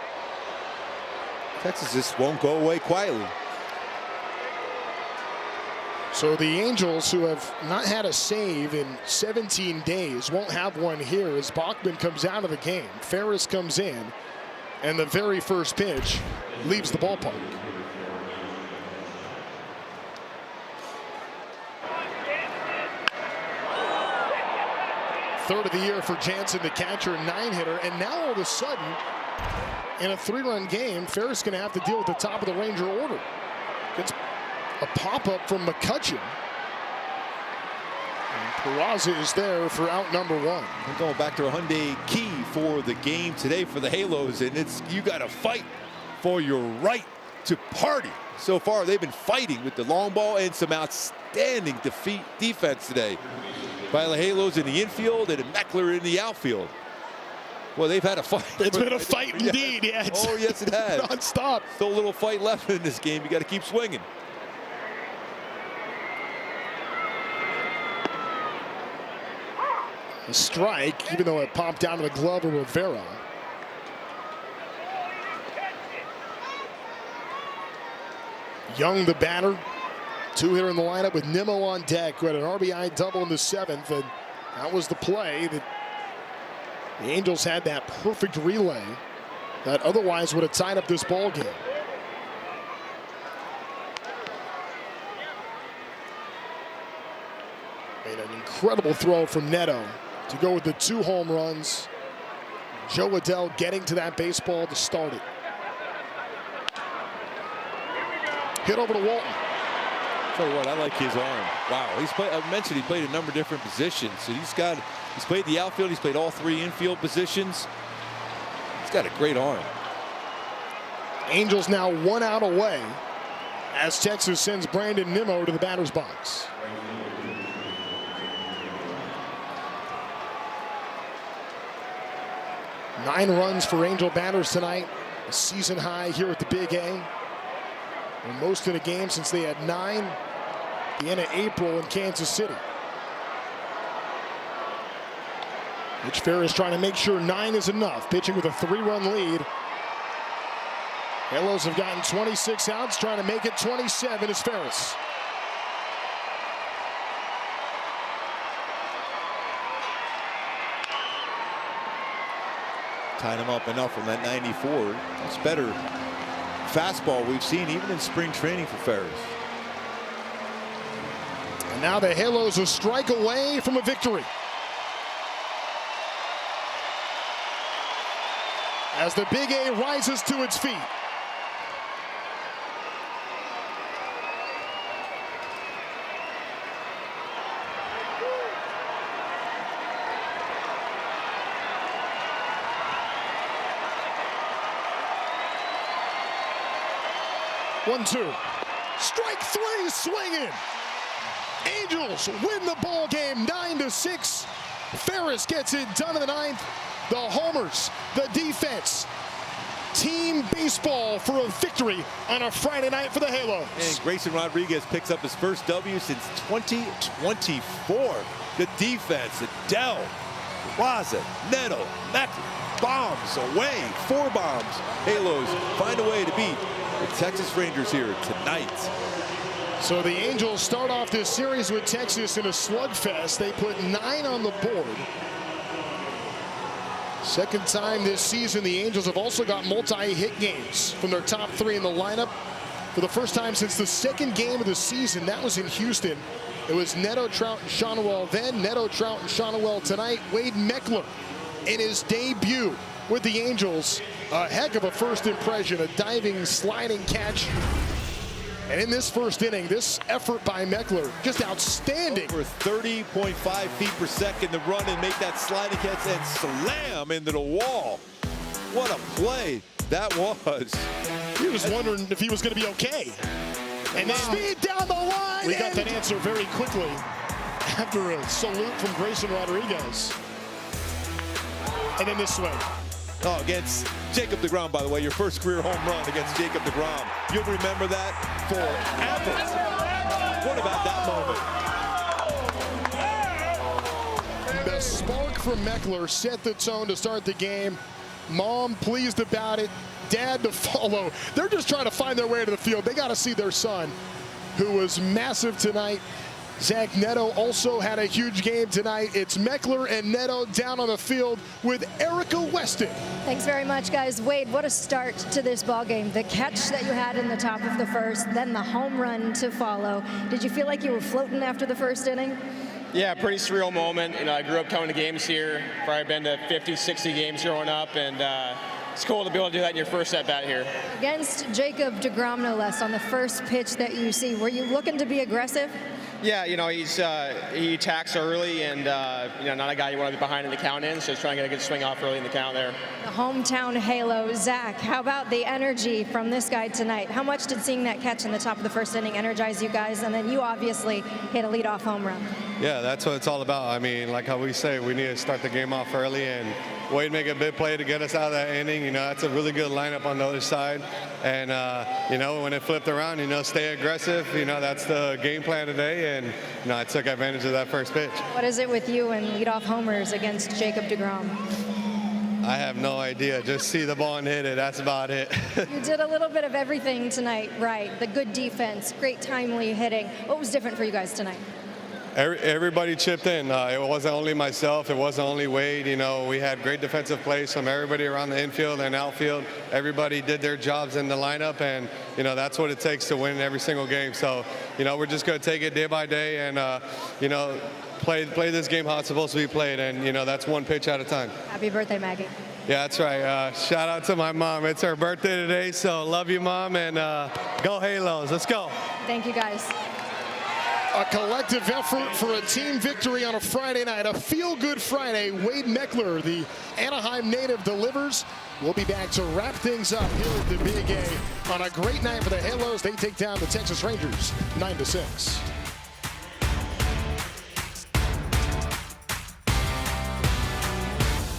Texas just won't go away quietly. So the Angels, who have not had a save in 17 days, won't have one here as Bachman comes out of the game. Ferris comes in, and the very first pitch leaves the ballpark. Third of the year for Jansen, the catcher, 9-hitter, and now all of a sudden, in a 3-run game, Ferris going to have to deal with the top of the Ranger order. Gets a pop-up from McCutcheon. And Peraza is there for out number 1. We're going back to a Hyundai key for the game today for the Halos, and it's you got to fight for your right to party. So far, they've been fighting with the long ball and some outstanding defense today by the Halos in the infield and Meckler in the outfield. Well, they've had a fight. It's been a fight indeed. Yeah, oh, yes, it has. Non-stop. Still a little fight left in this game. You got to keep swinging. A strike, even though it popped down to the glove of Rivera. Young, the batter. 2-hitter in the lineup with Nimmo on deck, who had an RBI double in the 7th, and that was the play that the Angels had, that perfect relay that otherwise would have tied up this ball game. Made an incredible throw from Neto to go with the 2 home runs. Joe Adell getting to that baseball to start it. Hit over to Walton. Tell you what, I like his arm. Wow, I mentioned he played a number of different positions. So he's played the outfield. He's played all 3 infield positions. He's got a great arm. Angels now 1 out away as Texas sends Brandon Nimmo to the batter's box. Nine runs for Angel batters tonight. A season high here at the Big A. And most of the game since they had 9 at the end of April in Kansas City. Mitch Ferris trying to make sure 9 is enough. Pitching with a 3-run lead. Halos have gotten 26 outs, trying to make it 27 is Ferris. Tied him up enough from that 94. It's better fastball we've seen even in spring training for Ferris. And now the Halos a strike away from a victory. As the Big A rises to its feet. One, two. Strike 3, swinging. Angels win the ball game 9-6. Ferris gets it done in the 9th. The homers, the defense. Team baseball for a victory on a Friday night for the Halos. And Grayson Rodriguez picks up his first W since 2024. The defense, Adell, Raza, Neto, Meckler, bombs away, 4 bombs. Halos find a way to beat the Texas Rangers here tonight. So the Angels start off this series with Texas in a slugfest. They put 9 on the board. Second time this season, the Angels have also got multi-hit games from their top 3 in the lineup. For the first time since the second game of the season, that was in Houston. It was Neto, Trout, and Shonwell then. Neto, Trout, and Shonwell tonight. Wade Meckler in his debut with the Angels. A heck of a first impression, a diving, sliding catch. And in this first inning, this effort by Meckler, just outstanding. Over 30.5 feet per second to run and make that sliding catch and slam into the wall. What a play that was. He was wondering if he was going to be okay. And then speed down the line. We got that answer very quickly after a salute from Grayson Rodriguez. And then this swing. Oh, against Jacob deGrom, by the way, your first career home run against Jacob deGrom. You'll remember that forever. What about that moment? The spark from Meckler set the tone to start the game. Mom pleased about it. Dad to follow. They're just trying to find their way to the field. They got to see their son, who was massive tonight. Zach Neto also had a huge game tonight. It's Meckler and Neto down on the field with Erica Weston. Thanks very much, guys. Wade, what a start to this ball game. The catch that you had in the top of the first, then the home run to follow. Did you feel like you were floating after the first inning? Yeah, pretty surreal moment. You know, I grew up coming to games here. Probably been to 50, 60 games growing up, and it's cool to be able to do that in your first at-bat here. Against Jacob deGrom, no less, on the first pitch that you see, were you looking to be aggressive? Yeah, you know, he attacks early, and you know, not a guy you want to be behind in the count in, so he's trying to get a good swing off early in the count there. The hometown halo. Zach, how about the energy from this guy tonight? How much did seeing that catch in the top of the first inning energize you guys? And then you obviously hit a leadoff home run. Yeah, that's what it's all about. I mean, like how we say, we need to start the game off early, and Wade make a big play to get us out of that inning. You know, that's a really good lineup on the other side. And, you know, when it flipped around, you know, stay aggressive. You know, that's the game plan today. And, you know, I took advantage of that first pitch. What is it with you and leadoff homers against Jacob deGrom? I have no idea. Just see the ball and hit it. That's about it. You did a little bit of everything tonight, right? The good defense, great timely hitting. What was different for you guys tonight? Everybody chipped in. It wasn't only myself. It wasn't only Wade. You know, we had great defensive plays from everybody around the infield and outfield. Everybody did their jobs in the lineup, and, you know, that's what it takes to win every single game. So, you know, we're just going to take it day by day and, you know, play this game how it's supposed to be played, and, you know, that's one pitch at a time. Happy birthday, Maggie. Yeah, that's right. Shout out to my mom. It's her birthday today, so love you, Mom, and go Halos. Let's go. Thank you, guys. A collective effort for a team victory on a Friday night. A feel-good Friday. Wade Meckler, the Anaheim native, delivers. We'll be back to wrap things up here at the Big A on a great night for the Halos. They take down the Texas Rangers 9-6.